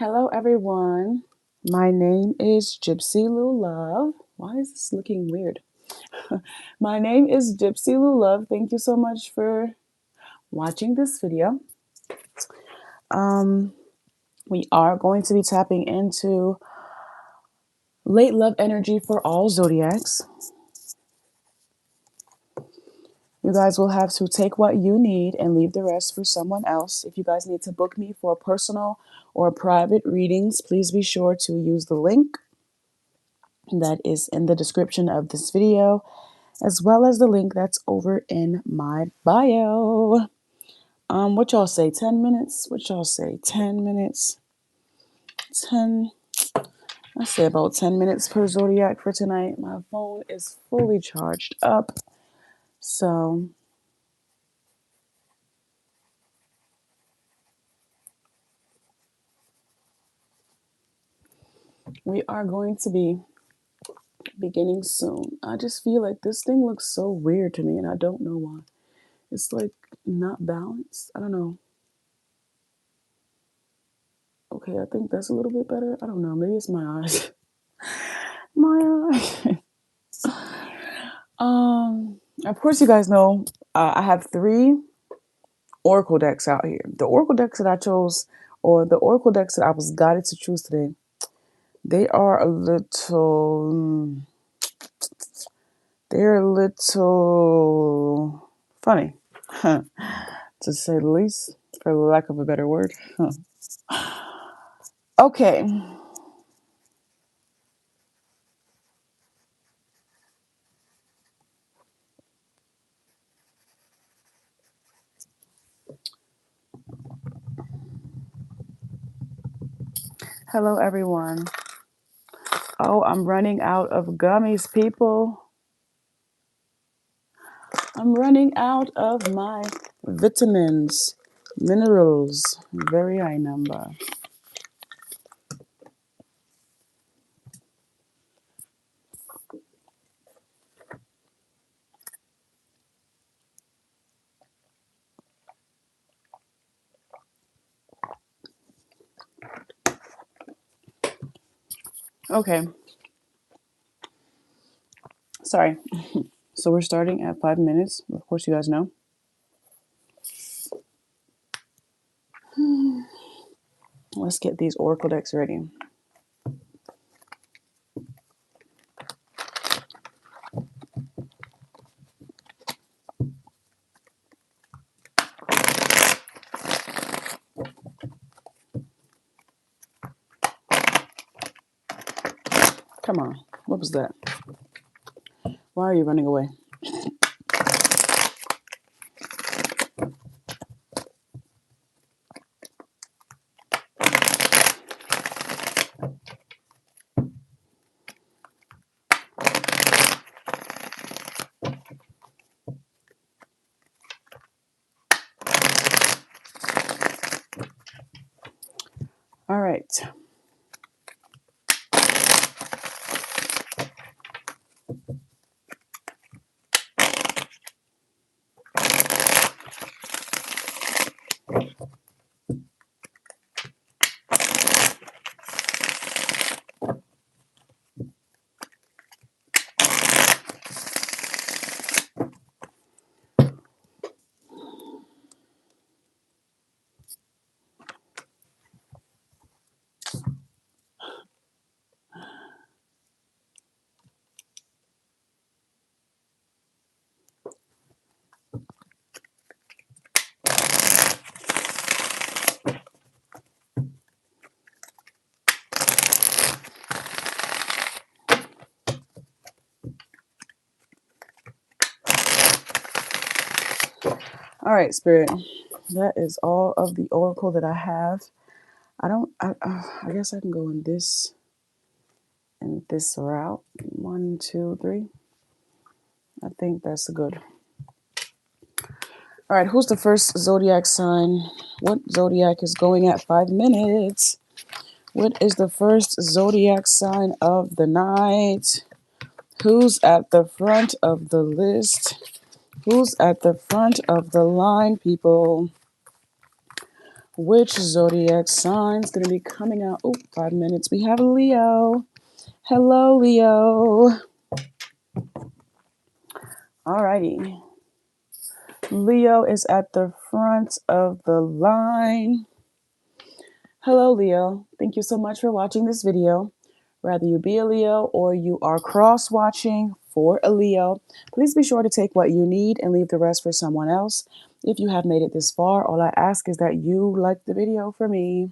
Hello, everyone. My name is Gypsy Lou Love. Why is this looking weird? My name is Gypsy Lou Love. Thank you so much for watching this video. Um, we are going to be tapping into late love energy for all zodiacs. You guys will have to take what you need and leave the rest for someone else. If you guys need to book me for personal or private readings, please be sure to use the link that is in the description of this video, as well as the link that's over in my bio. What y'all say? 10 minutes? What y'all say? 10 minutes? 10. I say about 10 minutes per zodiac for tonight. My phone is fully charged up. So we are going to be beginning soon. I just feel like this thing looks so weird to me and I don't know why. It's like not balanced. I don't know. Okay, I think that's a little bit better. I don't know. Maybe it's my eyes. My eyes. Of course, you guys know I have 3 oracle decks out here. The oracle decks that I chose, or the oracle decks that I was guided to choose today, they are a little, they're a little funny, to say the least, for lack of a better word. Okay. Hello, everyone. Oh, I'm running out of gummies, people. I'm running out of my vitamins, minerals, very high number. Okay, sorry. So we're starting at 5 minutes. Of course, you guys know. Let's get these oracle decks ready. Come on. What was that? Why are you running away? All right. All right, Spirit. That is all of the oracle that I have. I guess I can go in this route. 1, 2, 3. I think that's good. All right, who's the first zodiac sign? What zodiac is going at 5 minutes? What is the first zodiac sign of the night? Who's at the front of the list? Who's at the front of the line, people? Which zodiac sign is going to be coming out? Oh, 5 minutes. We have Leo. Hello, Leo. Alrighty. Leo is at the front of the line. Hello, Leo. Thank you so much for watching this video. Whether you be a Leo or you are cross-watching for a Leo, please be sure to take what you need and leave the rest for someone else. If you have made it this far, all I ask is that you like the video for me.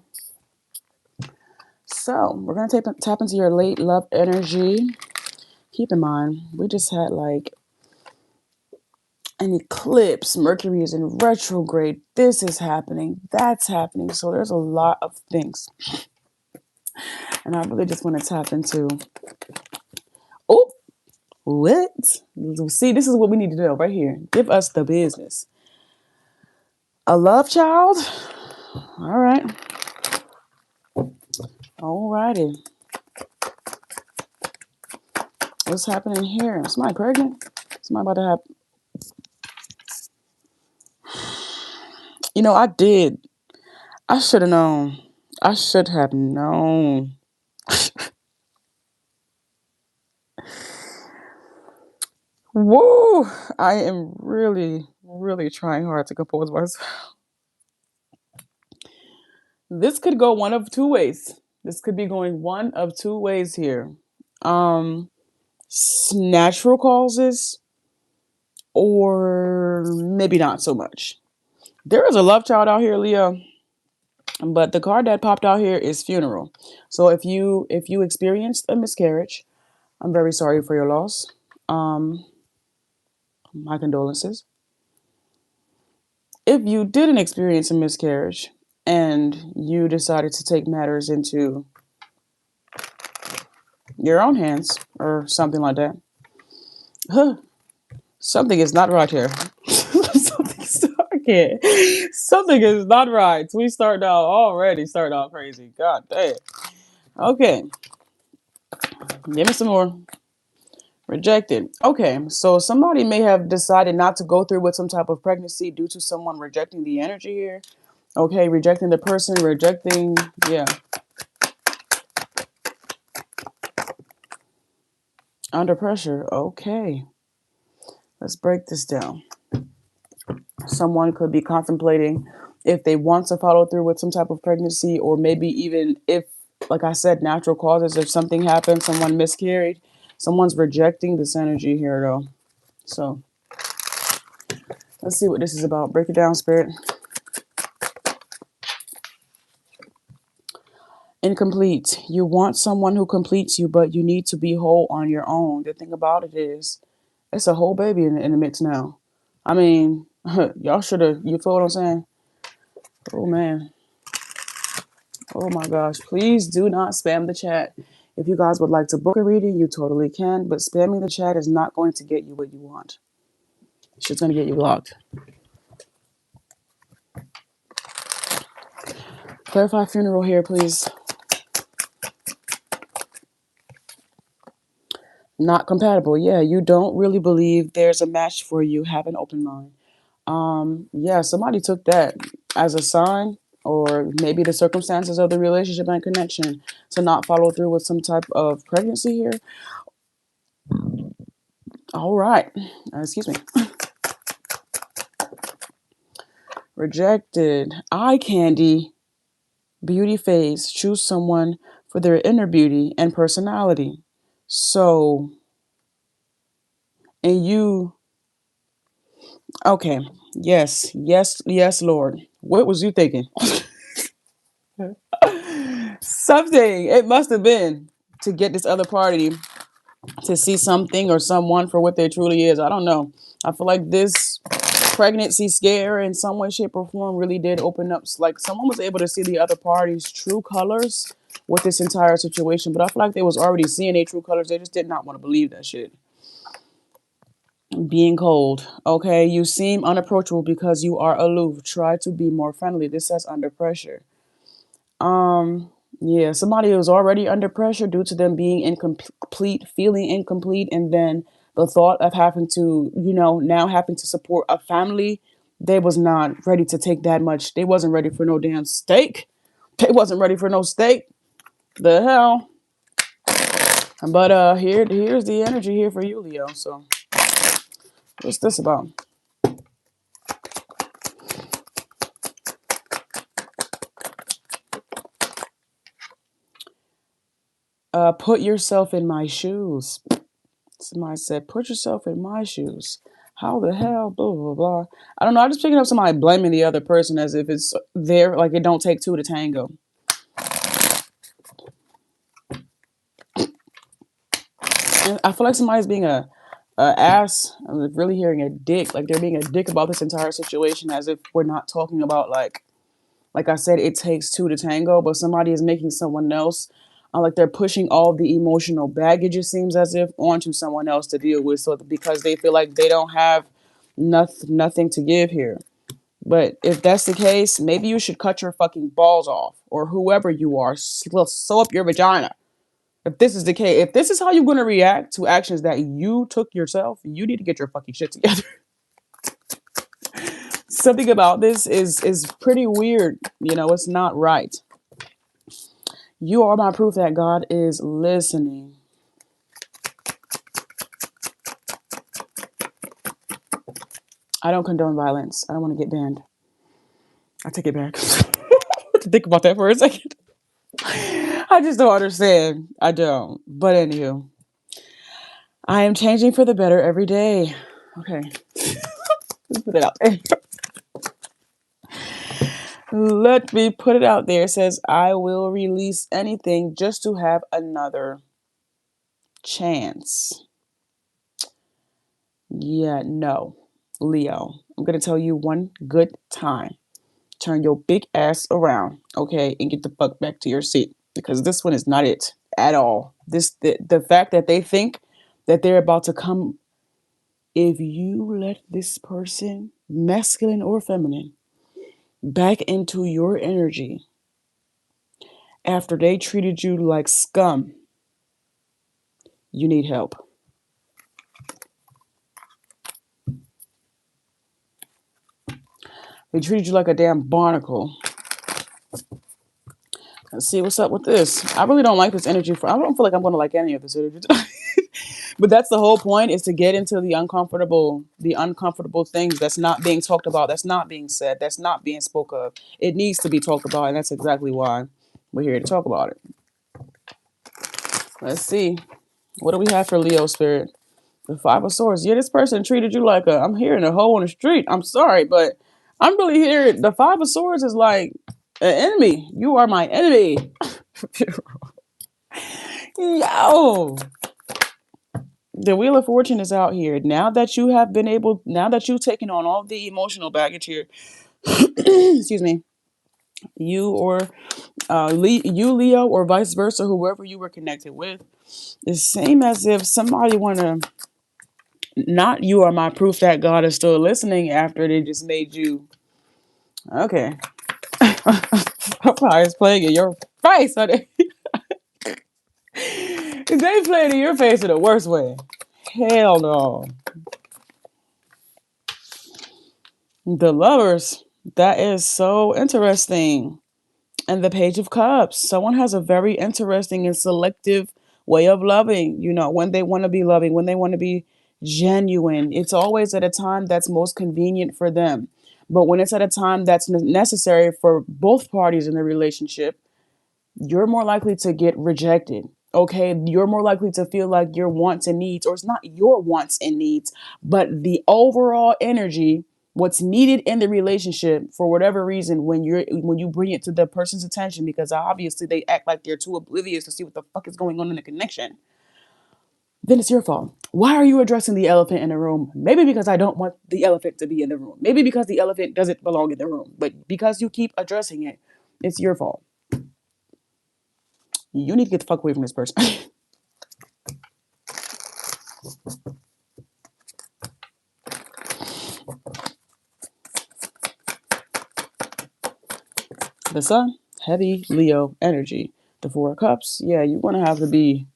So we're going to tap into your late love energy. Keep in mind, we just had like an eclipse. Mercury is in retrograde. This is happening. That's happening. So there's a lot of things. And I really just want to tap into... Oh, what? See, this is what we need to do right here. Give us the business. A love child? All right. All righty. What's happening here? Somebody pregnant? Somebody about to have... You know, I should have known. I should have known. Whoa! I am really, really trying hard to compose myself. This could go one of two ways. This could be going one of two ways here. Natural causes, or maybe not so much. There is a love child out here, Leo, but the card that popped out here is funeral. So if you experienced a miscarriage, I'm very sorry for your loss. My condolences. If you didn't experience a miscarriage and you decided to take matters into your own hands or something like that, something is not right here. Something is not right. We starting off crazy. God damn. Okay. Give me some more. Rejected. Okay, so somebody may have decided not to go through with some type of pregnancy due to someone rejecting the energy here. Okay, rejecting the person, yeah. Under pressure. Okay. Let's break this down. Someone could be contemplating if they want to follow through with some type of pregnancy, or maybe even if, like I said, natural causes, if something happened, someone miscarried, someone's rejecting this energy here though. So let's see what this is about. Break it down, Spirit. Incomplete. You want someone who completes you, but you need to be whole on your own. The thing about it is, it's a whole baby in the mix now. I mean, y'all should have, you feel what I'm saying? Oh, man. Oh, my gosh. Please do not spam the chat. If you guys would like to book a reading, you totally can, but spamming the chat is not going to get you what you want. It's just going to get you blocked. Clarify funeral here, please. Not compatible. Yeah, you don't really believe there's a match for you. Have an open mind. Yeah, somebody took that as a sign, or maybe the circumstances of the relationship and connection, to not follow through with some type of pregnancy here. All right. Excuse me. Rejected. Eye candy. Beauty phase. Choose someone for their inner beauty and personality. So, and you... Okay. Yes, Lord. What was you thinking? Something. It must have been to get this other party to see something or someone for what they truly is. I don't know. I feel like this pregnancy scare in some way, shape, or form really did open up. Like someone was able to see the other party's true colors with this entire situation. But I feel like they was already seeing their true colors. They just did not want to believe that shit. Being cold. Okay, you seem unapproachable because you are aloof. Try to be more friendly. This says under pressure. Yeah, somebody was already under pressure due to them being incomplete, feeling incomplete, and then the thought of having to, now having to support a family They was not ready to take that much. They wasn't ready for no damn steak. They wasn't ready for no steak. The hell. But here's the energy here for you, Leo. So what's this about? Put yourself in my shoes. Somebody said, put yourself in my shoes. How the hell? Blah, blah, blah. I don't know. I'm just picking up somebody blaming the other person as if it's there, like it don't take two to tango. And I feel like somebody's being a ass. I'm really hearing a dick. Like they're being a dick about this entire situation as if we're not talking about like I said, it takes two to tango, but somebody is making someone else, like they're pushing all the emotional baggage, it seems as if, onto someone else to deal with. So because they feel like they don't have nothing to give here. But if that's the case, maybe you should cut your fucking balls off, or whoever you are, sew up your vagina. If this is the case, if this is how you're going to react to actions that you took yourself, you need to get your fucking shit together. Something about this is pretty weird. You know, it's not right. You are my proof that God is listening. I don't condone violence. I don't want to get banned. I take it back. To think about that for a second. I just don't understand. I don't. But anywho, I am changing for the better every day. Okay. Let's put it out there. Let me put it out there. It says, I will release anything just to have another chance. Yeah, no. Leo, I'm going to tell you one good time. Turn your big ass around, okay, and get the fuck back to your seat, because this one is not it at all. The fact that they think that they're about to come, if you let this person, masculine or feminine, back into your energy after they treated you like scum, you need help. They treated you like a damn barnacle. Let's see what's up with this. I really don't like this energy. I don't feel like I'm going to like any of this energy. But that's the whole point, is to get into the uncomfortable things that's not being talked about, that's not being said, that's not being spoke of. It needs to be talked about, and that's exactly why we're here to talk about it. Let's see. What do we have for Leo spirit? The Five of Swords. Yeah, this person treated you like I'm hearing a hoe on the street. I'm sorry, but I'm really hearing the Five of Swords is like an enemy. You are my enemy. Yo. The Wheel of Fortune is out here. Now that you've taken on all the emotional baggage here, excuse me, you or Leo, or vice versa, whoever you were connected with, the same as if somebody wanna, not you are my proof that God is still listening after they just made you, okay. Fire is playing in your face, honey. They playing in your face in the worst way. Hell no. The Lovers. That is so interesting. And the Page of Cups. Someone has a very interesting and selective way of loving. You know, when they want to be loving, when they want to be genuine. It's always at a time that's most convenient for them. But when it's at a time that's necessary for both parties in the relationship, you're more likely to get rejected. Okay, you're more likely to feel like your wants and needs, or it's not your wants and needs, but the overall energy, what's needed in the relationship, for whatever reason, when you bring it to the person's attention, because obviously they act like they're too oblivious to see what the fuck is going on in the connection, then it's your fault. Why are you addressing the elephant in the room? Maybe because I don't want the elephant to be in the room. Maybe because the elephant doesn't belong in the room. But because you keep addressing it, it's your fault. You need to get the fuck away from this person. The Sun, heavy Leo energy. The Four of Cups, yeah, you're going to have to be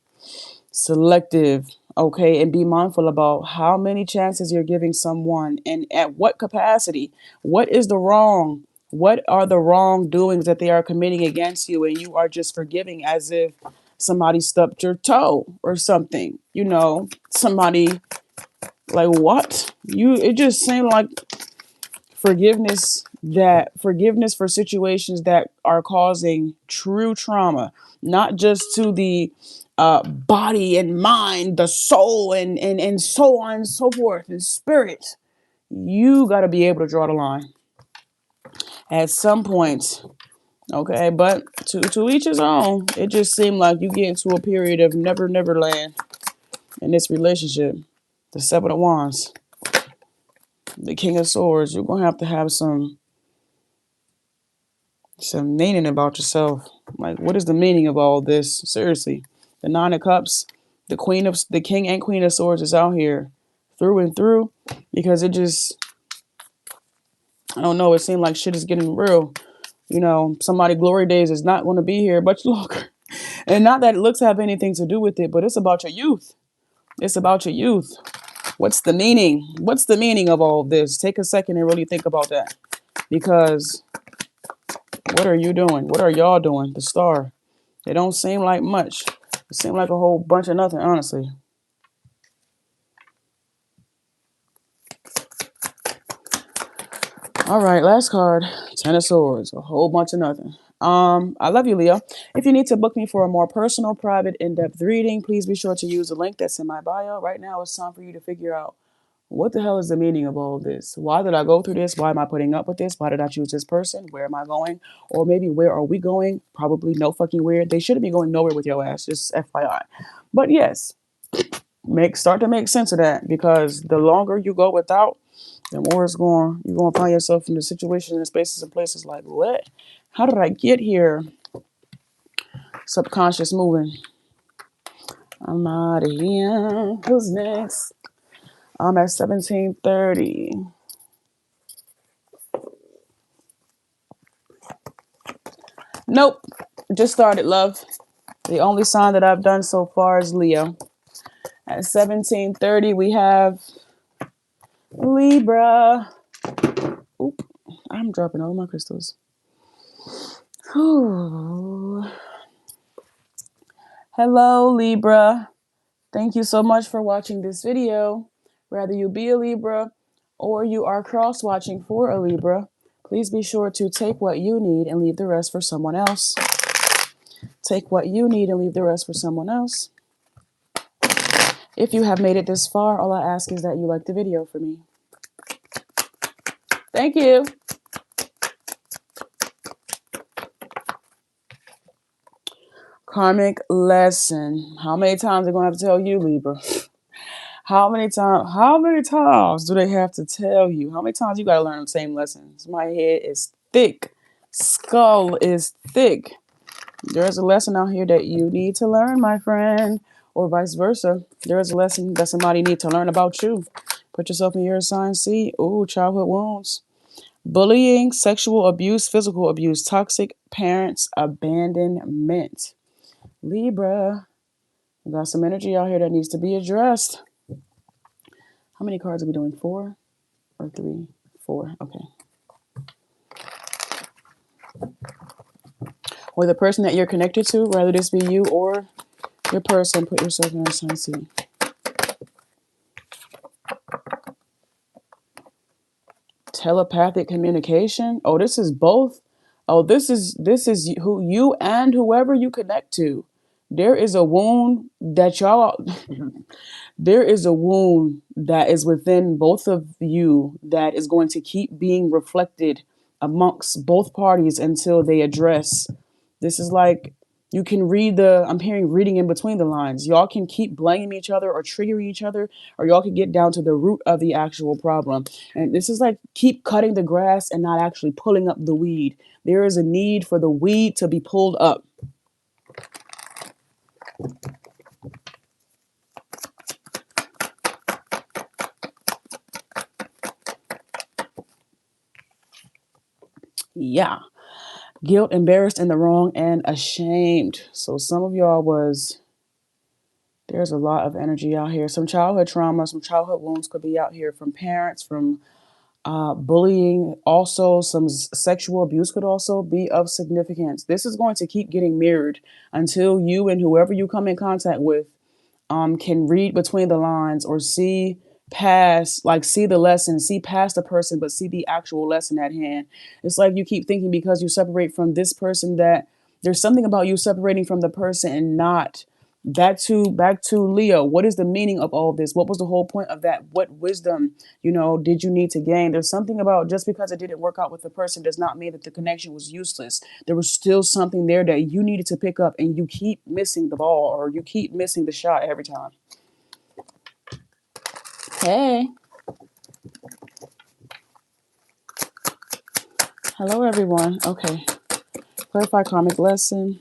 selective Okay, and be mindful about how many chances you're giving someone and at what capacity. What is the wrong? What are the wrongdoings that they are committing against you, and you are just forgiving as if somebody stubbed your toe or something? Somebody, like, what? It just seemed like forgiveness for situations that are causing true trauma, not just to the body and mind, the soul, and so on and so forth, and spirit. You got to be able to draw the line at some point. Okay, but to each his own. It just seemed like you get into a period of never land in this relationship. The Seven of Wands, the King of Swords. You're gonna have to have some meaning about yourself. Like, what is the meaning of all this? Seriously, the Nine of Cups, the King and Queen of Swords is out here through and through, because I don't know. It seemed like shit is getting real. Somebody glory days is not going to be here much longer. And not that looks have anything to do with it, but it's about your youth. It's about your youth. What's the meaning? What's the meaning of all of this? Take a second and really think about that. Because what are you doing? What are y'all doing? The Star. It don't seem like much. It seemed like a whole bunch of nothing, honestly. All right, last card. Ten of Swords. A whole bunch of nothing. I love you, Leo. If you need to book me for a more personal, private, in-depth reading, please be sure to use the link that's in my bio. Right now, it's time for you to figure out what the hell is the meaning of all of this? Why did I go through this? Why am I putting up with this? Why did I choose this person? Where am I going? Or maybe where are we going? Probably no fucking where. They shouldn't be going nowhere with your ass, just FYI. But yes, start to make sense of that, because the longer you go without, the more you're going to find yourself in the situations and spaces and places like, what? How did I get here? Subconscious moving. I'm out of here. Who's next? I'm at 1730. Nope. Just started, love. The only sign that I've done so far is Leo. At 1730, we have Libra. Oop. I'm dropping all my crystals. Whew. Hello, Libra. Thank you so much for watching this video. Whether you be a Libra or you are cross-watching for a Libra, please be sure to take what you need and leave the rest for someone else. Take what you need and leave the rest for someone else. If you have made it this far, all I ask is that you like the video for me. Thank you. Karmic lesson. How many times are they going to have to tell you, Libra? How many times do they have to tell you? How many times you got to learn the same lessons? My head is thick. Skull is thick. There's a lesson out here that you need to learn, my friend, or vice versa. There's a lesson that somebody needs to learn about you. Put yourself in your assigned seat. Ooh, childhood wounds. Bullying, sexual abuse, physical abuse, toxic parents, abandonment. Libra, we got some energy out here that needs to be addressed. How many cards are we doing? 4 or 3? 4. Okay. Or the person that you're connected to, whether this be you or your person, put yourself in a assigned seat. Telepathic communication. Oh, this is both. Oh, this is who you and whoever you connect to. There is a wound that y'all there is a wound that is within both of you that is going to keep being reflected amongst both parties until they address. This is like, you can I'm hearing reading in between the lines. Y'all can keep blaming each other or triggering each other, or y'all can get down to the root of the actual problem. And this is like, keep cutting the grass and not actually pulling up the weed. There is a need for the weed to be pulled up. Yeah. Guilt, embarrassed, in the wrong, and ashamed. So some of y'all was There's a lot of energy out here. Some childhood trauma, some childhood wounds could be out here from parents, from bullying. Also, some sexual abuse could also be of significance. This is going to keep getting mirrored until you and whoever you come in contact with can read between the lines or see past, like see the lesson, see past the person, but see the actual lesson at hand. It's like you keep thinking because you separate from this person that there's something about you separating from the person and not. Back to Leo. What is the meaning of all of this? What was the whole point of that? What wisdom, did you need to gain? There's something about just because it didn't work out with the person does not mean that the connection was useless. There was still something there that you needed to pick up, and you keep missing the ball or you keep missing the shot every time. Hey. Hello, everyone. Okay. Clarify karmic lesson.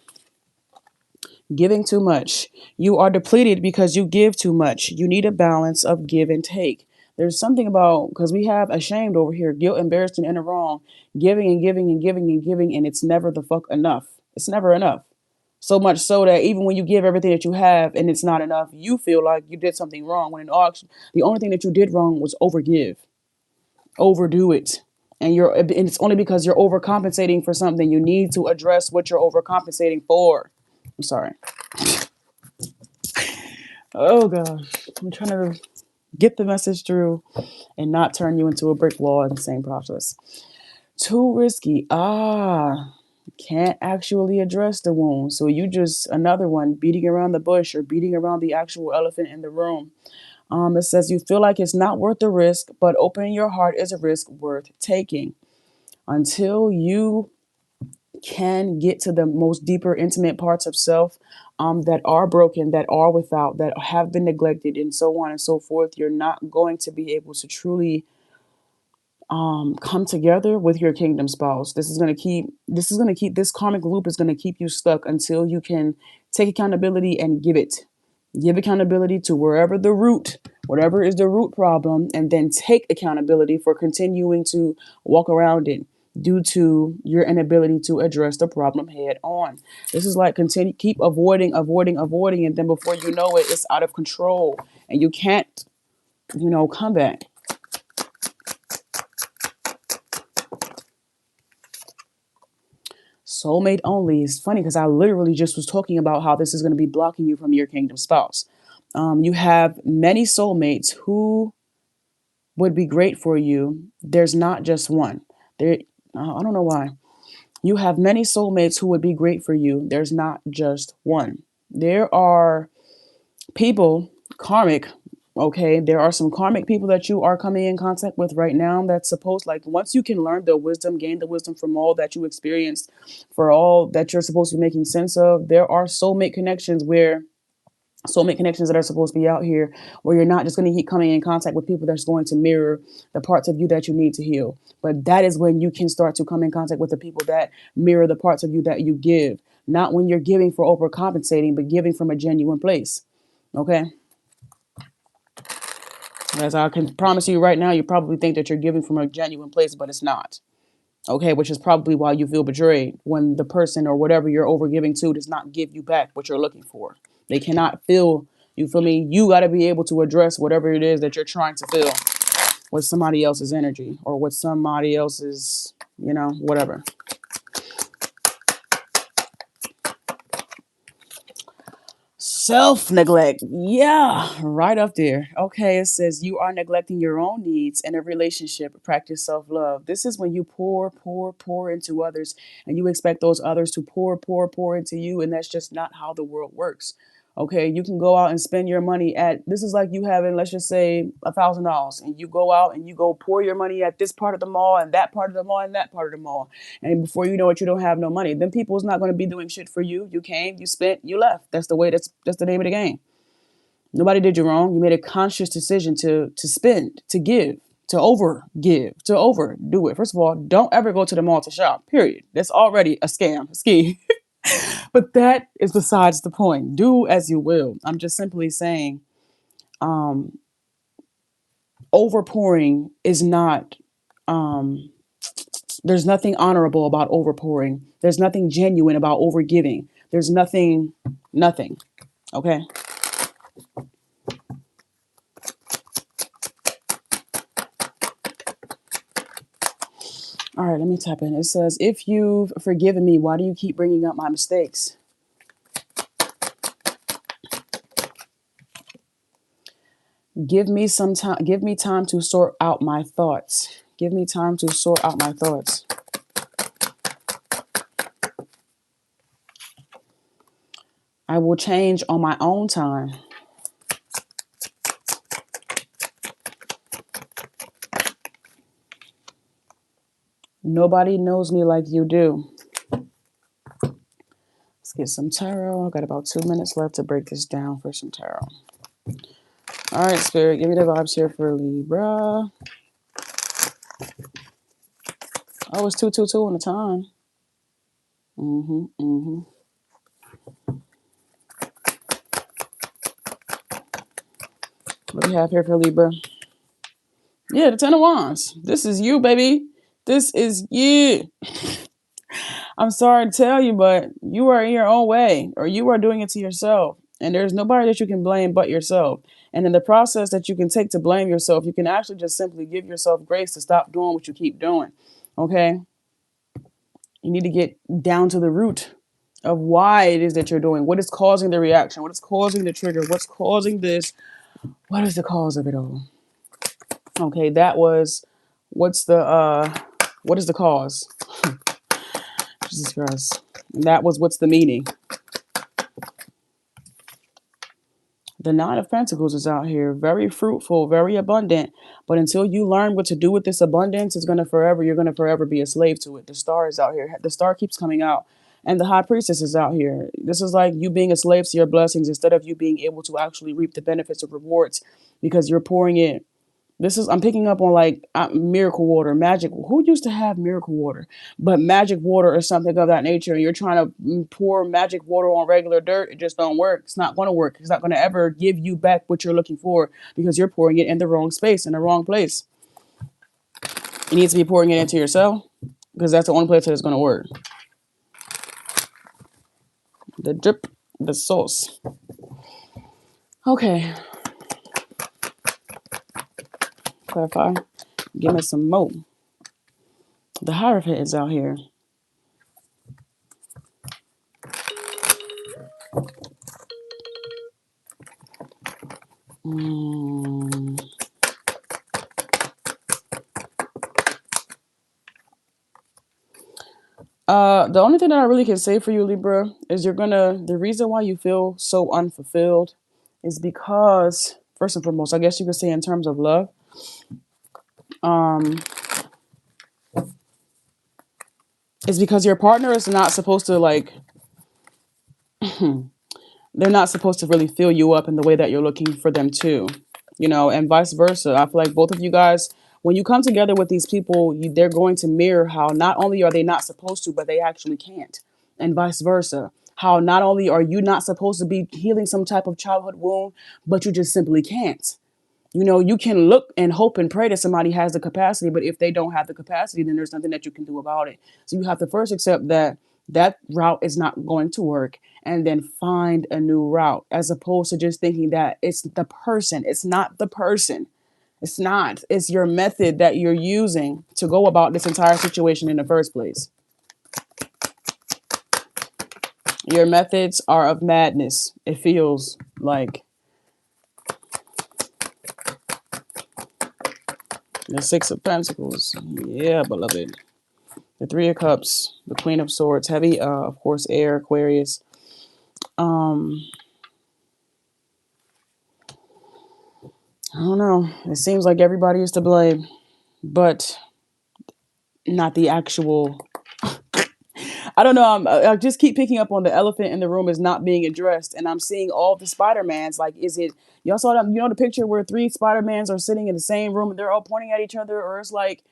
Giving too much. You are depleted because you give too much. You need a balance of give and take. There's something about, because we have ashamed over here, guilt, embarrassed, and in the wrong, giving and giving and giving and giving, and it's never the fuck enough. It's never enough. So much so that even when you give everything that you have and it's not enough, you feel like you did something wrong. When in auction, the only thing that you did wrong was overgive, overdo it. And it's only because you're overcompensating for something. You need to address what you're overcompensating for. I'm sorry. Oh gosh, I'm trying to get the message through and not turn you into a brick wall in the same process. Too risky. Can't actually address the wound. So you just another one beating around the bush or beating around the actual elephant in the room. It says you feel like it's not worth the risk, but opening your heart is a risk worth taking. Until you can get to the most deeper, intimate parts of self that are broken, that are without, that have been neglected, and so on and so forth, you're not going to be able to truly come together with your kingdom spouse. This karmic loop is going to keep you stuck until you can take accountability and give it. Give accountability to whatever is the root problem, and then take accountability for continuing to walk around it due to your inability to address the problem head on. This is like keep avoiding, and then before you know it, it's out of control and you can't, come back. Soulmate only is funny because I literally just was talking about how this is going to be blocking you from your kingdom spouse. You have many soulmates who would be great for you. There's not just one. I don't know why. You have many soulmates who would be great for you. There's not just one. There are people, karmic, okay? There are some karmic people that you are coming in contact with right now that's supposed, like, once you can learn the wisdom, gain the wisdom from all that you experienced, for all that you're supposed to be making sense of, there are soulmate connections that are supposed to be out here where you're not just going to keep coming in contact with people that's going to mirror the parts of you that you need to heal. But that is when you can start to come in contact with the people that mirror the parts of you that you give. Not when you're giving for overcompensating, but giving from a genuine place. Okay? As I can promise you right now, you probably think that you're giving from a genuine place, but it's not. Okay, which is probably why you feel betrayed when the person or whatever you're overgiving to does not give you back what you're looking for. They cannot feel, you feel me? You got to be able to address whatever it is that you're trying to feel with somebody else's energy or with somebody else's, whatever. Self-neglect. Yeah, right up there. Okay, it says you are neglecting your own needs in a relationship. Practice self-love. This is when you pour into others and you expect those others to pour into you. And that's just not how the world works. Okay, you can go out and spend your money this is like you having, let's just say, $1,000, and you go out and you go pour your money at this part of the mall and that part of the mall and that part of the mall. And before you know it, you don't have no money. Then people's not going to be doing shit for you. You came, you spent, you left. That's the name of the game. Nobody did you wrong. You made a conscious decision to spend, to give, to overgive, to overdo it. First of all, don't ever go to the mall to shop, period. That's already a scam, a scheme. But that is besides the point. Do as you will. I'm just simply saying, overpouring is not, there's nothing honorable about overpouring. There's nothing genuine about overgiving. There's nothing. Okay. All right, let me tap in. It says, if you've forgiven me, why do you keep bringing up my mistakes? Give me some time. Give me time to sort out my thoughts. Give me time to sort out my thoughts. I will change on my own time. Nobody knows me like you do. Let's get some tarot. I've got about 2 minutes left to break this down for some tarot. All right, Spirit, give me the vibes here for Libra. Oh, it's 222 on the time. What do we have here for Libra? Yeah, the Ten of Wands. This is you, baby. This is you. I'm sorry to tell you, but you are in your own way, or you are doing it to yourself. And there's nobody that you can blame but yourself. And in the process that you can take to blame yourself, you can actually just simply give yourself grace to stop doing what you keep doing. Okay? You need to get down to the root of why it is that you're doing. What is causing the reaction? What is causing the trigger? What's causing this? What is the cause of it all? Okay, that was, what is the cause? Jesus Christ. And that was, what's the meaning? The Nine of Pentacles is out here, very fruitful, very abundant. But until you learn what to do with this abundance, you're going to forever be a slave to it. The Star is out here. The Star keeps coming out. And the High Priestess is out here. This is like you being a slave to your blessings instead of you being able to actually reap the benefits of rewards because you're pouring it. I'm picking up on like miracle water, magic. Who used to have miracle water? But magic water or something of that nature. And you're trying to pour magic water on regular dirt. It just don't work. It's not going to work. It's not going to ever give you back what you're looking for because you're pouring it in the wrong space, in the wrong place. You need to be pouring it into yourself because that's the only place that it's going to work. The drip, the sauce. Okay. Clarify. Give me some more. The Hierophant is out here. The only thing that I really can say for you, Libra, is the reason why you feel so unfulfilled is because, first and foremost, I guess you could say in terms of love, it's because your partner is not supposed to they're not supposed to really fill you up in the way that you're looking for them to, and vice versa. I feel like both of you guys, when you come together with these people, they're going to mirror how not only are they not supposed to, but they actually can't, and vice versa. How not only are you not supposed to be healing some type of childhood wound, but you just simply can't. You can look and hope and pray that somebody has the capacity, but if they don't have the capacity, then there's nothing that you can do about it. So you have to first accept that route is not going to work and then find a new route, as opposed to just thinking that it's the person. It's not the person. It's not. It's your method that you're using to go about this entire situation in the first place. Your methods are of madness. It feels like. The Six of Pentacles. Yeah, beloved. The Three of Cups. The Queen of Swords. Heavy, of course, air, Aquarius. I don't know. It seems like everybody is to blame, but not the actual. I don't know. I just keep picking up on the elephant in the room is not being addressed, and I'm seeing all the Spider-Mans. Like, is it y'all saw that? The picture where 3 Spider-Mans are sitting in the same room and they're all pointing at each other, or it's like,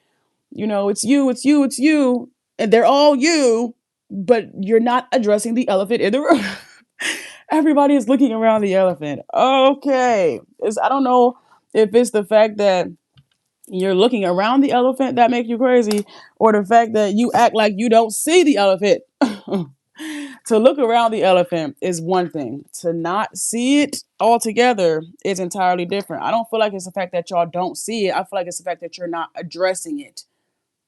it's you, it's you, it's you, and they're all you, but you're not addressing the elephant in the room. Everybody is looking around the elephant. Okay, I don't know if it's the fact that you're looking around the elephant that makes you crazy, or the fact that you act like you don't see the elephant. To look around the elephant is one thing. To not see it altogether is entirely different. I don't feel like it's the fact that y'all don't see it. I feel like it's the fact that you're not addressing it.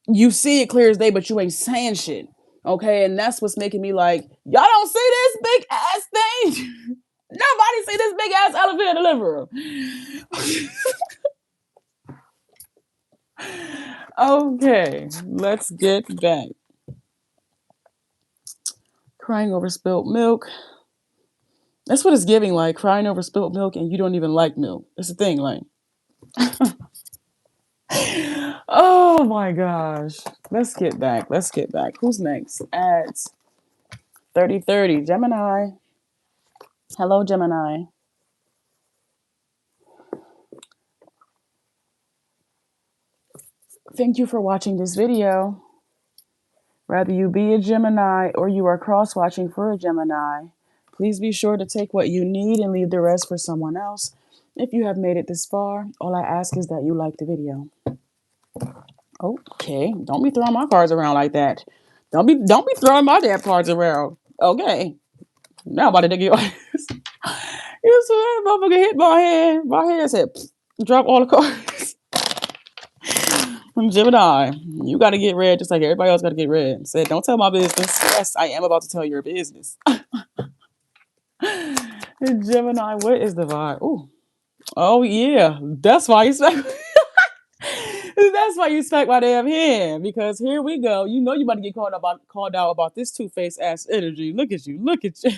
You see it clear as day, but you ain't saying shit. Okay, and that's what's making me like, y'all don't see this big ass thing. Nobody see this big ass elephant in the living room. Okay, let's get back. Crying over spilt milk. That's what it's giving, like crying over spilt milk, and you don't even like milk. It's the thing, like. Oh my gosh. Let's get back. Let's get back. Who's next? At 3030. Gemini. Hello, Gemini. Thank you for watching this video. Whether you be a Gemini or you are cross-watching for a Gemini, please be sure to take what you need and leave the rest for someone else. If you have made it this far, all I ask is that you like the video. Okay, don't be throwing my cards around like that. Don't be throwing my damn cards around. Okay. Now I'm about to dig your ass. You said that motherfucker hit my hand. My hand said, drop all the cards. Gemini, you got to get red just like everybody else got to get red. Said, don't tell my business. Yes, I am about to tell your business. Gemini, what is the vibe? Ooh. Oh, yeah. That's why you smack. That's why you smack my damn hand. Because here we go. You know you about to get called out about this two-faced ass energy. Look at you. Look at you.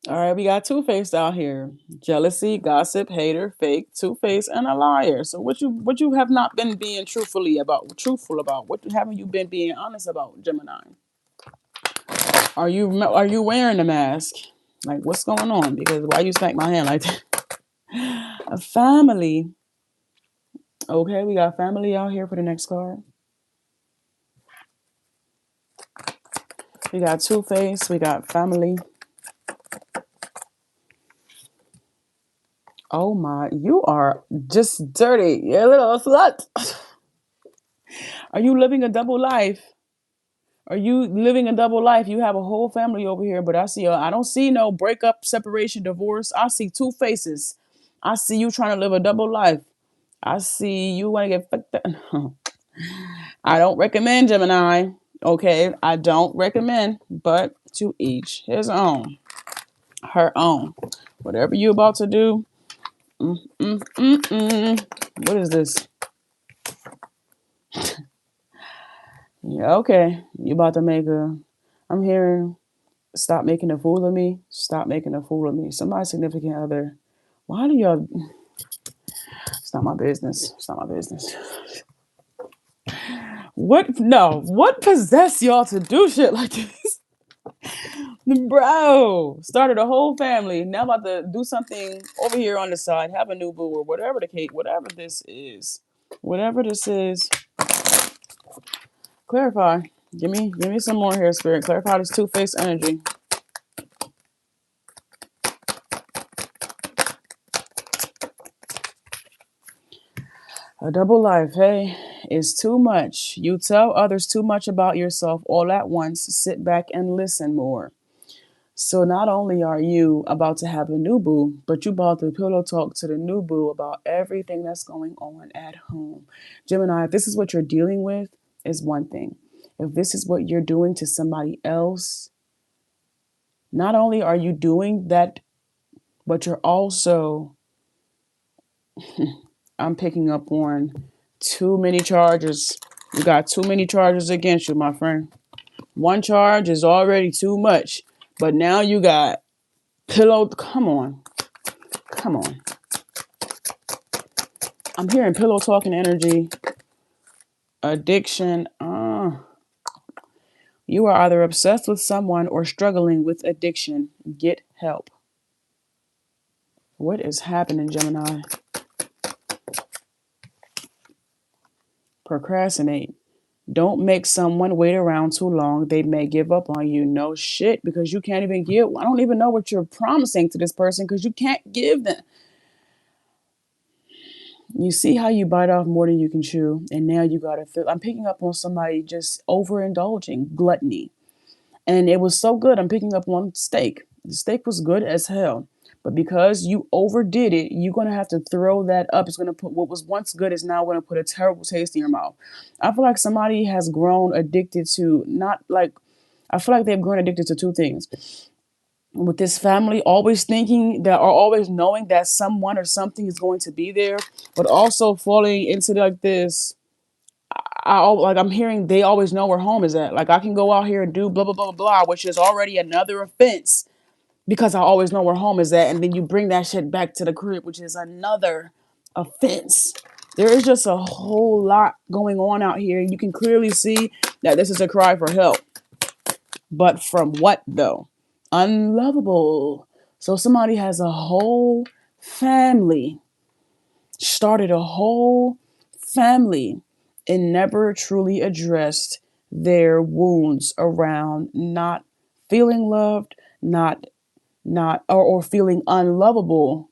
All right, we got two-faced out here. Jealousy, gossip, hater, fake, two-faced, and a liar. So what you have not been being truthful about? What haven't you been being honest about, Gemini? Are you wearing a mask? Like, what's going on? Because why you smack my hand like that? A family. Okay, we got family out here for the next card. We got two-faced. We got family. Oh my, you are just dirty. You little slut. Are you living a double life? Are you living a double life? You have a whole family over here, but I don't see no breakup, separation, divorce. I see two faces. I see you trying to live a double life. I see you want to get fucked up. I don't recommend, Gemini. Okay, I don't recommend, but to each his own, her own. Whatever you about to do. What is this? Yeah, okay. You about to I'm hearing, stop making a fool of me. Stop making a fool of me. Somebody's significant other. Why do y'all? It's not my business. It's not my business. What? No. What possessed y'all to do shit like this? Bro, started a whole family. Now I'm about to do something over here on the side. Have a new boo or whatever the case, whatever this is. Whatever this is. Clarify. Give me some more here, Spirit. Clarify this two-faced energy. A double life, hey, is too much. You tell others too much about yourself all at once. Sit back and listen more. So not only are you about to have a new boo, but you about to pillow talk to the new boo about everything that's going on at home. Gemini, if this is what you're dealing with, is one thing. If this is what you're doing to somebody else, not only are you doing that, but you're also, I'm picking up on too many charges. You got too many charges against you, my friend. One charge is already too much, but now you got pillow. Come on. I'm hearing pillow talking energy, addiction. You are either obsessed with someone or struggling with addiction. Get help. What is happening, Gemini? Procrastinate. Don't make someone wait around too long. They may give up on you. No shit, because you can't even give. I don't even know what you're promising to this person because you can't give them. You see how you bite off more than you can chew, and now you gotta feel. I'm picking up on somebody just overindulging, gluttony. And it was so good. I'm picking up one steak. The steak was good as hell. But because you overdid it, you're going to have to throw that up. It's going to put what was once good is now going to put a terrible taste in your mouth. I feel like somebody has grown addicted to not like, I feel like they've grown addicted to two things. With this family, always thinking that or always knowing that someone or something is going to be there, but also falling into like this. I'm hearing they always know where home is at. Like I can go out here and do blah blah blah blah, which is already another offense because I always know where home is at, and then you bring that shit back to the crib, which is another offense. There is just a whole lot going on out here. You can clearly see that this is a cry for help. But from what though? Unlovable. So somebody has a whole family, started a whole family, and never truly addressed their wounds around not feeling loved, or feeling unlovable.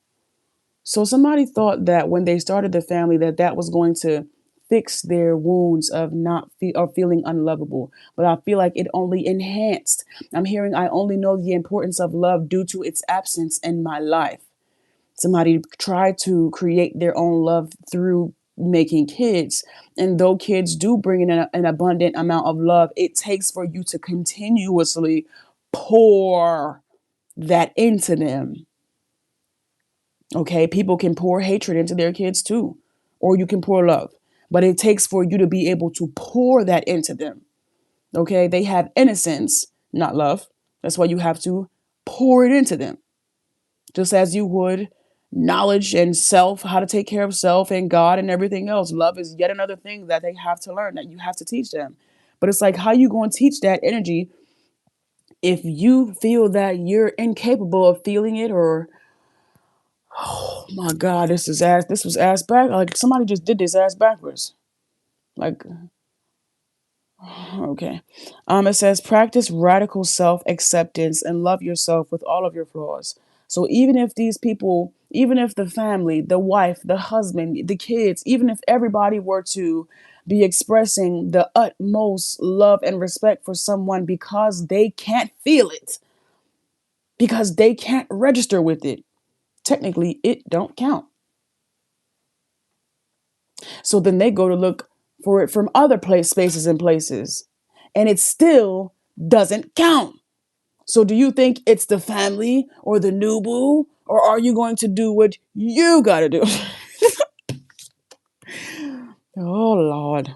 So somebody thought that when they started the family that was going to fix their wounds of not or feeling unlovable. But I feel like it only enhanced. I'm hearing I only know the importance of love due to its absence in my life. Somebody tried to create their own love through making kids. And though kids do bring in an abundant amount of love, it takes for you to continuously pour that into them. Okay, people can pour hatred into their kids too, or you can pour love, but it takes for you to be able to pour that into them. Okay, they have innocence, not love. That's why you have to pour it into them, just as you would knowledge and self, how to take care of self and God and everything else. Love is yet another thing that they have to learn, that you have to teach them. But it's like, how you going to teach that energy if you feel that you're incapable of feeling it? Or oh my God, this was ass back. Like somebody just did this ass backwards. Like, okay. It says practice radical self-acceptance and love yourself with all of your flaws. So even if these people, even if the family, the wife, the husband, the kids, even if everybody were to be expressing the utmost love and respect for someone because they can't feel it, because they can't register with it, technically it don't count. So then they go to look for it from other spaces and places, and it still doesn't count. So do you think it's the family or the new boo, or are you going to do what you got to do? Oh Lord.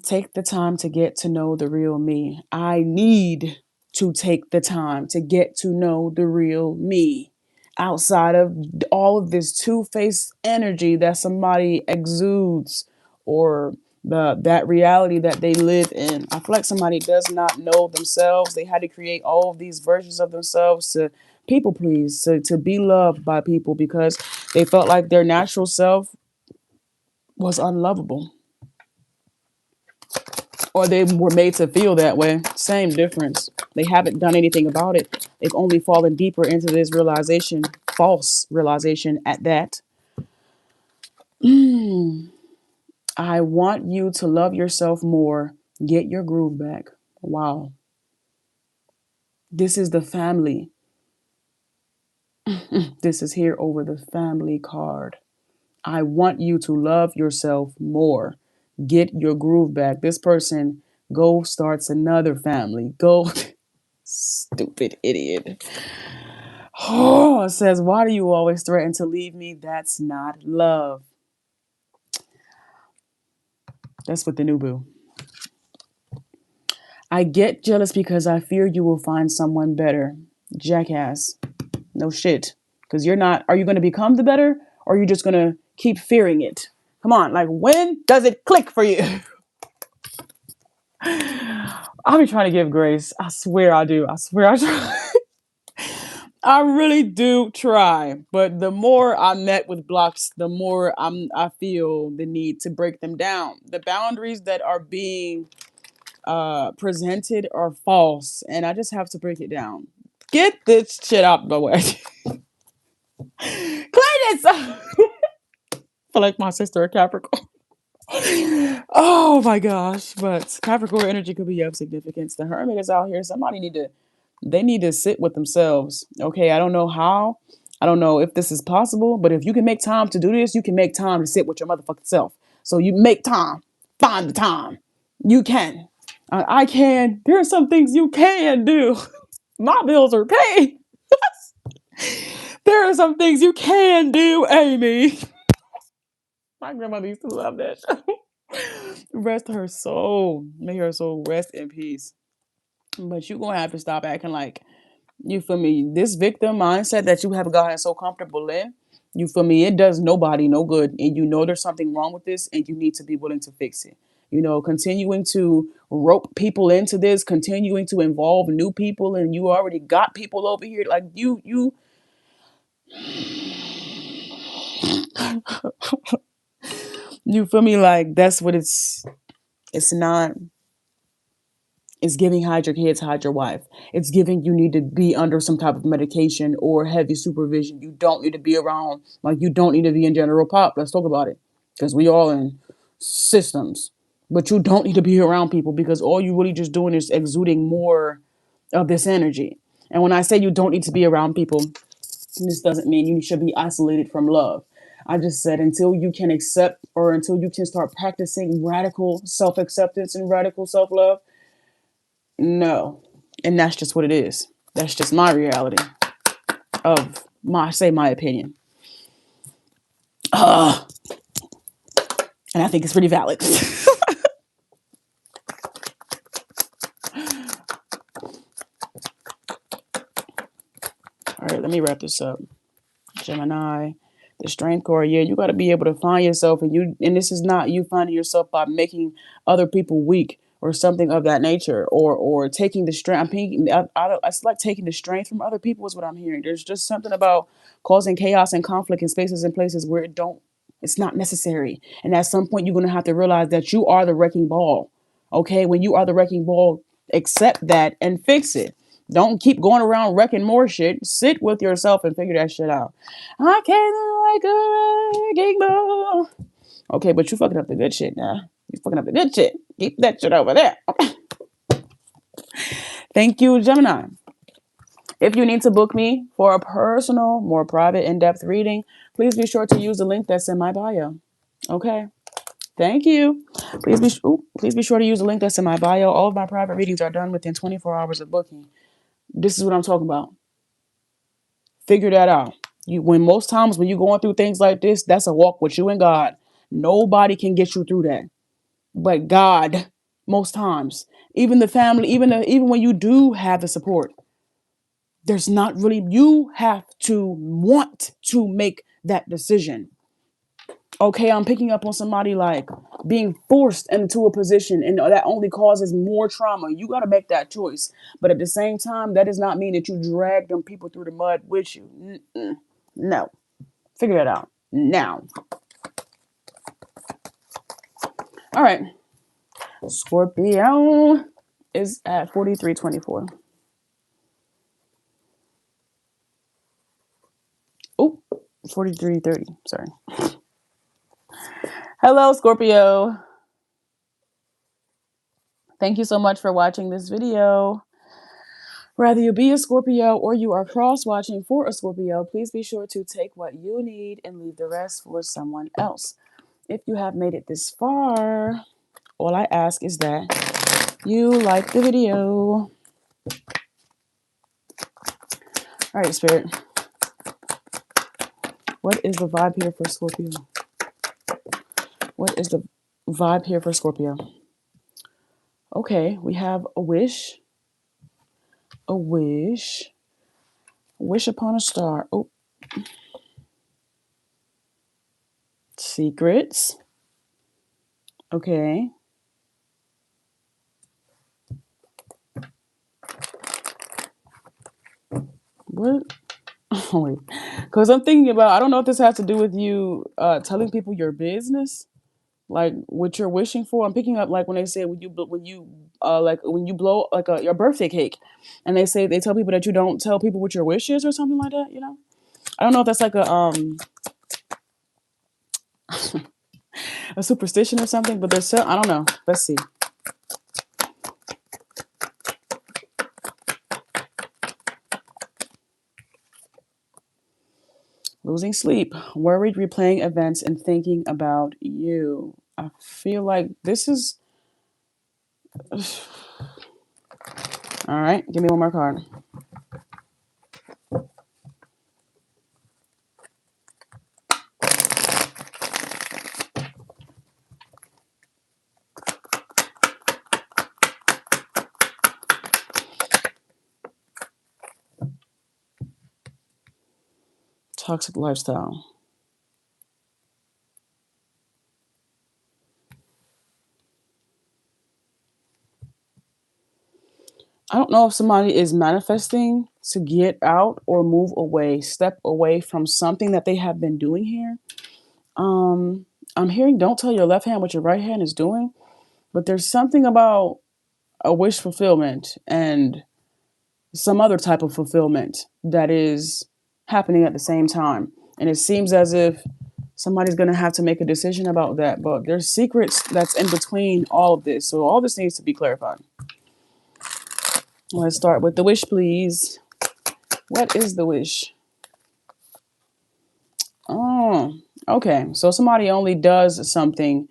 Take the time to get to know the real me. I need to take the time to get to know the real me outside of all of this two-faced energy that somebody exudes, or that reality that they live in. I feel like somebody does not know themselves. They had to create all of these versions of themselves to people please, to be loved by people, because they felt like their natural self was unlovable, or they were made to feel that way. Same difference. They haven't done anything about it. They've only fallen deeper into this realization, false realization at that. I want you to love yourself more. Get your groove back. Wow. This is the family. This is here over the family card. I want you to love yourself more. Get your groove back. This person go starts another family. Go. Stupid idiot. Oh, it says, why do you always threaten to leave me? That's not love. That's with the new boo. I get jealous because I fear you will find someone better. Jackass. No shit. Because you're not, are you going to become the better? Or are you just going to keep fearing it? Come on, like when does it click for you? I'll be trying to give grace. I swear I do. I swear I try. I really do try, but the more I'm met with blocks, the more I feel the need to break them down. The boundaries that are being presented are false, and I just have to break it down. Get this shit out the way. Clean this up. I feel like my sister a Capricorn. Oh my gosh. But Capricorn energy could be of significance. The Hermit is out here. They need to sit with themselves. Okay. I don't know how. I don't know if this is possible, but if you can make time to do this, you can make time to sit with your motherfucking self. So you make time. Find the time. You can. I can. There are some things you can do. My bills are paid. There are some things you can do, Amy. My grandmother used to love that show. Rest her soul. May her soul rest in peace. But you're gonna have to stop acting like, you feel me, this victim mindset that you have gotten so comfortable in, you feel me, it does nobody no good. And you know there's something wrong with this and you need to be willing to fix it. You know, continuing to rope people into this, continuing to involve new people, and you already got people over here. Like you feel me? Like that's what it's not. It's giving hide your kids, hide your wife. It's giving you need to be under some type of medication or heavy supervision. You don't need to be around, like you don't need to be in general pop. Let's talk about it. Because we all in systems. But you don't need to be around people because all you really just doing is exuding more of this energy. And when I say you don't need to be around people, this doesn't mean you should be isolated from love. I just said until you can accept or until you can start practicing radical self acceptance and radical self love, no. And that's just what it is. That's just my reality of my opinion. And I think it's pretty valid. All right, let me wrap this up. Gemini, the strength core. Yeah, you got to be able to find yourself, and this is not you finding yourself by making other people weak or something of that nature, or taking the strength. It's like taking the strength from other people is what I'm hearing. There's just something about causing chaos and conflict in spaces and places where it's not necessary. And at some point, you're going to have to realize that you are the wrecking ball. Okay, when you are the wrecking ball, accept that and fix it. Don't keep going around wrecking more shit. Sit with yourself and figure that shit out. I can't like a wrecking ball. Okay, but you fucking up the good shit now. You fucking up the good shit. Keep that shit over there. Thank you, Gemini. If you need to book me for a personal, more private, in-depth reading, please be sure to use the link that's in my bio. Okay. Thank you. Please be sure to use the link that's in my bio. All of my private readings are done within 24 hours of booking. This is what I'm talking about. Figure that out. Most times when you're going through things like this, that's a walk with you and God. Nobody can get you through that but God. Most times, even the family, even when you do have the support, there's not really. You have to want to make that decision. Okay, I'm picking up on somebody like being forced into a position, and that only causes more trauma. You got to make that choice, but at the same time, that does not mean that you drag them people through the mud with you. No, figure that out now. All right, Scorpio is at 4324. Oh, 4330. Sorry. Hello, Scorpio. Thank you so much for watching this video. Whether you be a Scorpio or you are cross-watching for a Scorpio, please be sure to take what you need and leave the rest for someone else. If you have made it this far, all I ask is that you like the video. All right, Spirit. What is the vibe here for Scorpio? What is the vibe here for Scorpio? Okay, we have a wish. A wish. Wish upon a star. Oh. Secrets. Okay. What? Oh, wait. Because I'm thinking about, I don't know if this has to do with you telling people your business. like what you're wishing for. I'm picking up like when they say when you blow like your birthday cake, and they tell people that you don't tell people what your wish is or something like that. I don't know if that's like a superstition or something, but there's I don't know. Let's see. Losing sleep, worried, replaying events, and thinking about you. I feel like this is. All right, give me one more card. Toxic lifestyle. I don't know if somebody is manifesting to get out or move away, step away from something that they have been doing here. I'm hearing don't tell your left hand what your right hand is doing, but there's something about a wish fulfillment and some other type of fulfillment that is happening at the same time. And it seems as if somebody's going to have to make a decision about that, but there's secrets that's in between all of this. So all this needs to be clarified. Let's start with the wish, please. What is the wish? Oh, okay. So somebody only does something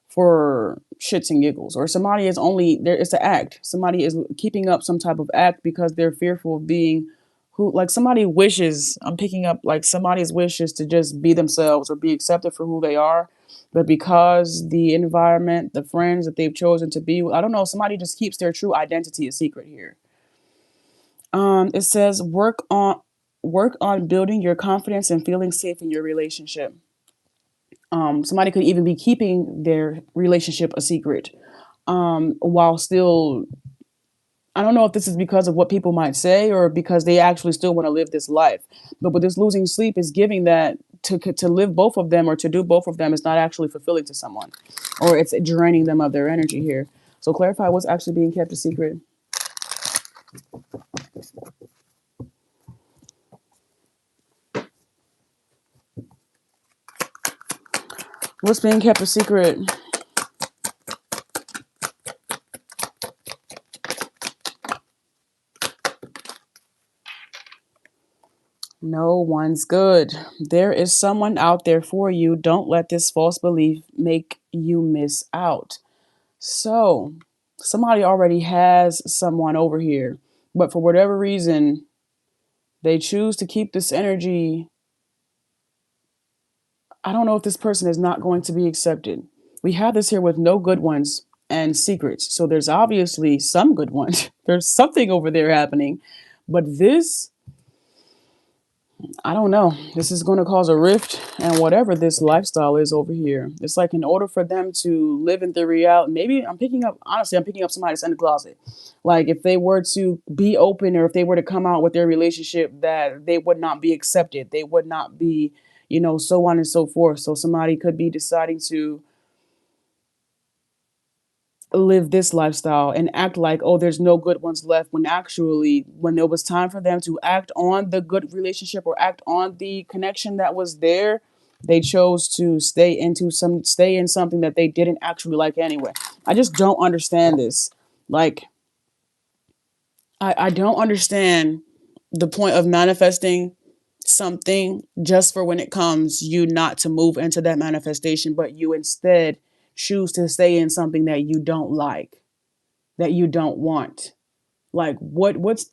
for shits and giggles, or somebody is only there. It's an act. Somebody is keeping up some type of act because they're fearful of being who, like somebody wishes. I'm picking up like somebody's wishes to just be themselves or be accepted for who they are. But because the environment, the friends that they've chosen to be, I don't know, somebody just keeps their true identity a secret here. It says work on building your confidence and feeling safe in your relationship. Somebody could even be keeping their relationship a secret, while still. I don't know if this is because of what people might say or because they actually still want to live this life. But with this losing sleep is giving that to live both of them or to do both of them is not actually fulfilling to someone, or it's draining them of their energy here. So clarify what's actually being kept a secret. What's being kept a secret? No one's good. There is someone out there for you. Don't let this false belief make you miss out. So, somebody already has someone over here, but for whatever reason, they choose to keep this energy. I don't know if this person is not going to be accepted. We have this here with no good ones and secrets. So, there's obviously some good ones. There's something over there happening. But this, I don't know. This is going to cause a rift and whatever this lifestyle is over here. It's like in order for them to live in the reality, maybe I'm picking up somebody that's in the closet. Like if they were to be open or if they were to come out with their relationship, that they would not be accepted. They would not be, so on and so forth. So somebody could be deciding to live this lifestyle and act like, oh, there's no good ones left, when actually when it was time for them to act on the good relationship or act on the connection that was there, they chose to stay in something that they didn't actually like anyway. I just don't understand this. Like I don't understand the point of manifesting something just for when it comes you not to move into that manifestation, but you instead choose to stay in something that you don't like, that you don't want. Like what's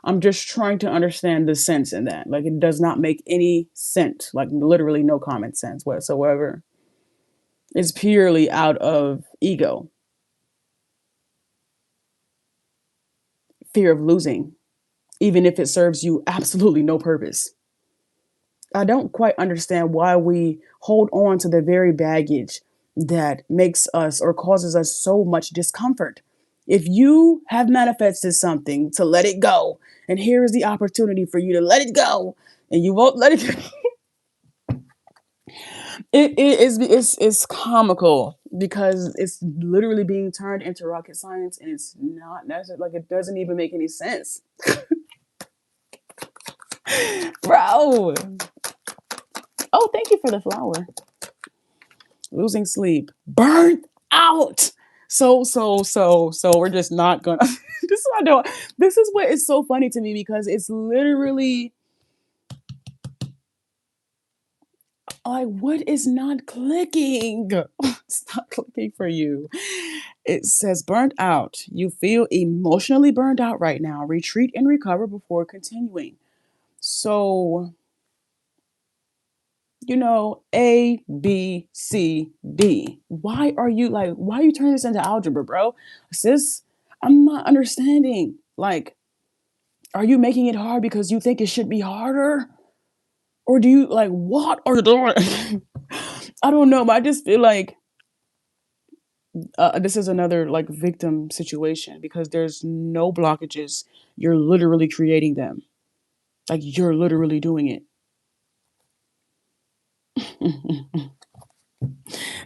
I'm just trying to understand the sense in that. Like it does not make any sense. Like literally no common sense whatsoever. It's purely out of ego, fear of losing, even if it serves you absolutely no purpose. I don't quite understand why we hold on to the very baggage that makes us or causes us so much discomfort. If you have manifested something to let it go, and here is the opportunity for you to let it go, and you won't let it go, it's comical because it's literally being turned into rocket science, and it's not necessary. Like, it doesn't even make any sense, bro. Oh, thank you for the flower. Losing sleep, burnt out. So we're just not gonna. This is what I don't. This is what is so funny to me because it's literally like, what is not clicking? It's not clicking for you. It says burnt out. You feel emotionally burned out right now. Retreat and recover before continuing. So, A, B, C, D. Why are you turning this into algebra, bro? Sis, I'm not understanding. Like, are you making it hard because you think it should be harder? Or do you, like, what are you doing? I don't know, but I just feel like this is another like victim situation because there's no blockages. You're literally creating them. Like, you're literally doing it.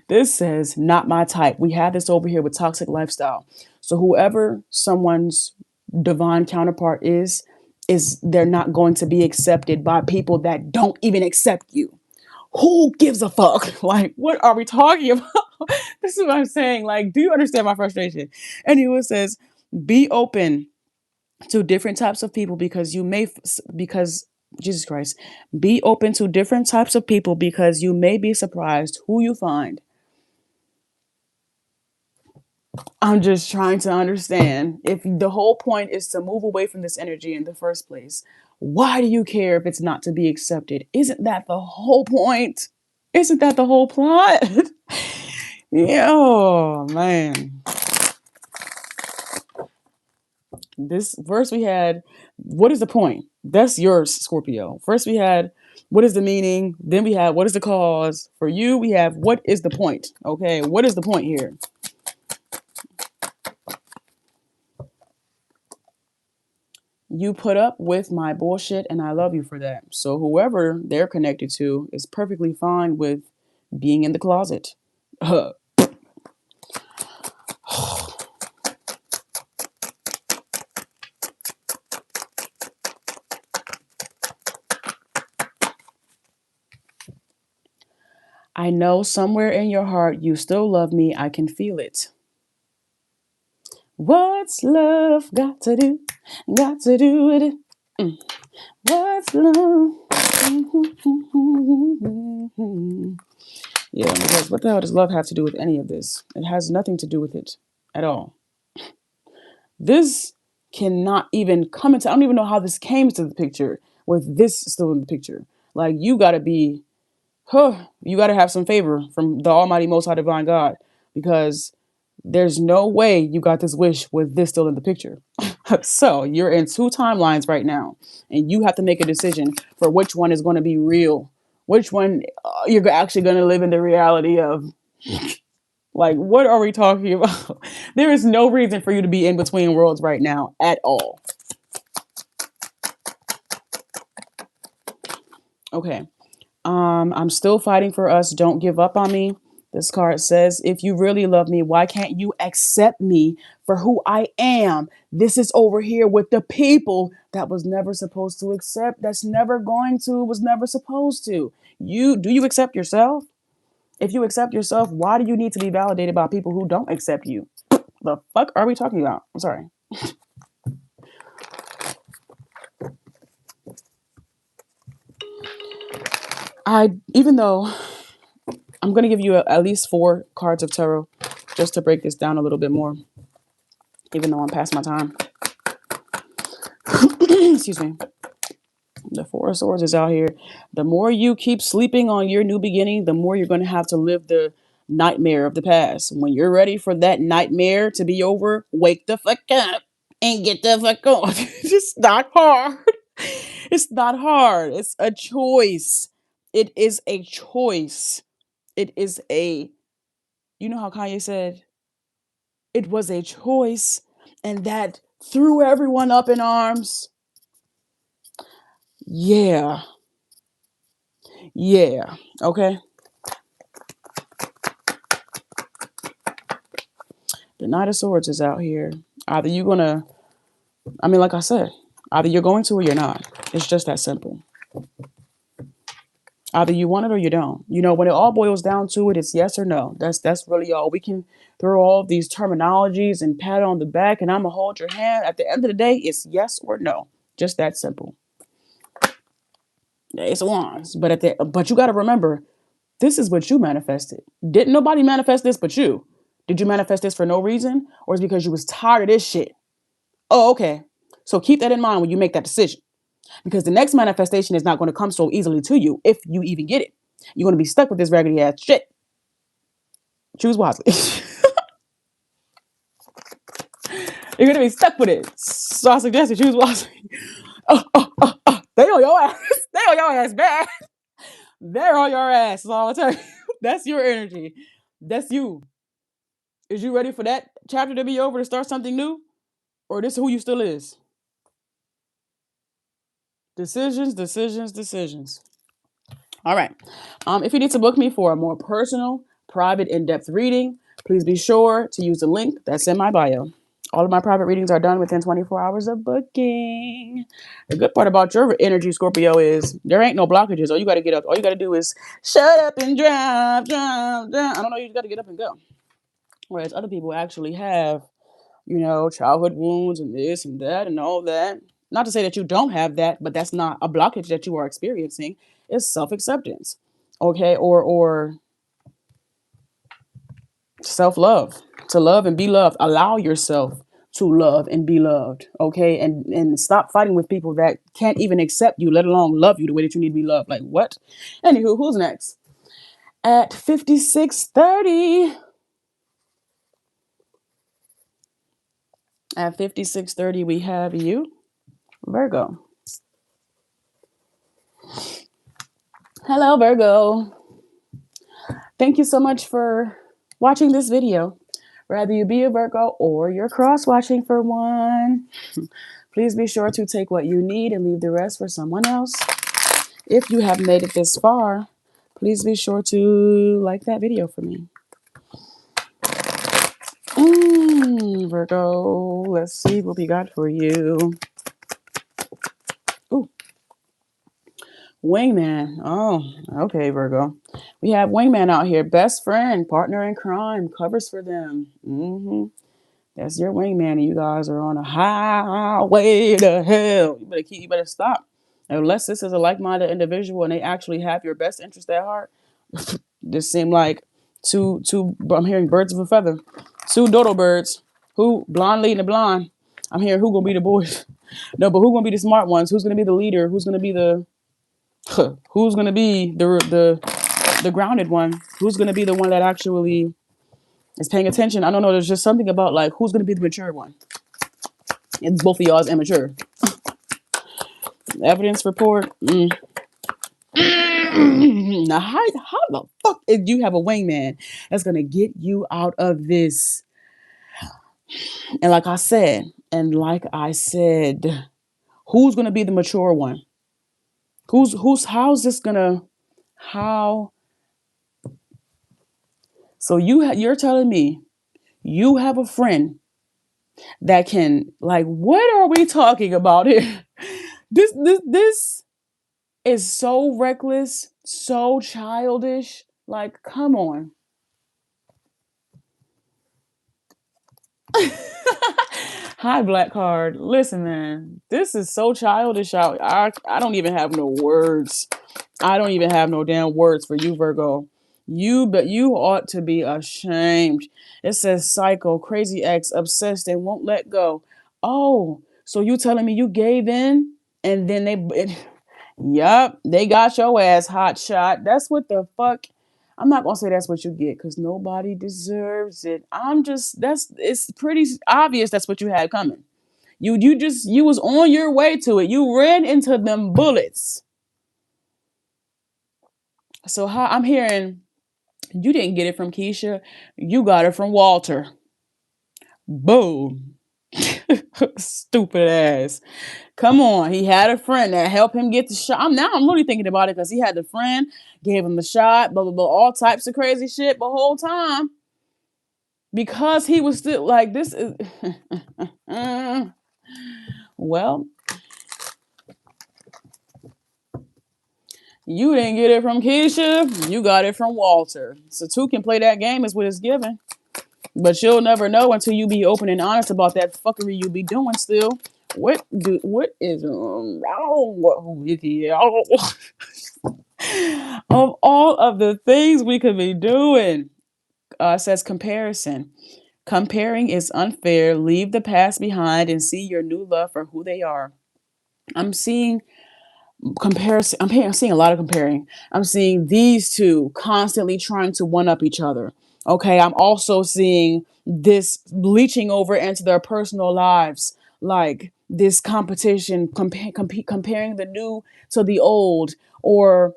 This says, not my type. We have this over here with toxic lifestyle. So whoever someone's divine counterpart is they're not going to be accepted by people that don't even accept you. Who gives a fuck? Like, what are we talking about? This is what I'm saying. Like, do you understand my frustration? Anyway, it says, be open to different types of people because Jesus Christ, be open to different types of people because you may be surprised who you find. I'm just trying to understand, if the whole point is to move away from this energy in the first place, why do you care if it's not to be accepted? Isn't that the whole point? Isn't that the whole plot? Yeah, oh man. This first we had, what is the point? That's yours, Scorpio. First we had, what is the meaning? Then we had, what is the cause? For you, we have, what is the point? Okay, what is the point here? You put up with my bullshit and I love you for that. So whoever they're connected to is perfectly fine with being in the closet. I know somewhere in your heart you still love me. I can feel it. What's love got to do? Got to do with it. What's love? Yeah, because what the hell does love have to do with any of this? It has nothing to do with it at all. This cannot even come into, I don't even know how this came to the picture with this still in the picture. Like, you gotta be, you gotta have some favor from the Almighty Most High Divine God, because there's no way you got this wish with this still in the picture. So you're in two timelines right now, and you have to make a decision for which one is going to be real, which one you're actually going to live in the reality of. Like, what are we talking about? There is no reason for you to be in between worlds right now at all. Okay. I'm still fighting for us. Don't give up on me. This card says, if you really love me, why can't you accept me for who I am? This is over here with the people that was never supposed to accept, that's never going to, was never supposed to. Do you accept yourself? If you accept yourself, why do you need to be validated by people who don't accept you? The fuck are we talking about? I'm sorry. Even though I'm going to give you at least 4 cards of tarot just to break this down a little bit more, even though I'm past my time. Excuse me. The 4 of Swords is out here. The more you keep sleeping on your new beginning, the more you're going to have to live the nightmare of the past. When you're ready for that nightmare to be over, wake the fuck up and get the fuck on. It's just not hard. It's not hard. It's a choice. It is a choice. It is a, you know how Kanye said, it was a choice, and that threw everyone up in arms. Yeah. Yeah. Okay. The Knight of Swords is out here. Either you're going to, I mean, like I said, either you're going to or you're not. It's just that simple. Either you want it or you don't. You know, when it all boils down to it, it's yes or no. That's really all. We can throw all these terminologies and pat on the back and I'm going to hold your hand. At the end of the day, it's yes or no. Just that simple. It's wands. But you got to remember, this is what you manifested. Didn't nobody manifest this but you? Did you manifest this for no reason? Or is it because you was tired of this shit? Oh, okay. So keep that in mind when you make that decision. Because the next manifestation is not going to come so easily to you if you even get it. You're going to be stuck with this raggedy ass shit. Choose wisely. You're going to be stuck with it. So I suggest you choose wisely. They on your ass. They on your ass bad. They're on your ass. That's all I tell you. That's your energy. That's you. Is you ready for that chapter to be over to start something new? Or this is who you still is? Decisions, decisions, decisions. All right. If you need to book me for a more personal, private, in-depth reading, please be sure to use the link that's in my bio. All of my private readings are done within 24 hours of booking. The good part about your energy, Scorpio, is there ain't no blockages. All you got to get up. All you got to do is shut up and drive. I don't know. You got to get up and go. Whereas other people actually have, you know, childhood wounds and this and that and all that. Not to say that you don't have that, but that's not a blockage that you are experiencing. It's self-acceptance, okay, or self-love. To love and be loved. Allow yourself to love and be loved, okay, and stop fighting with people that can't even accept you, let alone love you the way that you need to be loved. Like what? Anywho, who's next? At 5630. At 5630, we have you, Virgo. Hello, Virgo. Thank you so much for watching this video. Whether you be a Virgo or you're cross-watching for one, please be sure to take what you need and leave the rest for someone else. If you have made it this far, please be sure to like that video for me. Virgo, let's see what we got for you. Ooh. Wingman. Oh, okay, Virgo. We have Wingman out here. Best friend, partner in crime, covers for them. That's your wingman, and you guys are on a highway to hell. You better stop. Unless this is a like-minded individual and they actually have your best interest at heart. This seem like two. I'm hearing birds of a feather. Two dodo birds. Who blonde leading the blonde? I'm hearing who gonna be the boys. No, but who gonna be the smart ones? Who's gonna be the leader? Who's gonna be the the grounded one? Who's gonna be the one that actually is paying attention? I don't know. There's just something about like who's gonna be the mature one. And both of y'all is immature. Evidence report. Now, how the fuck did you have a wingman that's gonna get you out of this? And like I said, who's gonna be the mature one? How's this gonna how? So you're telling me you have a friend that can, like, what are we talking about here? This is so reckless, so childish. Like, come on. Hi, Black Card. Listen, man, this is so childish out. I don't even have no words. I don't even have no damn words for you, Virgo. But you ought to be ashamed. It says psycho, crazy ex, obsessed, and won't let go. Oh, so you telling me you gave in and then yup, they got your ass hot shot. That's what the fuck. I'm not gonna say that's what you get because nobody deserves it. It's pretty obvious that's what you had coming. You was on your way to it. You ran into them bullets. So how I'm hearing you didn't get it from Keisha, you got it from Walter. Boom. Stupid ass. Come on. He had a friend that helped him get the shot. I'm really thinking about it because he had the friend, gave him the shot, blah, blah, blah, all types of crazy shit the whole time. because he was still like, this is well, you didn't get it from Keisha, you got it from Walter. So two can play that game is what it's given. But you'll never know until you be open and honest about that fuckery you be doing still. What is wrong with you? Of all of the things we could be doing, says comparison. Comparing is unfair. Leave the past behind and see your new love for who they are. I'm seeing comparison. I'm seeing a lot of comparing. I'm seeing these two constantly trying to one up each other. Okay, I'm also seeing this bleaching over into their personal lives, like this competition, comparing the new to the old, or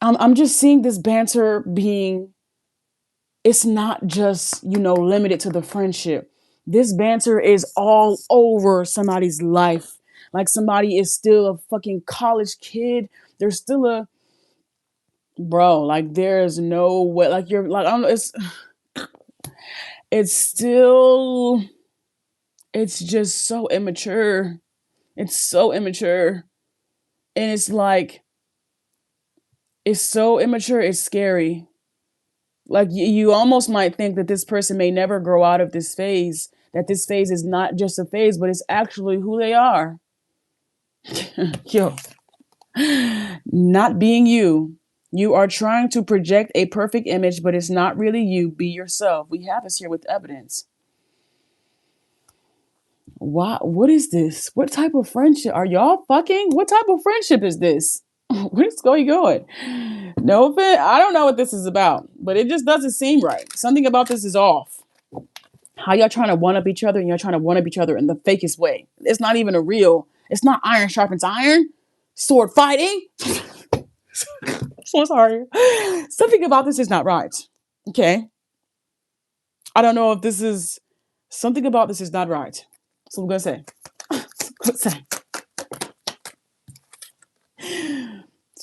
I'm just seeing this banter being. It's not just limited to the friendship. This banter is all over somebody's life. Like somebody is still a fucking college kid. There's still a bro. Like there's no way. Like you're like I don't know. It's still. It's just so immature. It's so immature, and it's like it's so immature. It's scary. Like you almost might think that this person may never grow out of this phase. That this phase is not just a phase, but it's actually who they are. Yo, not being you. You are trying to project a perfect image, but it's not really you. Be yourself. We have this here with evidence. What is this? What type of friendship? Are y'all fucking? What type of friendship is this? What is going on? No offense. I don't know what this is about, but it just doesn't seem right. Something about this is off. How y'all trying to one up each other and you're trying to one up each other in the fakest way. It's not even it's not iron sharpens iron. Sword fighting. So sorry. Something about this is not right. Okay. I don't know if this is something about this is not right. So I'm gonna say.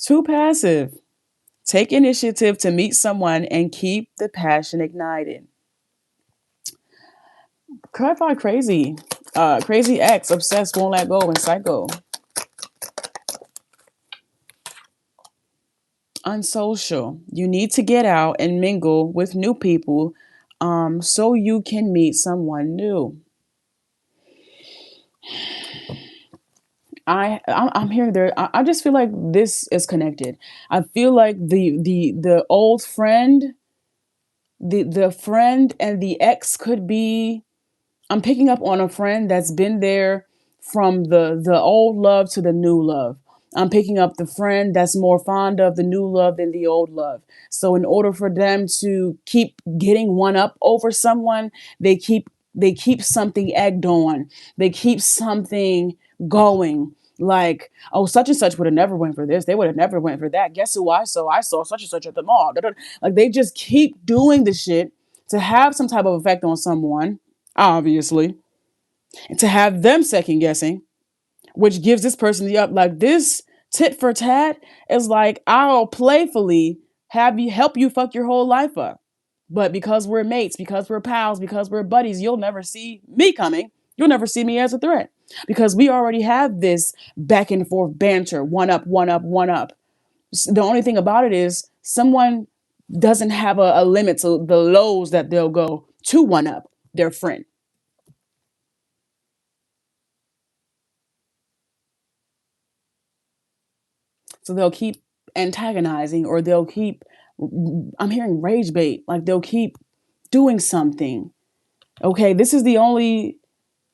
Too passive. Take initiative to meet someone and keep the passion ignited. Clarify crazy. Crazy ex, obsessed, won't let go, and psycho. Unsocial. You need to get out and mingle with new people so you can meet someone new. I'm hearing there. I just feel like this is connected. I feel like the old friend, the friend and the ex could be. I'm picking up on a friend that's been there from the old love to the new love. I'm picking up the friend that's more fond of the new love than the old love. So in order for them to keep getting one up over someone, they keep something egged on. They keep something going. Like, oh, such and such would have never went for this. They would have never went for that. Guess who I saw? I saw such and such at the mall. Like they just keep doing the shit to have some type of effect on someone, obviously, and to have them second guessing, which gives this person the up. Like this tit for tat is like, I'll playfully have you help you fuck your whole life up. But because we're mates, because we're pals, because we're buddies, you'll never see me coming. You'll never see me as a threat because we already have this back and forth banter, one up, one up, one up. The only thing about it is someone doesn't have a limit to the lows that they'll go to one up their friend. So they'll keep antagonizing or they'll keep, I'm hearing rage bait, like they'll keep doing something. Okay, this is the only,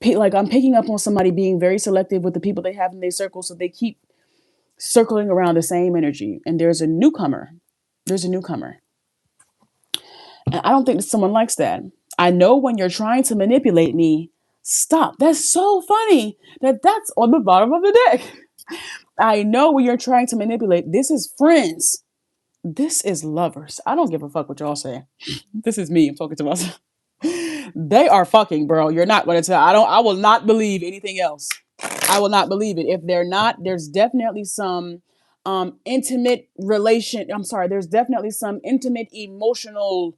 like I'm picking up on somebody being very selective with the people they have in their circle. So they keep circling around the same energy. And there's a newcomer. There's a newcomer. And I don't think that someone likes that. I know when you're trying to manipulate me, stop. That's so funny that's on the bottom of the deck. I know when you're trying to manipulate. This is friends. This is lovers. I don't give a fuck what y'all say. This is me. I'm talking to myself. They are fucking, bro. You're not going to tell. I will not believe anything else. I will not believe it. If they're not, there's definitely some intimate relation. I'm sorry. There's definitely some intimate emotional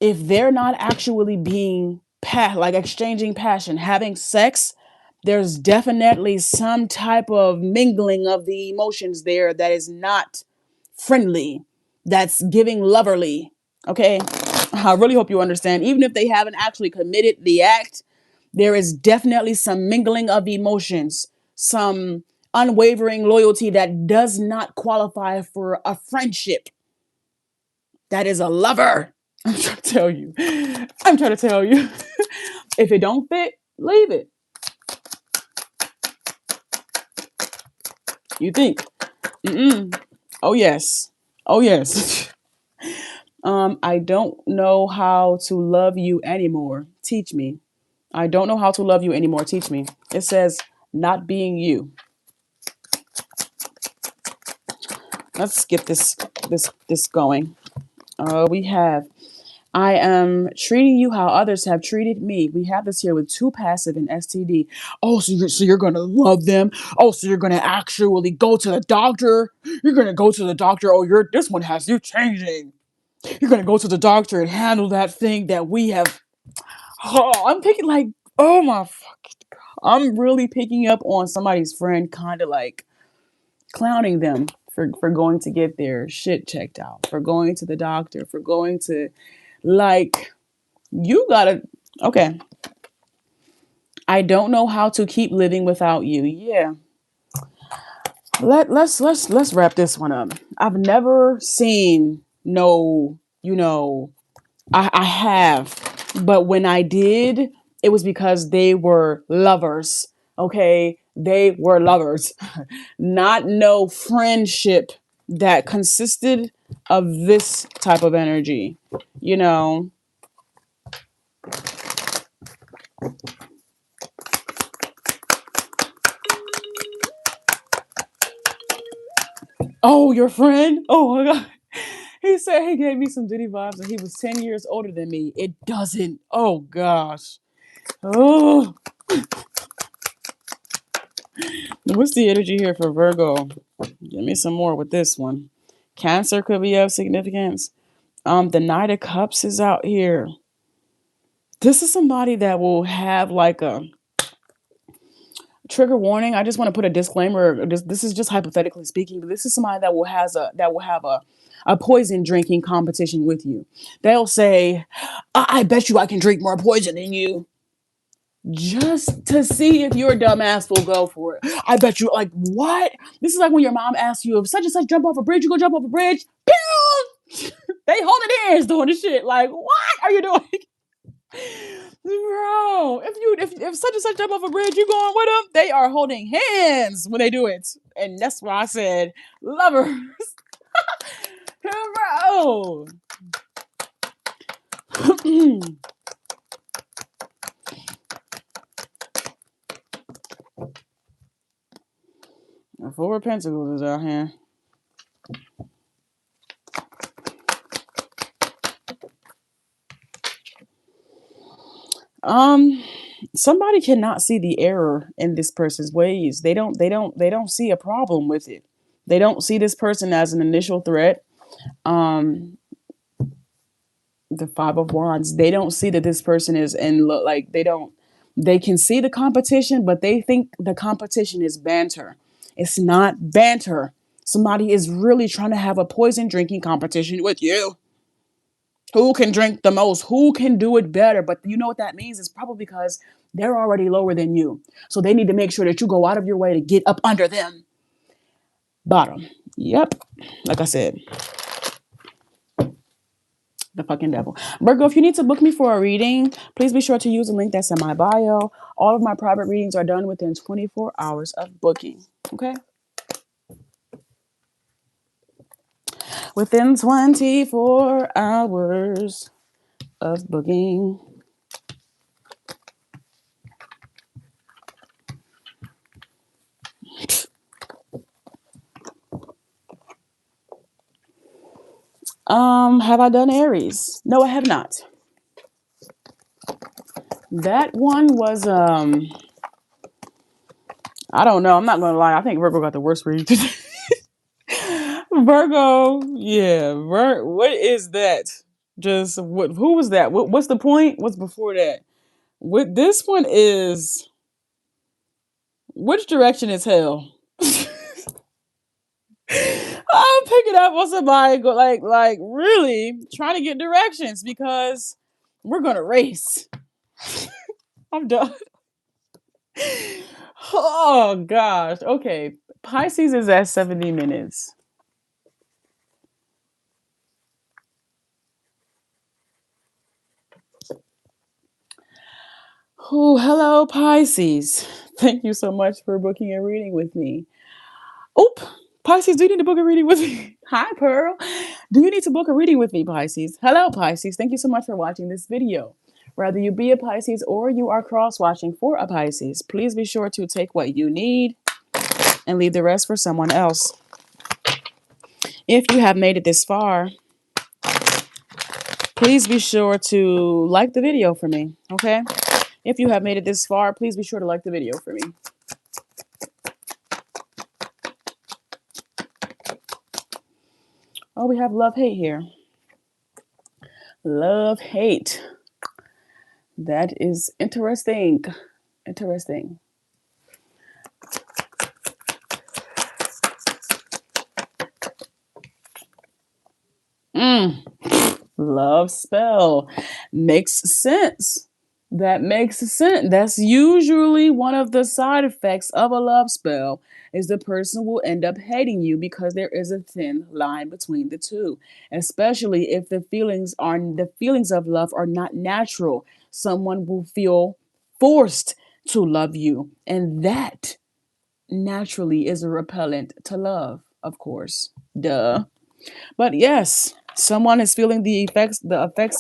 if they're not actually being like exchanging passion, having sex, there's definitely some type of mingling of the emotions there that is not friendly, that's giving loverly. Okay, I really hope you understand. Even if they haven't actually committed the act, there is definitely some mingling of emotions, some unwavering loyalty that does not qualify for a friendship. That is a lover. I'm trying to tell you. I'm trying to tell you. If it don't fit, leave it. You think? Mm-mm. Oh yes. Oh yes. I don't know how to love you anymore. Teach me. I don't know how to love you anymore. Teach me. It says not being you. Let's get this going. We have I am treating you how others have treated me. We have this here with two passive and STD. Oh, so you're gonna love them. Oh, so you're gonna actually go to the doctor. You're gonna go to the doctor. Oh, this one has you changing. You're gonna go to the doctor and handle that thing that we have. Oh, I'm picking like, oh my fucking God. I'm really picking up on somebody's friend, kind of like clowning them for going to get their shit checked out, for going to the doctor, for going to, like, you gotta, okay. I don't know how to keep living without you. Yeah. Let's wrap this one up. I've never seen no, I have, but when I did, it was because they were lovers. Okay, they were lovers, not no friendship that consisted of this type of energy. You know. Oh, your friend? Oh my God. He said he gave me some Diddy vibes and he was 10 years older than me. It doesn't. Oh gosh. Oh. What's the energy here for Virgo? Give me some more with this one. Cancer could be of significance. The Knight of Cups is out here. This is somebody that will have like a trigger warning. I just want to put a disclaimer. This is just hypothetically speaking, but this is somebody that will have a poison drinking competition with you. They'll say, I bet you I can drink more poison than you. Just to see if your dumbass will go for it. I bet you, like, what? This is like when your mom asks you if such and such jump off a bridge, you go jump off a bridge. Pew! They holding hands doing the shit. Like, what are you doing? Bro, if such and such jump off a bridge, you going with them? They are holding hands when they do it. And that's why I said lovers. Bro. The Four of Pentacles is out here. Somebody cannot see the error in this person's ways. They don't see a problem with it. They don't see this person as an initial threat. Um, the Five of Wands, they don't see that this person is, and look, like, they can see the competition, but they think the competition is banter. It's not banter. Somebody is really trying to have a poison drinking competition with you. Who can drink the most? Who can do it better? But you know what that means? It's probably because they're already lower than you. So they need to make sure that you go out of your way to get up under them. Bottom. Yep. Like I said, the fucking devil. Virgo, if you need to book me for a reading, please be sure to use the link that's in my bio. All of my private readings are done within 24 hours of booking. Okay? Within 24 hours of booking. Have I done Aries? No, I have not. That one was I don't know. I'm not gonna lie. I think Virgo got the worst reading today. Virgo, yeah. What is that? Just what? Who was that? What's the point? What's before that? What this one is? Which direction is hell? I'm picking up on somebody go like really trying to get directions because we're gonna race. I'm done. Oh gosh. Okay. Pisces is at 70 minutes. Oh, hello, Pisces. Thank you so much for booking a reading with me. Oop, Pisces, do you need to book a reading with me? Hi, Pearl. Do you need to book a reading with me, Pisces? Hello, Pisces. Thank you so much for watching this video. Whether you be a Pisces or you are cross-watching for a Pisces, please be sure to take what you need and leave the rest for someone else. If you have made it this far, please be sure to like the video for me, okay? If you have made it this far, please be sure to like the video for me. Oh, we have love hate here. Love hate. That is interesting. Interesting. Love spell. Makes sense. That makes sense. That's usually one of the side effects of a love spell is the person will end up hating you because there is a thin line between the two, especially if the feelings of love are not natural. Someone will feel forced to love you, and that naturally is a repellent to love, of course. Duh. But yes, someone is feeling the effects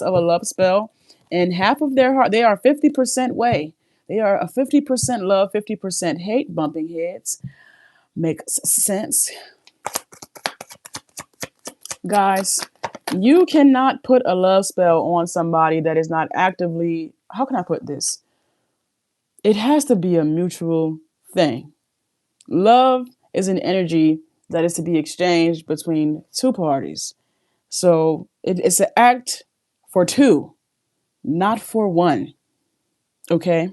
of a love spell, and half of their heart, they are 50% way. They are a 50% love, 50% hate, bumping heads. Makes sense. Guys, you cannot put a love spell on somebody that is not actively, how can I put this? It has to be a mutual thing. Love is an energy that is to be exchanged between two parties. So it's an act for two, not for one. Okay?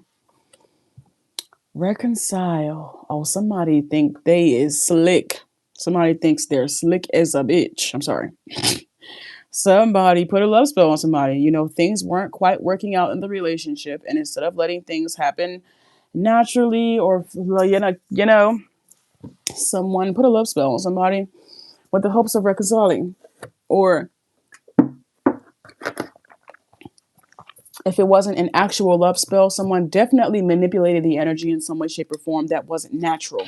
Reconcile. Oh, somebody think they is slick. Somebody thinks they're slick as a bitch. I'm sorry. Somebody put a love spell on somebody. You know, things weren't quite working out in the relationship, and instead of letting things happen naturally, or someone put a love spell on somebody with the hopes of reconciling, or if it wasn't an actual love spell, someone definitely manipulated the energy in some way, shape, or form that wasn't natural.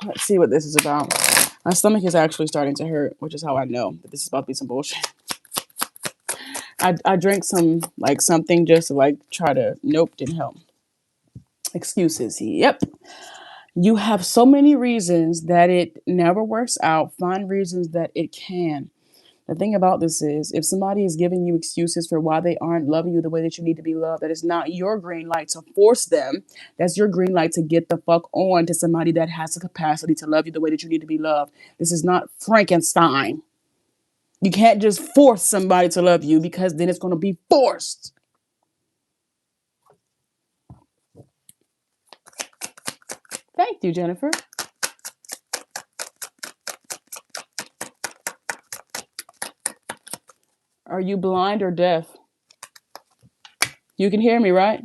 Let's see what this is about. My stomach is actually starting to hurt, which is how I know that this is about to be some bullshit. I drank something just to try to, nope, didn't help. Excuses. Yep. You have so many reasons that it never works out. Find reasons that it can. The thing about this is, if somebody is giving you excuses for why they aren't loving you the way that you need to be loved, that is not your green light to force them. That's your green light to get the fuck on to somebody that has the capacity to love you the way that you need to be loved. This is not Frankenstein. You can't just force somebody to love you because then it's going to be forced. Thank you, Jennifer. Are you blind or deaf? You can hear me, right?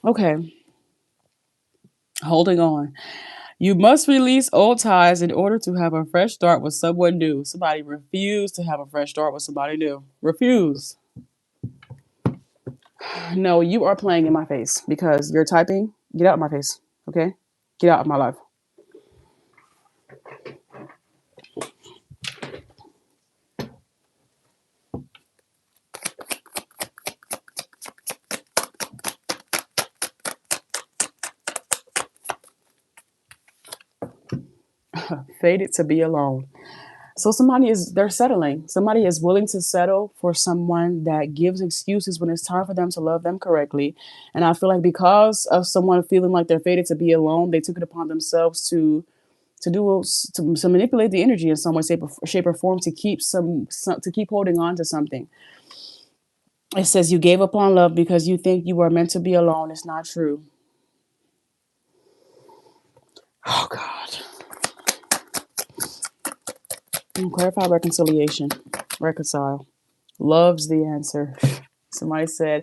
Okay. Holding on. You must release old ties in order to have a fresh start with someone new. Somebody refuse to have a fresh start with somebody new. Refuse. No, you are playing in my face because you're typing. Get out of my face, okay? Get out of my life. Fated to be alone. So they're settling. Somebody is willing to settle for someone that gives excuses when it's time for them to love them correctly. And I feel like because of someone feeling like they're fated to be alone, they took it upon themselves to manipulate the energy in some way, shape or form to keep to keep holding on to something. It says you gave up on love because you think you were meant to be alone. It's not true. Oh God. Clarify reconciliation. Reconcile. Love's the answer. Somebody said,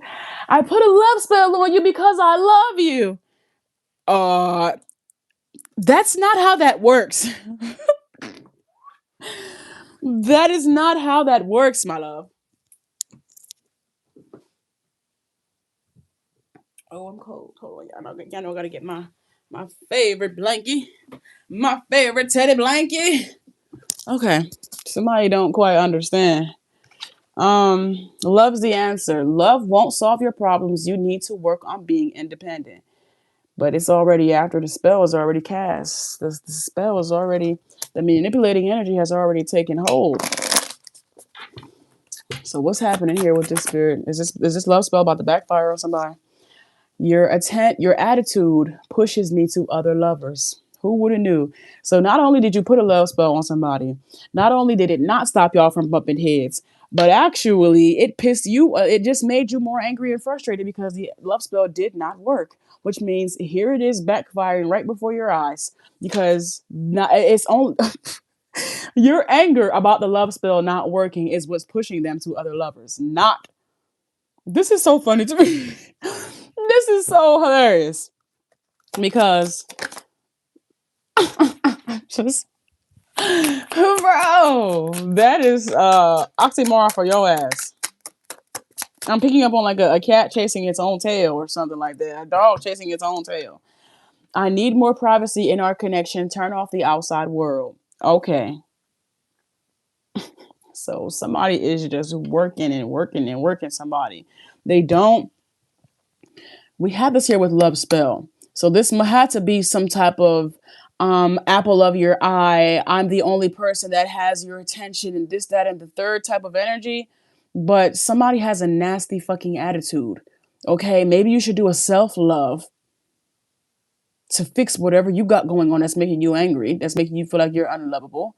I put a love spell on you because I love you. Uh, that's not how that works. That is not how that works, my love. Oh, I'm cold. Hold on, y'all know I gotta get my favorite blankie. My favorite teddy blankie. Okay. Somebody don't quite understand. Love's the answer. Love won't solve your problems. You need to work on being independent. But it's already after the spell is already cast. The spell is already, the manipulating energy has already taken hold. So what's happening here with this spirit? Is this love spell about to backfire on somebody? Your attitude pushes me to other lovers. Who would have knew? So not only did you put a love spell on somebody, not only did it not stop y'all from bumping heads, but actually it pissed you. It just made you more angry and frustrated because the love spell did not work. Which means here it is backfiring right before your eyes because it's only your anger about the love spell not working is what's pushing them to other lovers. Not. This is so funny to me. This is so hilarious because just bro, that is oxymoron for your ass. I'm picking up on like a cat chasing its own tail or something like that. A dog chasing its own tail. I need more privacy in our connection. Turn off the outside world. Okay. So somebody is just working and working and working somebody. They don't. We have this here with love spell. So this had to be some type of apple of your eye. I'm the only person that has your attention and this, that, and the third type of energy. But somebody has a nasty fucking attitude. Okay, maybe you should do a self-love to fix whatever you got going on that's making you angry, that's making you feel like you're unlovable.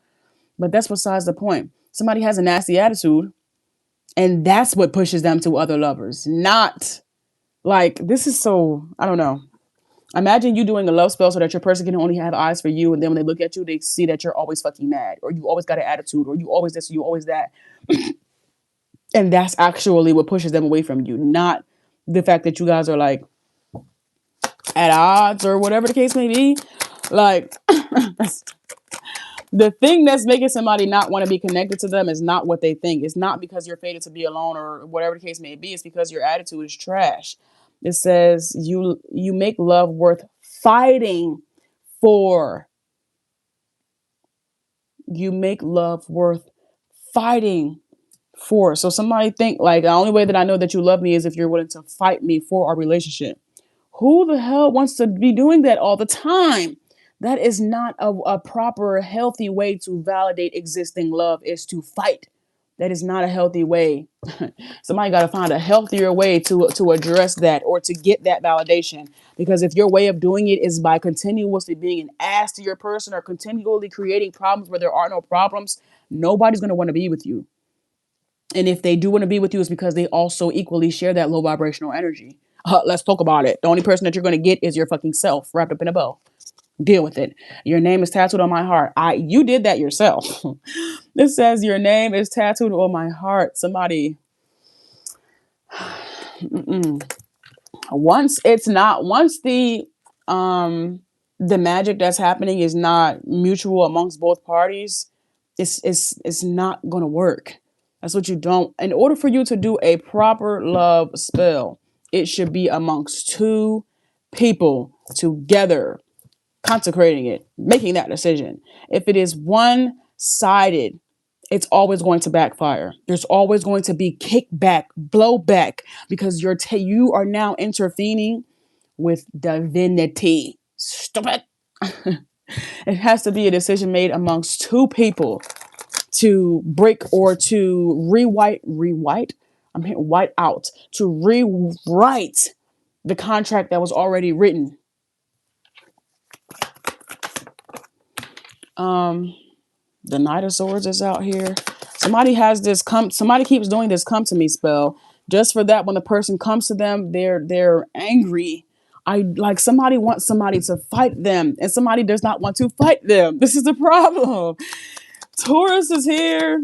But that's besides the point. Somebody has a nasty attitude, and that's what pushes them to other lovers. Not like this is so, I don't know. Imagine you doing a love spell so that your person can only have eyes for you, and then when they look at you, they see that you're always fucking mad, or you always got an attitude, or you always this, or you always that. And that's actually what pushes them away from you, not the fact that you guys are like at odds or whatever the case may be. Like the thing that's making somebody not want to be connected to them is not what they think. It's not because you're fated to be alone or whatever the case may be. It's because your attitude is trash. It says you make love worth fighting for. You make love worth fighting for. So somebody think like the only way that I know that you love me is if you're willing to fight me for our relationship. Who the hell wants to be doing that all the time? That is not a proper, healthy way to validate existing love, is to fight. That is not a healthy way. Somebody got to find a healthier way to address that or to get that validation. Because if your way of doing it is by continuously being an ass to your person or continually creating problems where there are no problems, nobody's going to want to be with you. And if they do want to be with you, it's because they also equally share that low vibrational energy. Let's talk about it. The only person that you're going to get is your fucking self wrapped up in a bow. Deal with it. Your name is tattooed on my heart. You did that yourself. This says your name is tattooed on my heart. Somebody. Once the magic that's happening is not mutual amongst both parties, it's not gonna work. That's what you don't. In order for you to do a proper love spell, it should be amongst two people together, consecrating it, making that decision. If it is one-sided, it's always going to backfire. There's always going to be kickback, blowback, because you are now intervening with divinity. Stop it. It has to be a decision made amongst two people to break or to rewrite. I'm hitting white out to rewrite the contract that was already written. The Knight of Swords is out here. Somebody has this somebody keeps doing this come to me spell. Just for that, when the person comes to them, they're angry. I like somebody wants somebody to fight them, and somebody does not want to fight them. This is the problem. Taurus is here.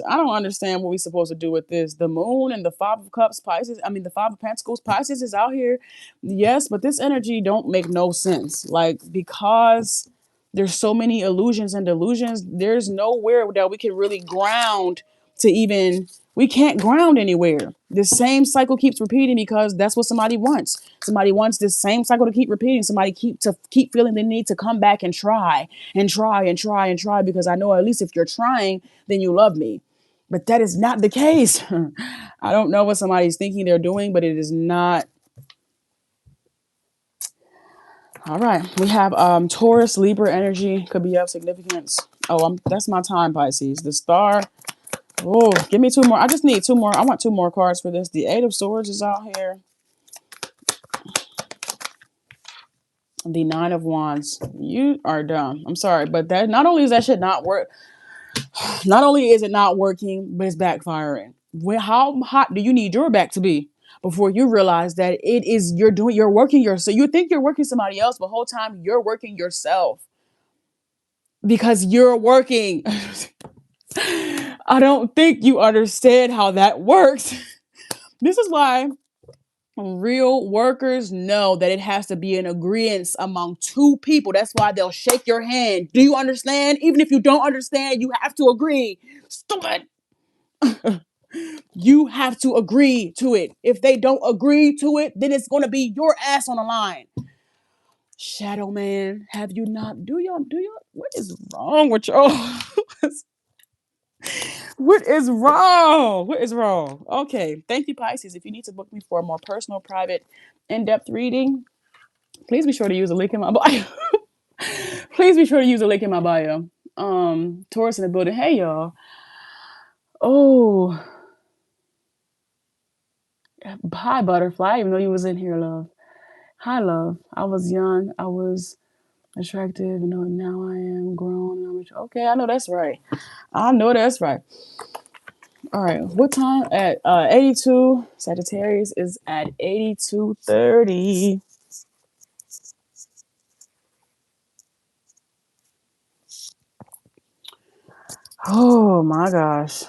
I don't understand what we're supposed to do with this. The moon and the Five of Cups, Pisces. I mean, the Five of Pentacles, Pisces is out here. Yes, but this energy don't make no sense. Like, because there's so many illusions and delusions, there's nowhere that we can really ground to even, we can't ground anywhere. The same cycle keeps repeating because that's what somebody wants. Somebody wants this same cycle to keep repeating. Somebody keep feeling the need to come back and try and try and try and try, because I know at least if you're trying, then you love me. But that is not the case. I don't know what somebody's thinking they're doing, but it is not. All right, we have Taurus, Libra energy could be of significance. Oh, that's my time, Pisces. The Star. Oh, give me two more. I just need two more. I want two more cards for this. The Eight of Swords is out here. The Nine of Wands. You are dumb. I'm sorry, but that not only is that shit not work, not only is it not working, but it's backfiring. How hot do you need your back to be before you realize that you're working yourself? You think you're working somebody else, but the whole time you're working yourself because you're working. I don't think you understand how that works. This is why real workers know that it has to be an agreement among two people. That's why they'll shake your hand. Do you understand? Even if you don't understand, you have to agree. Stupid. You have to agree to it. If they don't agree to it, then it's going to be your ass on the line. Shadow man, have you not? Do y'all? What is wrong with y'all? What is wrong? What is wrong? Okay. Thank you, Pisces. If you need to book me for a more personal, private, in-depth reading, please be sure to use a link in my bio. Please be sure to use a link in my bio. Taurus in the building. Hey, y'all. Oh. Hi, butterfly. Even though you was in here, love. Hi, love. I was young. I was attractive. And now I am grown. Okay, I know that's right. I know that's right. All right, what time? At 82. Sagittarius is at 82:30. Oh my gosh.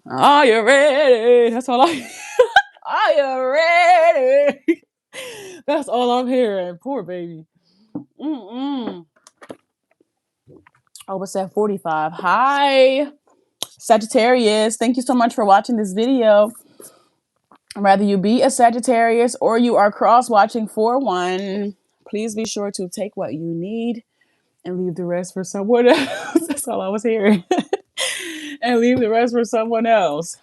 Are you ready? That's all I. Are you ready? That's all I'm hearing. Poor baby. Oh, it's at 45. Hi, Sagittarius. Thank you so much for watching this video. Whether you be a Sagittarius or you are cross-watching for one, please be sure to take what you need and leave the rest for someone else. That's all I was hearing. And leave the rest for someone else.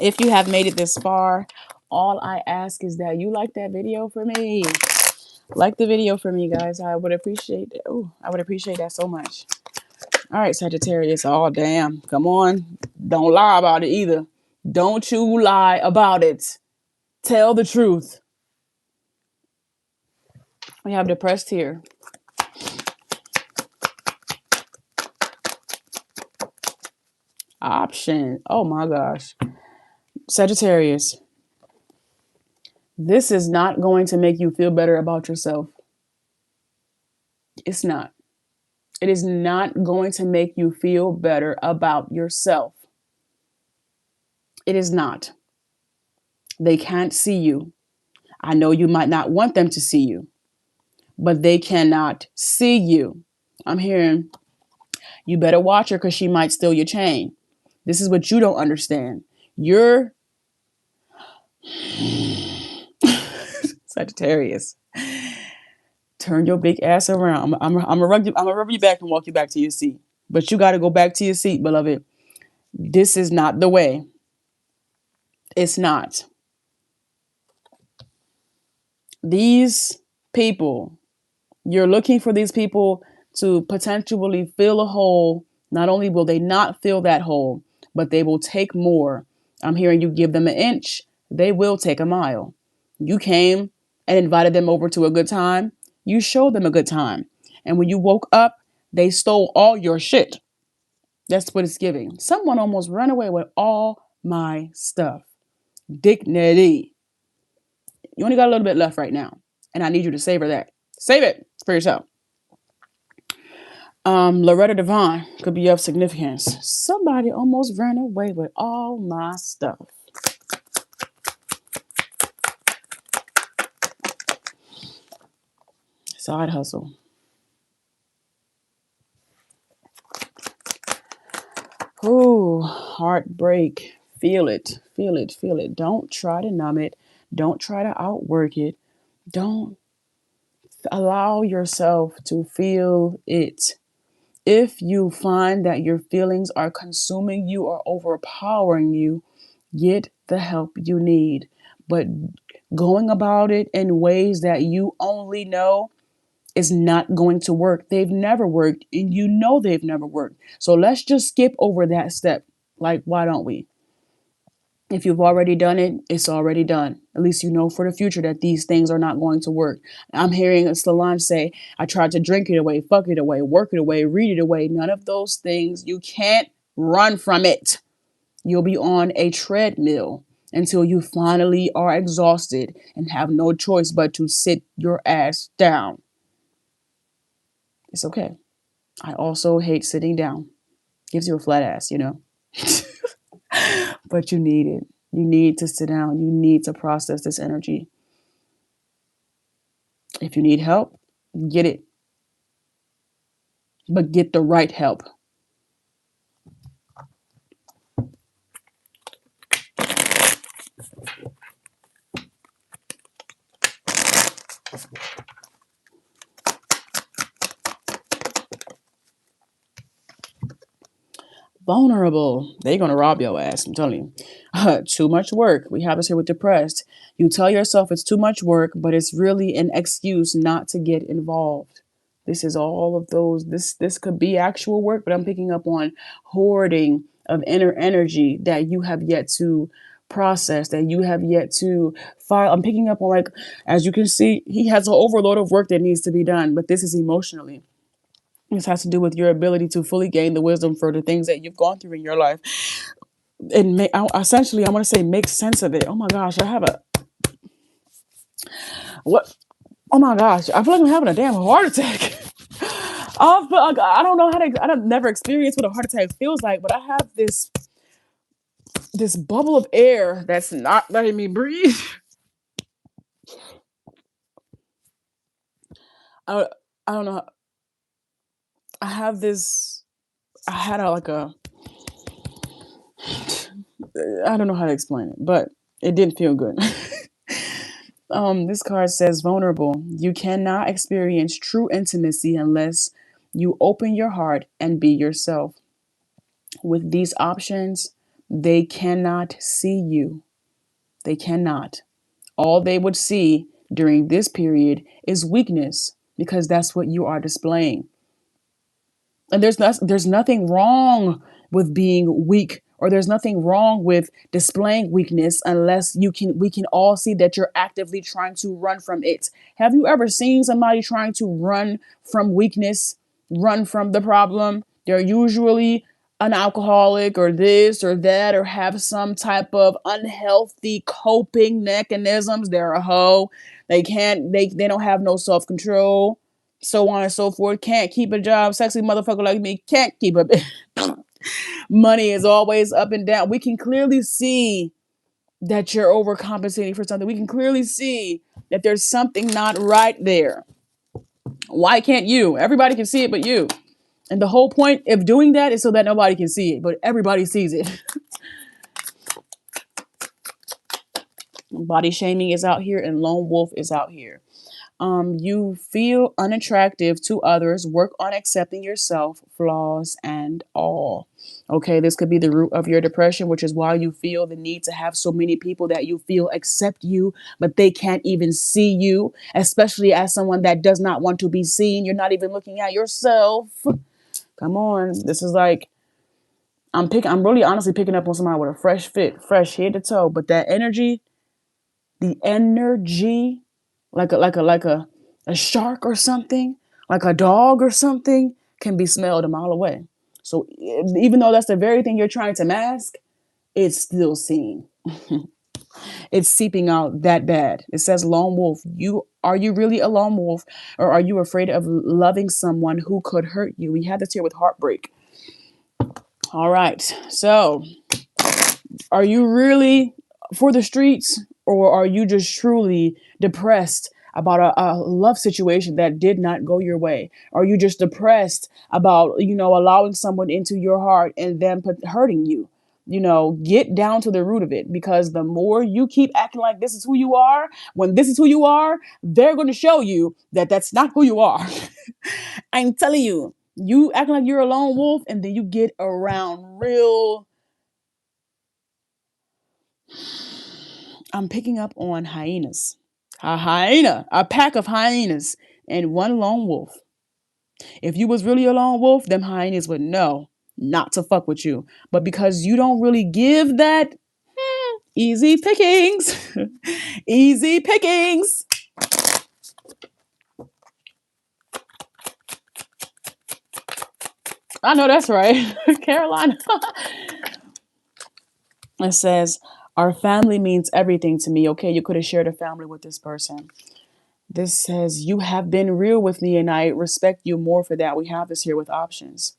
If you have made it this far, all I ask is that you like that video for me. Like the video for me, guys. I would appreciate it. Oh, I would appreciate that so much. All right, Sagittarius. Oh, damn. Come on. Don't lie about it either. Don't you lie about it. Tell the truth. We have depressed here. Option. Oh my gosh. Sagittarius. This is not going to make you feel better about yourself. It's not. It is not going to make you feel better about yourself. It is not. They can't see you. I know you might not want them to see you, but they cannot see you. I'm hearing, you better watch her because she might steal your chain. This is what you don't understand. You're Sagittarius. Turn your big ass around. I'm gonna rub you back and walk you back to your seat. But you got to go back to your seat, beloved. This is not the way. It's not. These people, you're looking for these people to potentially fill a hole. Not only will they not fill that hole, but they will take more. I'm hearing you give them an inch, they will take a mile. You came and invited them over to a good time. You showed them a good time. And when you woke up, they stole all your shit. That's what it's giving. Someone almost ran away with all my stuff. Dignity. You only got a little bit left right now. And I need you to savor that. Save it for yourself. Loretta Devine could be of significance. Somebody almost ran away with all my stuff. Side hustle. Ooh, heartbreak. Feel it, feel it, feel it. Don't try to numb it. Don't try to outwork it. Don't allow yourself to feel it. If you find that your feelings are consuming you or overpowering you, get the help you need. But going about it in ways that you only know is not going to work. They've never worked, and you know they've never worked. So let's just skip over that step. Like, why don't we? If you've already done it, it's already done. At least you know for the future that these things are not going to work. I'm hearing Solange say, I tried to drink it away, fuck it away, work it away, read it away. None of those things. You can't run from it. You'll be on a treadmill until you finally are exhausted and have no choice but to sit your ass down. It's okay. I also hate sitting down. Gives you a flat ass, you know. But you need it. You need to sit down. You need to process this energy. If you need help, get it. But get the right help. Vulnerable. They're going to rob your ass. I'm telling you. Too much work. We have this here with depressed. You tell yourself it's too much work, but it's really an excuse not to get involved. This is all of those. This could be actual work, but I'm picking up on hoarding of inner energy that you have yet to process, that you have yet to file. I'm picking up on, like, as you can see, he has an overload of work that needs to be done, but this is emotionally. This has to do with your ability to fully gain the wisdom for the things that you've gone through in your life. And essentially, I want to say make sense of it. Oh my gosh, I have a... What? Oh my gosh, I feel like I'm having a damn heart attack. I don't know how to... I've never experienced what a heart attack feels like, but I have this bubble of air that's not letting me breathe. I, I don't know. I have this... I had I don't know how to explain it, but it didn't feel good. This card says vulnerable. You cannot experience true intimacy unless you open your heart and be yourself. With these options, they cannot see you. They cannot. All they would see during this period is weakness because that's what you are displaying. And there's nothing wrong with being weak, or there's nothing wrong with displaying weakness unless we can all see that you're actively trying to run from it. Have you ever seen somebody trying to run from weakness, run from the problem? They're usually an alcoholic or this or that, or have some type of unhealthy coping mechanisms. They're a hoe. They don't have no self-control, so on and so forth. Can't keep a job. Sexy motherfucker like me can't keep a... Money is always up and down. We can clearly see that you're overcompensating for something. We can clearly see that there's something not right there. Why can't you? Everybody can see it but you. And the whole point of doing that is so that nobody can see it, but everybody sees it. Body shaming is out here and lone wolf is out here. You feel unattractive to others. Work on accepting yourself, flaws and all. Okay, this could be the root of your depression, which is why you feel the need to have so many people that you feel accept you, but they can't even see you, especially as someone that does not want to be seen. You're not even looking at yourself. Come on. This is like I'm really honestly picking up on somebody with a fresh fit, fresh head to toe, but that energy, the energy, like a shark or something, like a dog or something, can be smelled a mile away. So even though that's the very thing you're trying to mask, it's still seen. It's seeping out that bad. It says lone wolf. You really a lone wolf, or are you afraid of loving someone who could hurt you? We have this here with heartbreak. All right. So are you really for the streets, or are you just truly depressed about a love situation that did not go your way? Are you just depressed about, allowing someone into your heart and them hurting you? Get down to the root of it, because the more you keep acting like this is who you are, when this is who you are, they're going to show you that that's not who you are. I'm telling you, you acting like you're a lone wolf, and then you get around real. I'm picking up on hyenas. A hyena, a pack of hyenas, and one lone wolf. If you was really a lone wolf, them hyenas would know not to fuck with you. But because you don't really give that, easy pickings. Easy pickings. I know that's right. Carolina. It says, our family means everything to me. Okay, you could have shared a family with this person. This says, you have been real with me and I respect you more for that. We have this here with options.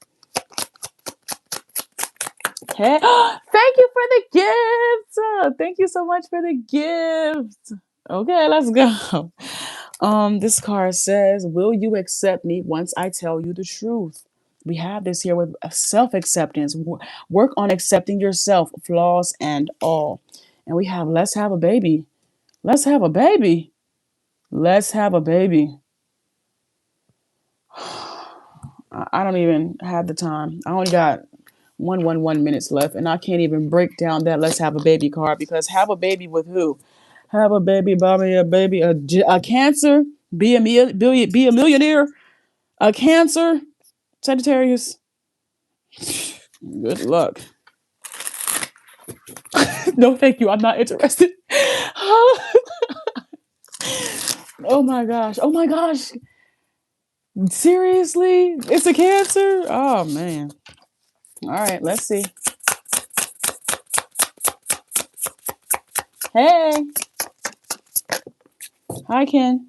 Okay. Thank you for the gift. Thank you so much for the gift. Okay, let's go. This card says, will you accept me once I tell you the truth? We have this here with self-acceptance. Work on accepting yourself, flaws and all. And we have, let's have a baby. Let's have a baby. Let's have a baby. I don't even have the time. I only got 1 minutes left, and I can't even break down that let's have a baby card, because have a baby with who? Have a baby, buy me a baby, a cancer, be a millionaire, a cancer, Sagittarius. Good luck. No, thank you. I'm not interested. Oh my gosh. Oh my gosh. Seriously? It's a cancer? Oh man. All right, let's see. Hey. Hi, Ken.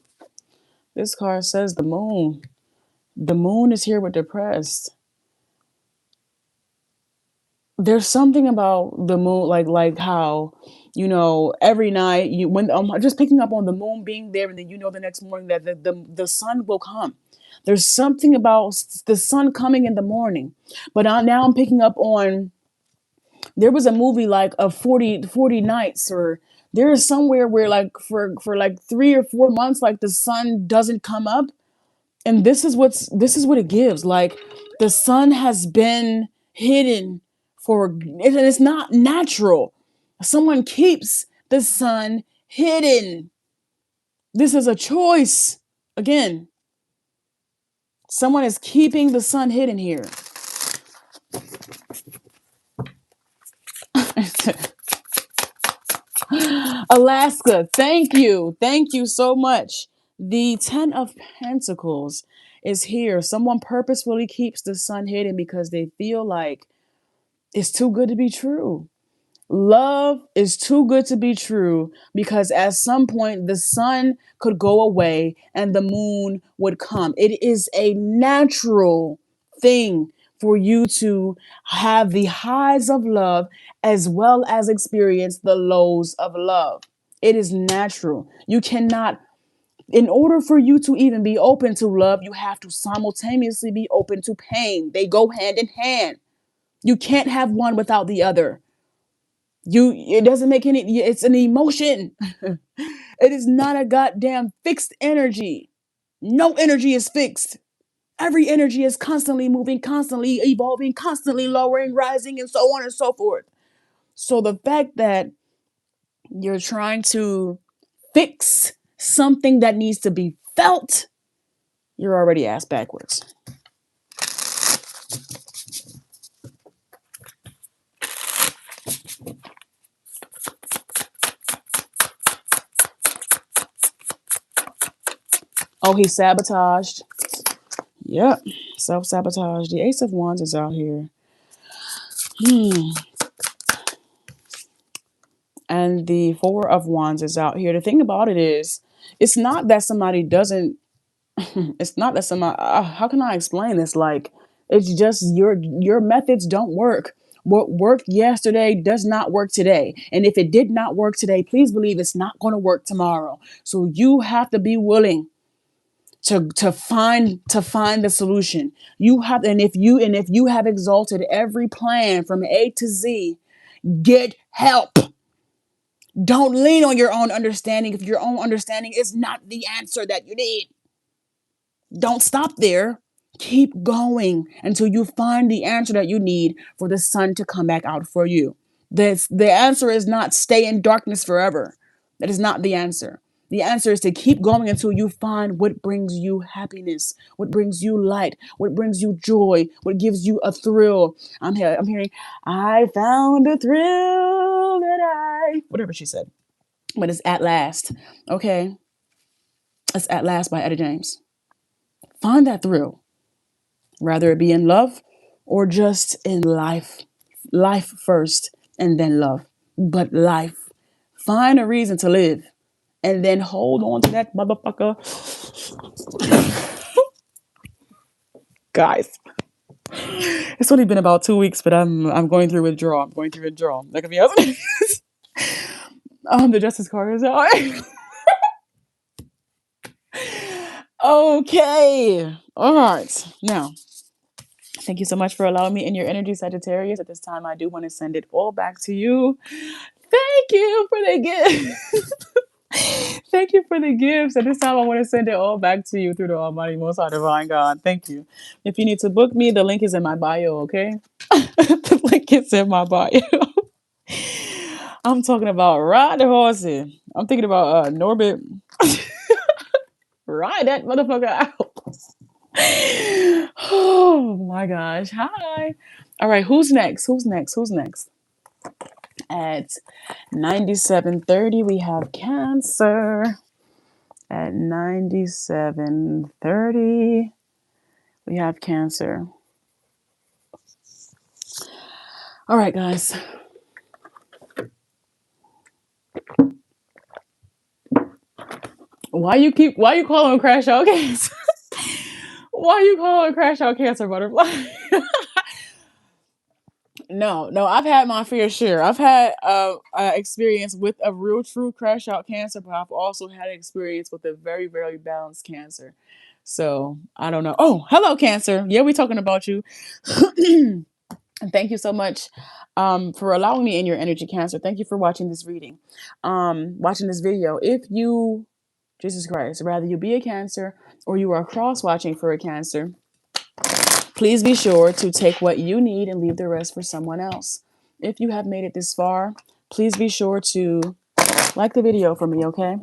This card says the moon. The moon is here with depressed. There's something about the moon, like how, every night you when just picking up on the moon being there, and then the next morning that the sun will come. There's something about the sun coming in the morning. But now I'm picking up on, there was a movie like of 40 nights, or there is somewhere where like for like 3 or 4 months, like the sun doesn't come up. And this is what it gives. Like the sun has been hidden and it's not natural. Someone keeps the sun hidden. This is a choice. Again, someone is keeping the sun hidden here. Alaska, thank you. Thank you so much. The 10 of Pentacles is here. Someone purposefully keeps the sun hidden because they feel like it's too good to be true. Love is too good to be true, because at some point the sun could go away and the moon would come. It is a natural thing for you to have the highs of love as well as experience the lows of love. It is natural. You cannot, in order for you to even be open to love, you have to simultaneously be open to pain. They go hand in hand. You can't have one without the other. It doesn't make any, it's an emotion. It is not a goddamn fixed energy. No energy is fixed. Every energy is constantly moving, constantly evolving, constantly lowering, rising, and so on and so forth. So the fact that you're trying to fix something that needs to be felt, you're already ass backwards. Oh, he sabotaged. Yep, self-sabotage. The Ace of Wands is out here. And the Four of Wands is out here. The thing about it is, it's not that somebody doesn't, it's not that somebody, how can I explain this? Like, it's just your methods don't work. What worked yesterday does not work today. And if it did not work today, please believe it's not going to work tomorrow. So you have to be willing to find the solution. You have, and if you have exalted every plan from A to Z, get help. Don't lean on your own understanding if your own understanding is not the answer that you need. Don't stop there. Keep going until you find the answer that you need for the sun to come back out for you. The answer is not stay in darkness forever. That is not the answer. The answer is to keep going until you find what brings you happiness, what brings you light, what brings you joy, what gives you a thrill. I'm hearing, I found a thrill that whatever she said. But it's At Last. Okay? It's At Last by Etta James. Find that thrill. Rather it be in love or just in life. Life first and then love. But life. Find a reason to live. And then hold on to that motherfucker. Guys. It's only been about 2 weeks, but I'm going through withdrawal. I'm going through withdrawal. That could be honest. The Justice card is out. Okay. All right. Now, thank you so much for allowing me in your energy, Sagittarius. At this time, I do want to send it all back to you. Thank you for the gift. Thank you for the gifts. At this time, I want to send it all back to you through the Almighty Most High Divine God. Thank you. If you need to book me, the link is in my bio, okay? The link is in my bio. I'm talking about ride the horses. I'm thinking about Norbit. Ride that motherfucker out. Oh my gosh. Hi. All right, who's next? Who's next? Who's next? At 97:30, we have Cancer. At 97:30, we have Cancer. All right, guys. Why you calling him Crash Out Cancer? Why you calling Crash Out Cancer, butterfly? No, I've had my fair share. I've had experience with a real true crash out Cancer, but I've also had experience with a very, very balanced Cancer. So I don't know. Oh, hello, Cancer. Yeah, we're talking about you. Thank you so much for allowing me in your energy, Cancer. Thank you for watching this reading, watching this video. If you, Jesus Christ, rather you be a Cancer or you are cross-watching for a Cancer, please be sure to take what you need and leave the rest for someone else. If you have made it this far, please be sure to like the video for me, okay?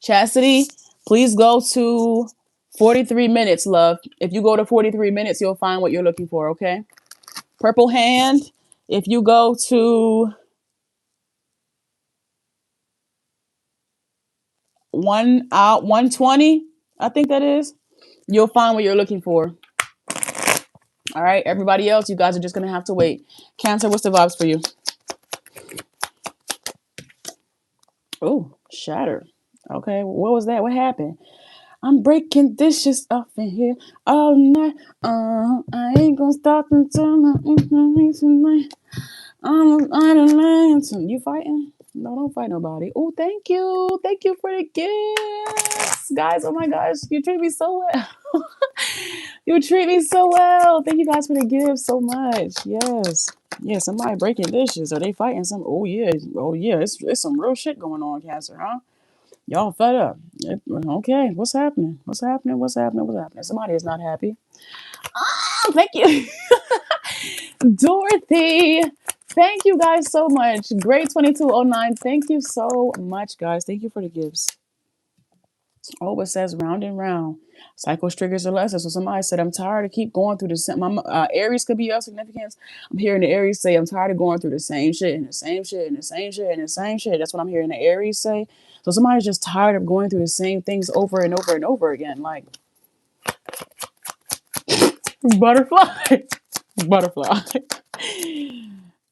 Chastity, please go to 43 minutes, love. If you go to 43 minutes, you'll find what you're looking for, okay? Purple Hand, if you go to 120, I think that is, you'll find what you're looking for. All right, everybody else, you guys are just going to have to wait. Cancer, what's the vibes for you? Oh, shatter. Okay, what was that? What happened? I'm breaking dishes off in here all night. I ain't gonna stop until my tonight. I'm on You fighting? No, don't fight nobody. Oh, thank you. Thank you for the gifts. Guys, oh my gosh, you treat me so well. You treat me so well. Thank you guys for the gift so much. Yes. Yeah, somebody breaking dishes or they fighting some. Oh yeah. Oh yeah. It's some real shit going on, Cancer, huh? Y'all fed up. Okay. What's happening? What's happening? What's happening? What's happening? Somebody is not happy. Oh, thank you. Dorothy. Thank you guys so much. Grade 2209. Thank you so much, guys. Thank you for the gifts. Oh, it says round and round. Cycles, triggers, or lessons. So somebody said, I'm tired of keep going through the same. My Aries could be of significance. I'm hearing the Aries say, I'm tired of going through the same shit and the same shit and the same shit and the same shit. That's what I'm hearing the Aries say. So somebody's just tired of going through the same things over and over and over again. Like butterfly. Butterfly.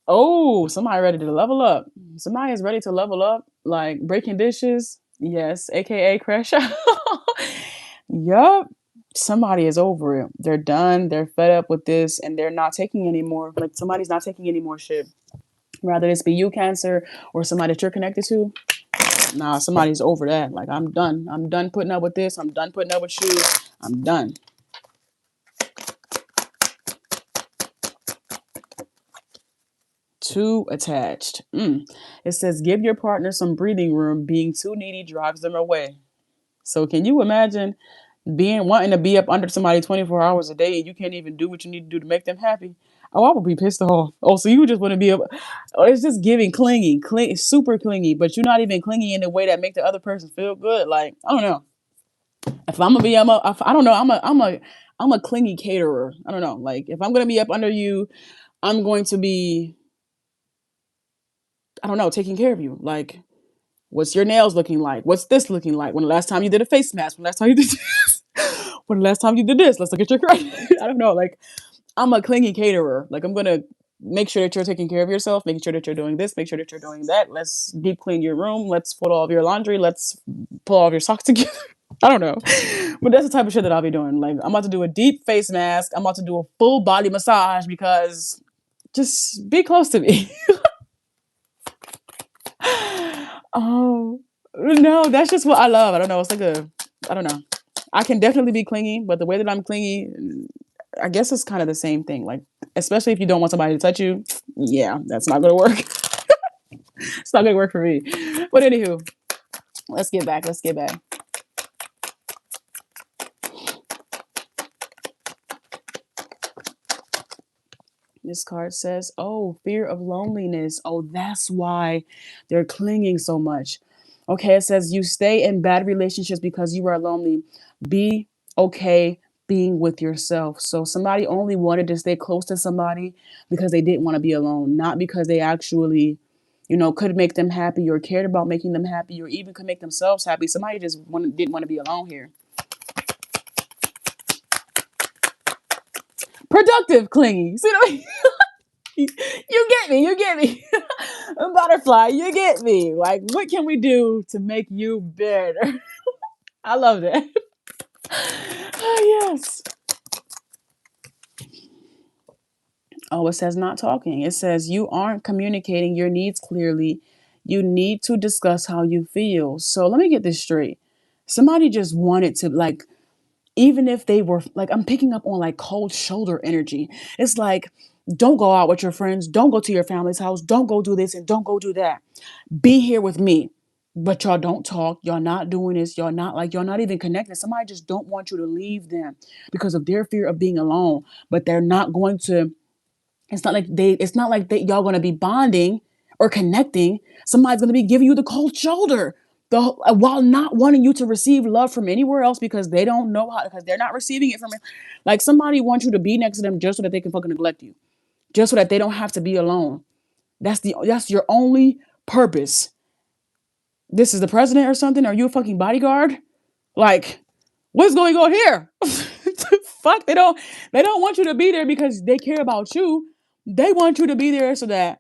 Oh, somebody ready to level up. Somebody is ready to level up. Like breaking dishes. Yes, aka crash out. Yup. Somebody is over it. They're done. They're fed up with this and they're not taking anymore. Like somebody's not taking any more shit. Rather this be you, Cancer, or somebody that you're connected to. Nah, somebody's over that. Like I'm done. I'm done putting up with this. I'm done putting up with you. I'm done. Too attached. It says give your partner some breathing room. Being too needy drives them away. So can you imagine wanting to be up under somebody 24 hours a day and you can't even do what you need to do to make them happy? Oh, I would be pissed off. Oh, so you just want to be up. Oh, it's just giving super clingy, but you're not even clingy in a way that make the other person feel good. Like, I don't know. If I'm gonna be, I don't know. I'm a clingy caterer. I don't know. Like, if I'm gonna be up under you, I'm going to be, I don't know, taking care of you. Like, what's your nails looking like? What's this looking like? When the last time you did a face mask? When the last time you did this? When the last time you did this? Let's look at your credit. I don't know. Like, I'm a clingy caterer. Like, I'm gonna make sure that you're taking care of yourself, making sure that you're doing this, make sure that you're doing that. Let's deep clean your room. Let's fold all of your laundry. Let's pull all of your socks together. I don't know. But that's the type of shit that I'll be doing. Like, I'm about to do a deep face mask. I'm about to do a full body massage because just be close to me. Oh, no, that's just what I love. I don't know. It's like I don't know. I can definitely be clingy, but the way that I'm clingy, I guess it's kind of the same thing. Like, especially if you don't want somebody to touch you, yeah, that's not going to work. It's not going to work for me. But anywho, let's get back. Let's get back. This card says, oh, fear of loneliness. Oh, that's why they're clinging so much. Okay, it says you stay in bad relationships because you are lonely. Be okay being with yourself. So somebody only wanted to stay close to somebody because they didn't want to be alone, not because they actually, could make them happy or cared about making them happy or even could make themselves happy. Somebody just didn't want to be alone here. Productive clingy. See what I mean? You get me. You get me. Butterfly, you get me. Like, what can we do to make you better? I love that. Oh, yes. Oh, it says not talking. It says you aren't communicating your needs clearly. You need to discuss how you feel. So let me get this straight. Somebody just wanted to, like, even if they were, like, I'm picking up on like cold shoulder energy. It's like, don't go out with your friends. Don't go to your family's house. Don't go do this and don't go do that. Be here with me. But y'all don't talk. Y'all not doing this. Y'all not even connected. Somebody just don't want you to leave them because of their fear of being alone. But they're not going to, it's not like y'all gonna be bonding or connecting. Somebody's gonna be giving you the cold shoulder. While not wanting you to receive love from anywhere else because they don't know how, because they're not receiving it from it. Like somebody wants you to be next to them just so that they can fucking neglect you. Just so that they don't have to be alone. That's your only purpose. This is the president or something? Are you a fucking bodyguard? Like, what's going on here? Fuck, they don't want you to be there because they care about you. They want you to be there so that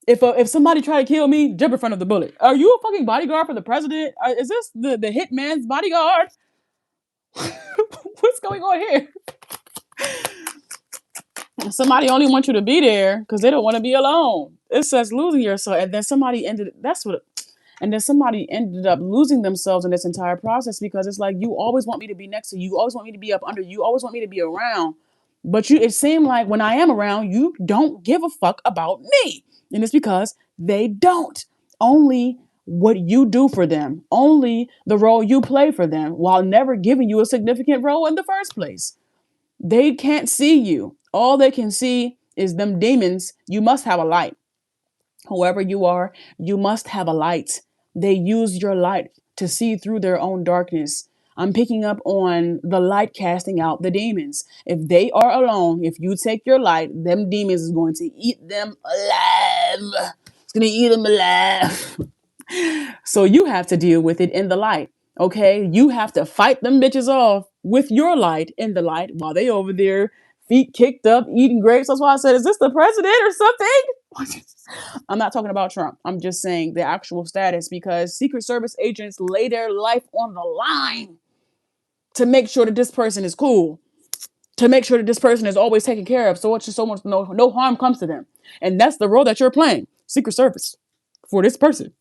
if somebody try to kill me, jump in front of the bullet. Are you a fucking bodyguard for the president? Is this the hitman's bodyguard? What's going on here? Somebody only wants you to be there because they don't want to be alone. It says losing yourself, and then somebody ended. That's what. And then somebody ended up losing themselves in this entire process because it's like, you always want me to be next to you. You always want me to be up under you. You always want me to be around. But it seemed like when I am around, you don't give a fuck about me. And it's because they don't. Only what you do for them, only the role you play for them, while never giving you a significant role in the first place. They can't see you. All they can see is them demons. You must have a light. Whoever you are, you must have a light. They use your light to see through their own darkness. I'm picking up on the light casting out the demons. If they are alone, if you take your light, them demons is going to eat them alive. It's going to eat them alive. So you have to deal with it in the light. Okay, you have to fight them bitches off with your light in the light while they over there feet kicked up eating grapes. That's why I said, is this the president or something? I'm not talking about Trump. I'm just saying the actual status, because Secret Service agents lay their life on the line to make sure that this person is cool, to make sure that this person is always taken care of, so it's just so much no harm comes to them. And that's the role that you're playing, Secret Service, for this person.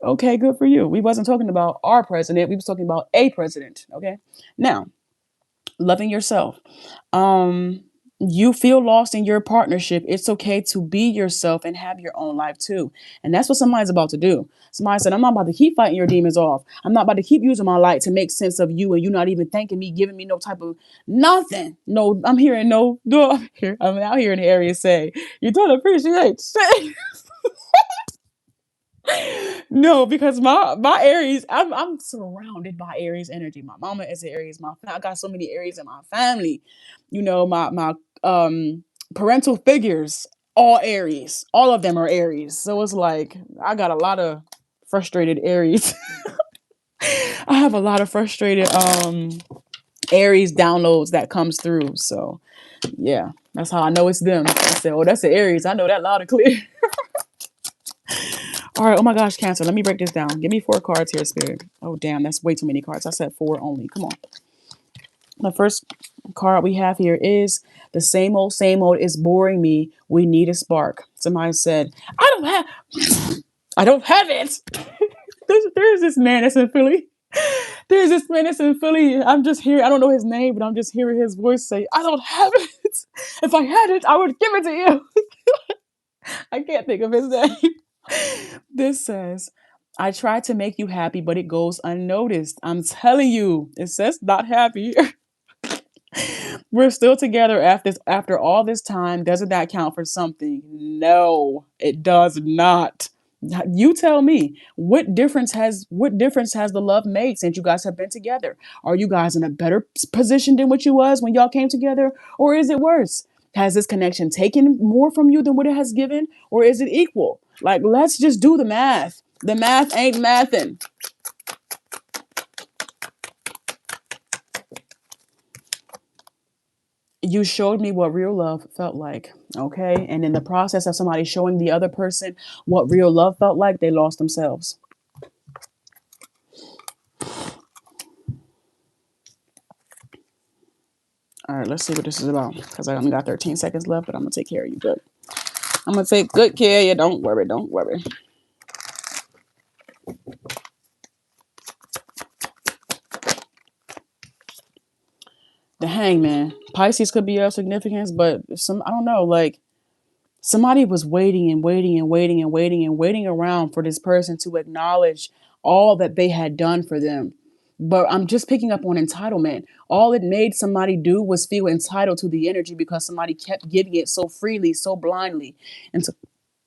Okay, good for you. We wasn't talking about our president. We was talking about a president. Okay. Now, loving yourself. You feel lost in your partnership. It's okay to be yourself and have your own life too. And that's what somebody's about to do. Somebody said, I'm not about to keep fighting your demons off. I'm not about to keep using my light to make sense of you and you not even thanking me, giving me no type of nothing. No, I'm hearing I'm out here in the area say, you don't appreciate shit. No, because my Aries, I'm surrounded by Aries energy. My mama is an Aries. I got so many Aries in my family. You know, my parental figures, all Aries. All of them are Aries. So it's like I got a lot of frustrated Aries. I have a lot of frustrated Aries downloads that comes through. So yeah, that's how I know it's them. I said, oh, that's the Aries. I know that loud and clear. All right. Oh my gosh, Cancer. Let me break this down. Give me 4 cards here, Spirit. Oh, damn. That's way too many cards. I said 4 only. Come on. The first card we have here is the same old is boring me. We need a spark. Somebody said, I don't have it. There's this man that's in Philly. There's this man that's in Philly. I'm just here. I don't know his name, but I'm just hearing his voice say, I don't have it. If I had it, I would give it to you. I can't think of his name. This says, I try to make you happy, but it goes unnoticed. I'm telling you, it says not happy. We're still together after all this time. Doesn't that count for something? No, it does not. You tell me, what difference has the love made since you guys have been together? Are you guys in a better position than what you was when y'all came together, or is it worse? Has this connection taken more from you than what it has given, or is it equal? Like, let's just do the math. The math ain't mathin'. You showed me what real love felt like, okay? And in the process of somebody showing the other person what real love felt like, they lost themselves. All right, let's see what this is about, because I only got 13 seconds left, but I'm going to take care of you good. I'm going to take good care of you. Don't worry. Don't worry. The Hangman. Pisces could be of significance, but I don't know, like somebody was waiting and waiting and waiting and waiting and waiting around for this person to acknowledge all that they had done for them. But I'm just picking up on entitlement. All it made somebody do was feel entitled to the energy because somebody kept giving it so freely, so blindly. And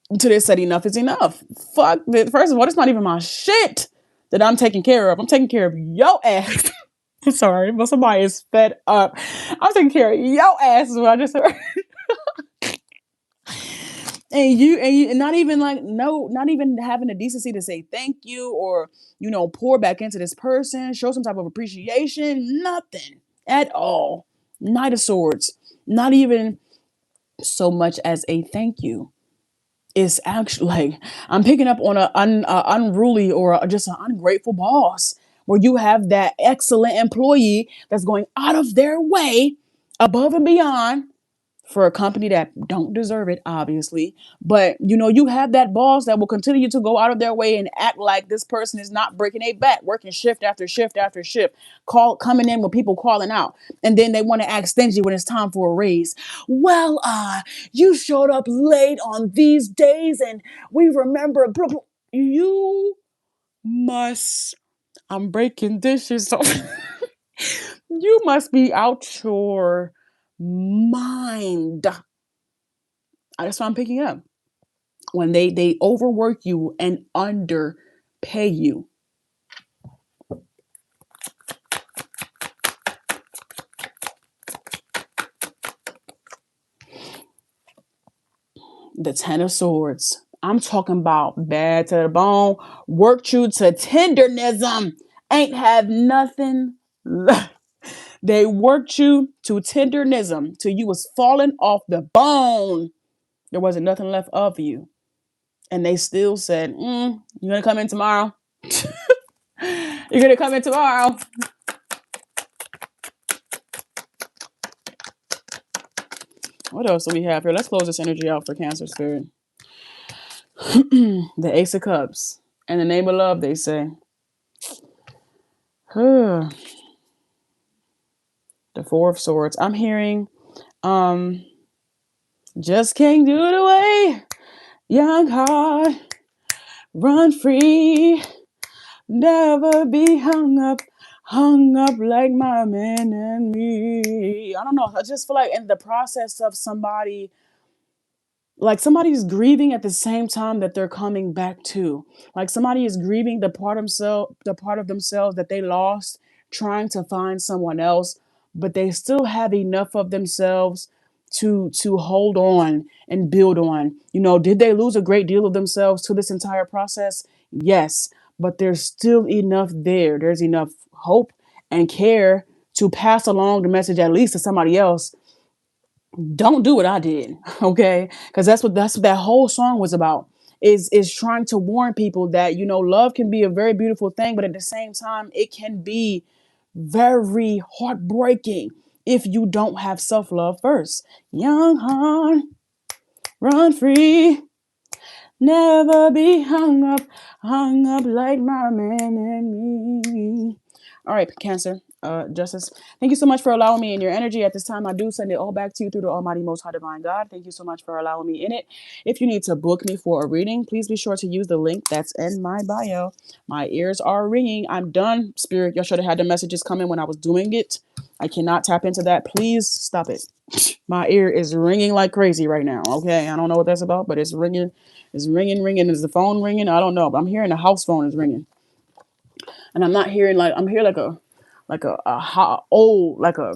until they said enough is enough. Fuck. First of all, it's not even my shit that I'm taking care of. I'm taking care of your ass. I'm sorry, but somebody is fed up. I'm taking care of your ass is what I just heard. And not even not even having the decency to say thank you or, pour back into this person, show some type of appreciation, nothing at all. Knight of Swords, not even so much as a thank you. It's actually like I'm picking up on a unruly or just an ungrateful boss, where you have that excellent employee that's going out of their way, above and beyond, for a company that don't deserve it, obviously. But you know, you have that boss that will continue to go out of their way and act like this person is not breaking a back, working shift after shift after shift, coming in with people calling out, and then they want to act stingy when it's time for a raise. Well, you showed up late on these days, and we remember. You must. I'm breaking dishes. So you must be out your mind. That's what I'm picking up. When they overwork you and underpay you. The Ten of Swords. I'm talking about bad to the bone. Worked you to tendernism. Ain't have nothing left. They worked you to tendernism till you was falling off the bone. There wasn't nothing left of you. And they still said, you gonna come in tomorrow? You're gonna come in tomorrow. What else do we have here? Let's close this energy out for Cancer Spirit. The Ace of Cups. In the name of love, they say. The Four of Swords. I'm hearing, just can't do it away. Young heart, run free. Never be hung up like my man and me. I don't know. I just feel like in the process of somebody, like somebody's grieving at the same time that they're coming back to. Like somebody is grieving the part of themselves that they lost, trying to find someone else, but they still have enough of themselves to hold on and build on. You know, did they lose a great deal of themselves to this entire process? Yes, but there's still enough there. There's enough hope and care to pass along the message at least to somebody else. Don't do what I did, okay? Because that's what that whole song was about. Is trying to warn people that, you know, love can be a very beautiful thing, but at the same time, it can be very heartbreaking if you don't have self-love first. Young heart, run free. Never be hung up like my man and me. All right, Cancer, Justice. Thank you so much for allowing me in your energy. At this time, I do send it all back to you through the Almighty Most High Divine God. Thank you so much for allowing me in it. If you need to book me for a reading, please be sure to use the link that's in my bio. My ears are ringing. I'm done, Spirit. Y'all should have had the messages coming when I was doing it. I cannot tap into that. Please stop it. My ear is ringing like crazy right now. Okay, I don't know what that's about, but it's ringing. It's ringing. Is the phone ringing? I don't know, but I'm hearing the house phone is ringing, and I'm not hearing I'm hearing a hot old like a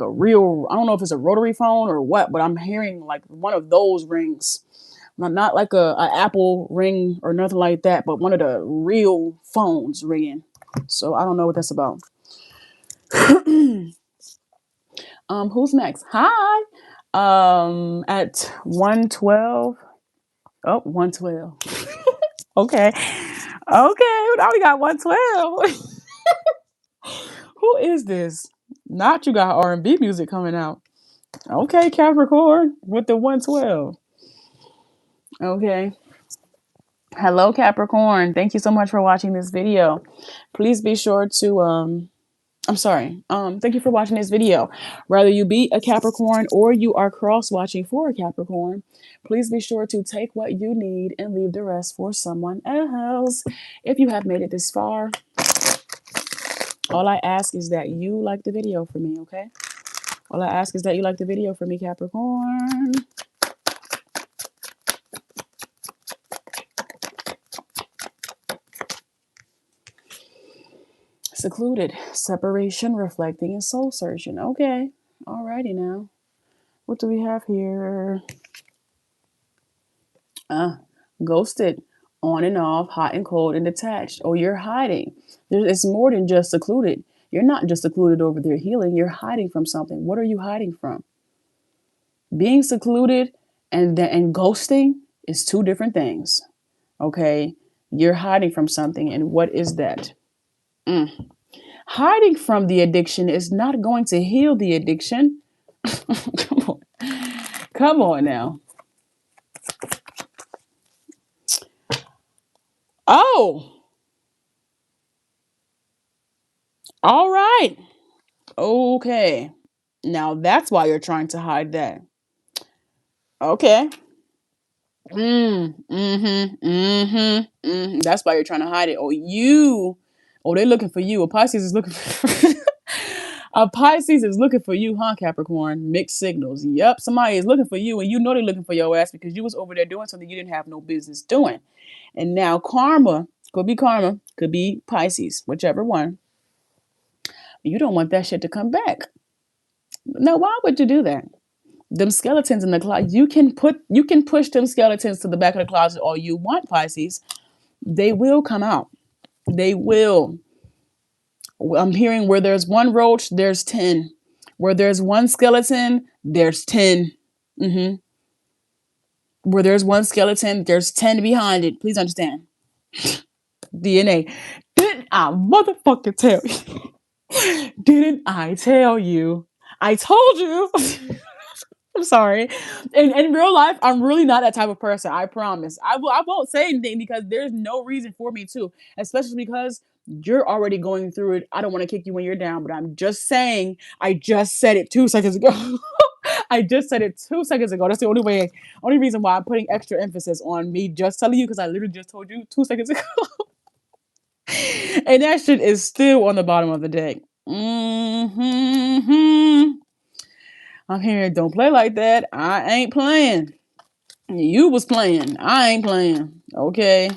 real. I don't know if it's a rotary phone or what, but I'm hearing like one of those rings. Not like a Apple ring or nothing like that, but one of the real phones ringing. So I don't know what that's about. Who's next? Hi. At 112. Oh, 112. Okay. Okay. Now we got 112. Who is this? Not you got R&B music coming out. Okay, Capricorn with the 112. Okay. Hello, Capricorn. Thank you so much for watching this video. Please be sure to thank you for watching this video. Whether you be a Capricorn or you are cross-watching for a Capricorn, please be sure to take what you need and leave the rest for someone else. If you have made it this far, all I ask is that you like the video for me, okay? All I ask is that you like the video for me, Capricorn. Secluded, separation, reflecting, and soul searching. Okay. Alrighty now. What do we have here? Ghosted, on and off, hot and cold, and detached. Oh, you're hiding. It's more than just secluded. You're not just secluded over there healing. You're hiding from something. What are you hiding from? Being secluded and ghosting is two different things. Okay? You're hiding from something. And what is that? Hiding from the addiction is not going to heal the addiction. Come on. Come on now. Oh, all right. Okay. Now that's why you're trying to hide that. Okay. That's why you're trying to hide it. Oh, they're looking for you. A Pisces is looking for a Pisces is looking for you, huh, Capricorn? Mixed signals. Yep, somebody is looking for you, and you know they're looking for your ass because you was over there doing something you didn't have no business doing. And now karma, could be Pisces, whichever one. You don't want that shit to come back. Now, why would you do that? Them skeletons in the closet, you can push them skeletons to the back of the closet all you want, Pisces. They will come out. They will. I'm hearing where there's one roach, there's 10. Where there's one skeleton, there's 10. Mm-hmm. Where there's one skeleton, there's 10 behind it. Please understand. DNA. Didn't I motherfucking tell you? Didn't I tell you? I told you. I'm sorry. In real life, I'm really not that type of person. I promise. I won't say anything because there's no reason for me to, especially because you're already going through it. I don't want to kick you when you're down, but I'm just saying. I just said it 2 seconds ago. I just said it 2 seconds ago. That's the only reason why I'm putting extra emphasis on me just telling you because I literally just told you 2 seconds ago. And that shit is still on the bottom of the deck. Mm-hmm. I'm hearing, don't play like that. I ain't playing. You was playing. I ain't playing. Okay.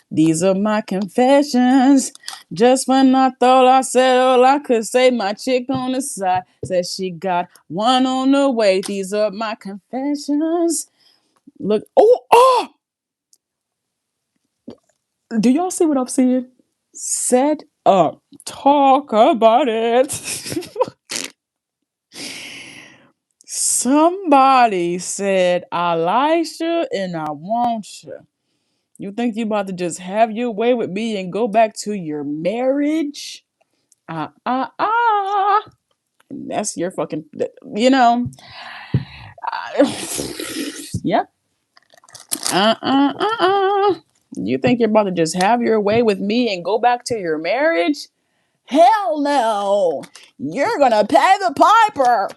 These are my confessions. Just when I thought I said all I could say, my chick on the side said she got one on the way. These are my confessions. Look. Oh. Do y'all see what I'm seeing? Set up. Talk about it. Somebody said, I like you and I want you. You think you about to just have your way with me and go back to your marriage? That's your fucking, you know. Yep. You think you're about to just have your way with me and go back to your marriage? Hell no. You're gonna pay the piper.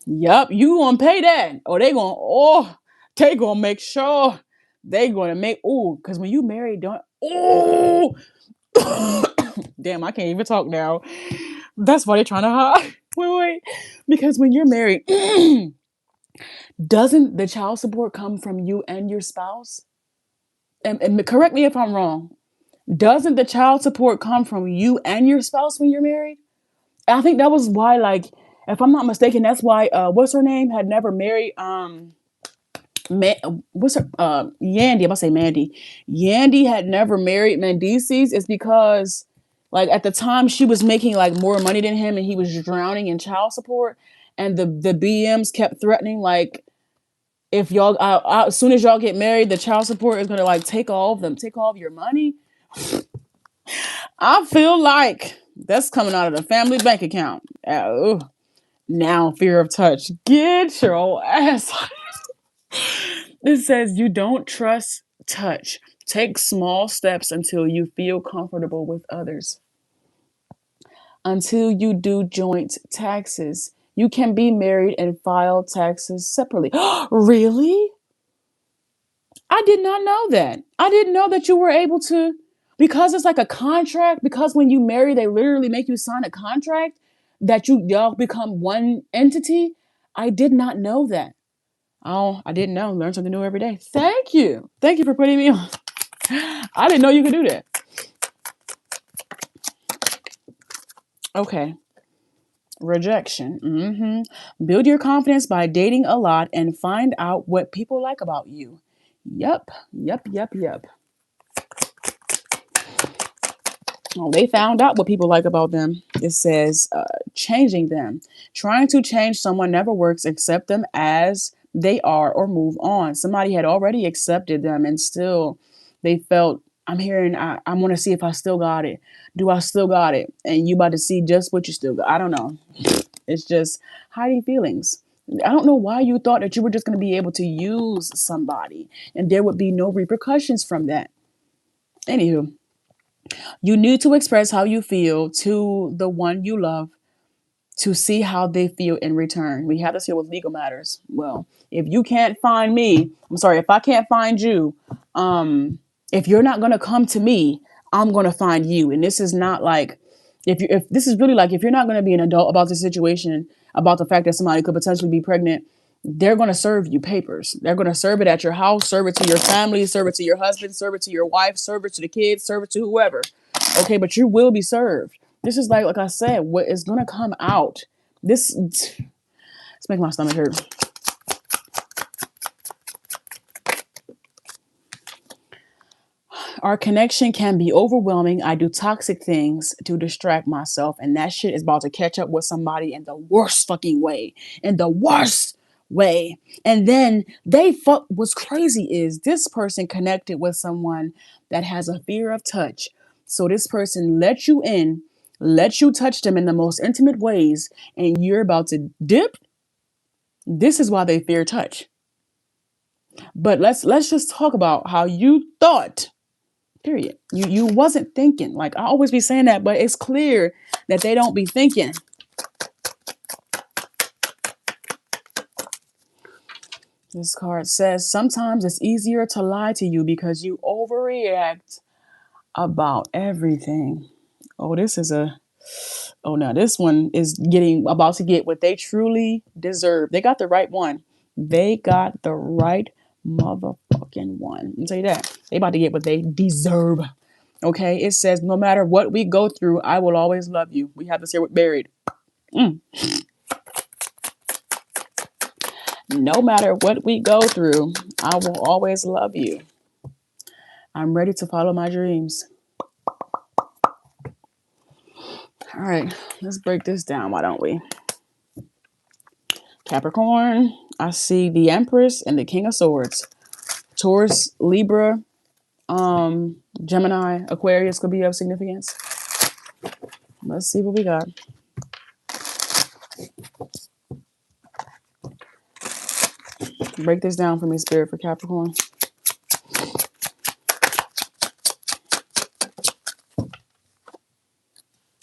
Yup, you gonna pay that. Or they gonna make sure they gonna make because when you marry, don't damn, I can't even talk now. That's why they're trying to hide. Wait. Because when you're married, doesn't the child support come from you and your spouse? And correct me if I'm wrong. Doesn't the child support come from you and your spouse when you're married? I think that was why, like, if I'm not mistaken, that's why what's her name had never married what's her Yandy, I'm gonna say Mandy. Yandy had never married Mendices is because like at the time she was making like more money than him and he was drowning in child support and the BMs kept threatening like if y'all as soon as y'all get married the child support is gonna like take all of your money. I feel like that's coming out of the family bank account. Now fear of touch. Get your old ass. It says you don't trust touch. Take small steps until you feel comfortable with others. Until you do joint taxes. You can be married and file taxes separately. Really? I did not know that. I didn't know that you were able to, because it's like a contract, because when you marry, they literally make you sign a contract that y'all become one entity. I did not know that. Oh, I didn't know. Learn something new every day. Thank you. Thank you for putting me on. I didn't know you could do that. Okay. Rejection. Build your confidence by dating a lot and find out what people like about you. Yep. Oh, they found out what people like about them. It says changing them. Trying to change someone never works. Accept them as they are or move on. Somebody had already accepted them and still they felt I'm hearing, I want to see if I still got it. Do I still got it? And you about to see just what you still got. I don't know. It's just hiding feelings. I don't know why you thought that you were just going to be able to use somebody and there would be no repercussions from that. Anywho, you need to express how you feel to the one you love to see how they feel in return. We have this here with legal matters. Well, if you can't find me, I'm sorry, if I can't find you, if you're not going to come to me, I'm going to find you. And this is not like, if this is really like, if you're not going to be an adult about the situation, about the fact that somebody could potentially be pregnant, they're going to serve you papers. They're going to serve it at your house, serve it to your family, serve it to your husband, serve it to your wife, serve it to the kids, serve it to whoever. Okay, but you will be served. This is like I said, what is going to come out. This, it's making my stomach hurt. Our connection can be overwhelming. I do toxic things to distract myself, and that shit is about to catch up with somebody in the worst fucking way. In the worst way. And then what's crazy is this person connected with someone that has a fear of touch. So this person lets you in, lets you touch them in the most intimate ways, and you're about to dip. This is why they fear touch. But let's just talk about how you thought. Period. You wasn't thinking. Like I always be saying that, but it's clear that they don't be thinking. This card says sometimes it's easier to lie to you because you overreact about everything. Oh, now this one is about to get what they truly deserve. They got the right one. They got the right motherfucking one. I'll tell you that. They about to get what they deserve. Okay, it says, no matter what we go through, I will always love you. We have this here with Buried. No matter what we go through, I will always love you. I'm ready to follow my dreams. All right, let's break this down, why don't we? Capricorn, I see the Empress and the King of Swords. Taurus, Libra, Gemini, Aquarius could be of significance. Let's see what we got. Break this down for me, Spirit, for Capricorn.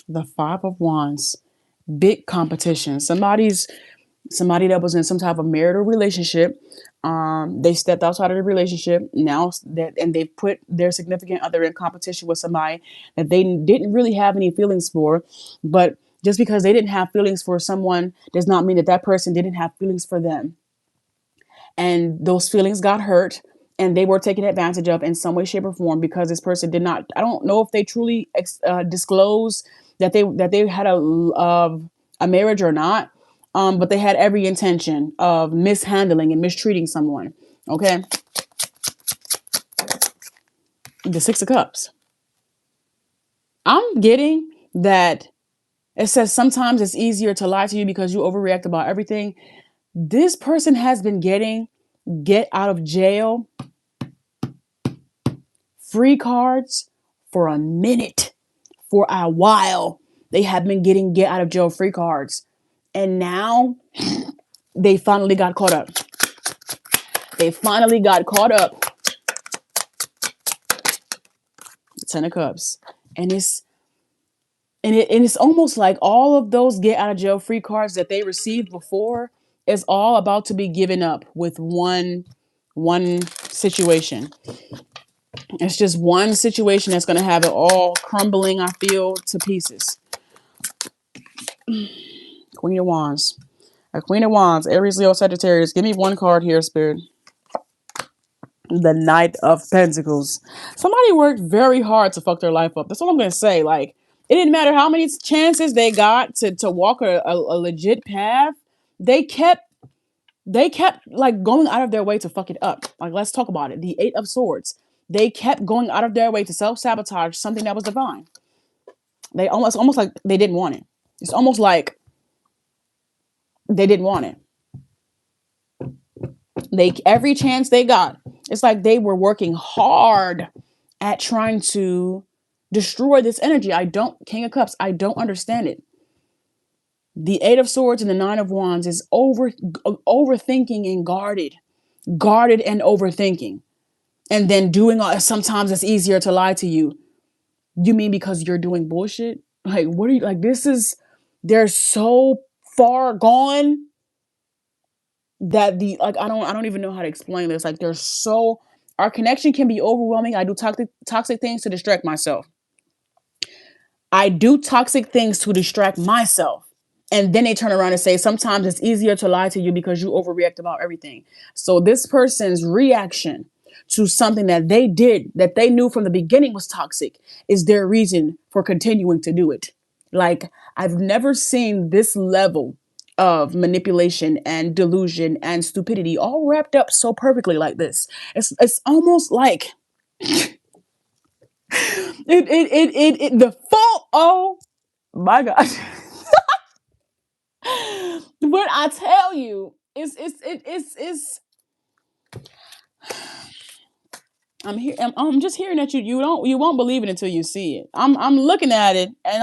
The Five of Wands. Big competition. Somebody that was in some type of marital relationship. They stepped outside of the relationship and they've put their significant other in competition with somebody that they didn't really have any feelings for. But just because they didn't have feelings for someone does not mean that that person didn't have feelings for them. And those feelings got hurt and they were taken advantage of in some way, shape, or form because this person did not. I don't know if they truly disclosed that they had a marriage or not. But they had every intention of mishandling and mistreating someone. Okay. The Six of Cups. I'm getting that it says sometimes it's easier to lie to you because you overreact about everything. This person has been getting get out of jail free cards for a minute, for a while. They have been getting get out of jail free cards. And now they finally got caught up. They finally got caught up. Ten of Cups. And it's almost like all of those get out of jail free cards that they received before is all about to be given up with one situation. It's just one situation that's going to have it all crumbling, I feel, to pieces. Queen of Wands. A Queen of Wands, Aries, Leo, Sagittarius. Give me one card here, Spirit. The Knight of Pentacles. Somebody worked very hard to fuck their life up. That's all I'm going to say. Like, it didn't matter how many chances they got to walk a legit path. They kept like going out of their way to fuck it up. Like, let's talk about it. The Eight of Swords. They kept going out of their way to self-sabotage something that was divine. They almost like they didn't want it. It's almost like they didn't want it. Every chance they got, it's like they were working hard at trying to destroy this energy. King of Cups, I don't understand it. The Eight of Swords and the Nine of Wands is overthinking and guarded and overthinking. And then sometimes it's easier to lie to you. You mean because you're doing bullshit? Like, what are you, like, they're so far gone that I don't even know how to explain this. Like, our connection can be overwhelming. I do toxic things to distract myself. And then they turn around and say, sometimes it's easier to lie to you because you overreact about everything. So this person's reaction to something that they did, that they knew from the beginning was toxic, is their reason for continuing to do it. Like, I've never seen this level of manipulation and delusion and stupidity all wrapped up so perfectly like this. It's almost like the fault. Oh my gosh. What I tell you is I'm just hearing that you won't believe it until you see it. I'm looking at it and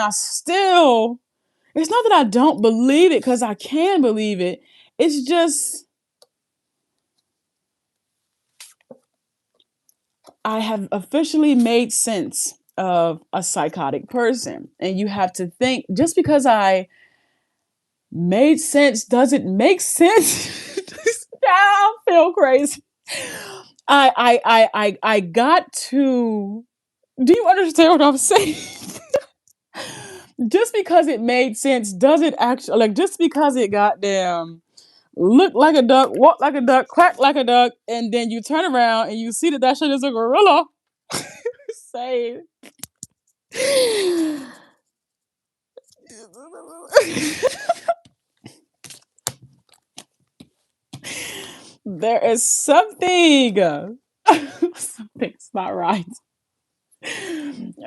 it's not that I don't believe it, because I can believe it. It's just I have officially made sense of a psychotic person. And you have to think, just because I made sense doesn't make sense. I feel crazy. I got to. Do you understand what I'm saying? Just because it made sense doesn't actually, like, just because it goddamn look like a duck, walk like a duck, quack like a duck, and then you turn around and you see that shit is a gorilla. Say. There is something. Something's not right.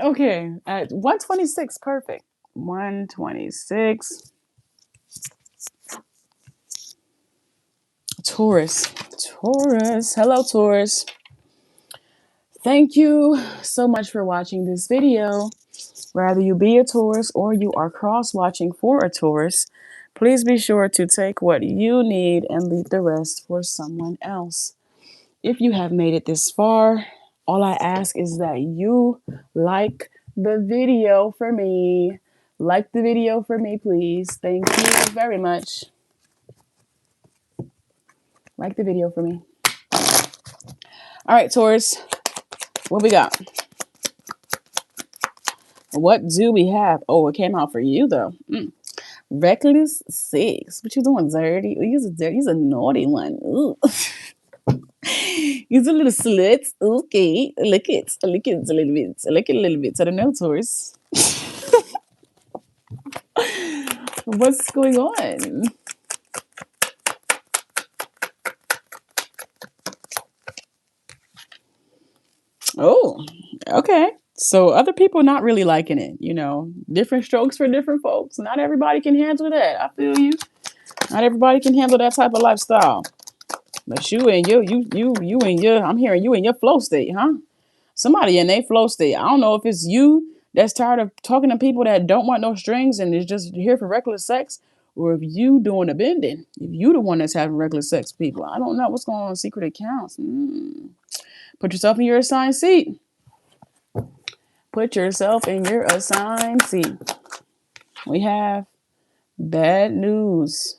Okay, at 126, perfect. 126. Taurus. Hello, Taurus. Thank you so much for watching this video. Whether you be a Taurus or you are cross-watching for a Taurus, please be sure to take what you need and leave the rest for someone else. If you have made it this far, all I ask is that you like the video for me. Like the video for me, please. Thank you very much. Like the video for me. All right, Taurus, what we got? What do we have? Oh, it came out for you, though. Reckless 6. What you doing, dirty? He's a naughty one. Ooh. He's a little slut. Okay. Look it a little bit. Look it a little bit. So the no, Taurus. What's going on? Oh, okay. So other people not really liking it, different strokes for different folks. Not everybody can handle that. I feel you. Not everybody can handle that type of lifestyle. But I'm hearing you in your flow state, huh? Somebody in their flow state. I don't know if it's you that's tired of talking to people that don't want no strings and is just here for reckless sex, or if you doing a bending. If you the one that's having reckless sex with people. I don't know what's going on in secret accounts. Put yourself in your assigned seat. Put yourself in your assigned seat. We have bad news.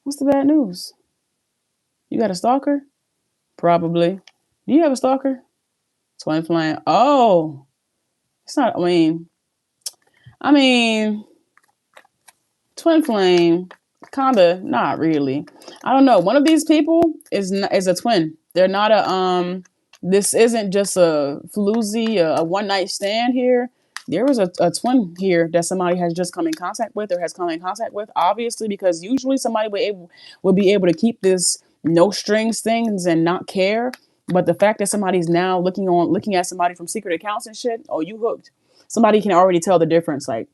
What's the bad news? You got a stalker? Probably. Do you have a stalker? Twin flame. Oh, it's not. I mean, twin flame. Kinda, not really. I don't know. One of these people is a twin. They're not a. This isn't just a floozy, a one night stand here. There was a twin here that somebody has just come in contact with, or has come in contact with, obviously, because usually somebody would be able to keep this no strings things and not care. But the fact that somebody's now looking at somebody from secret accounts and shit, oh, you hooked. Somebody can already tell the difference. Like,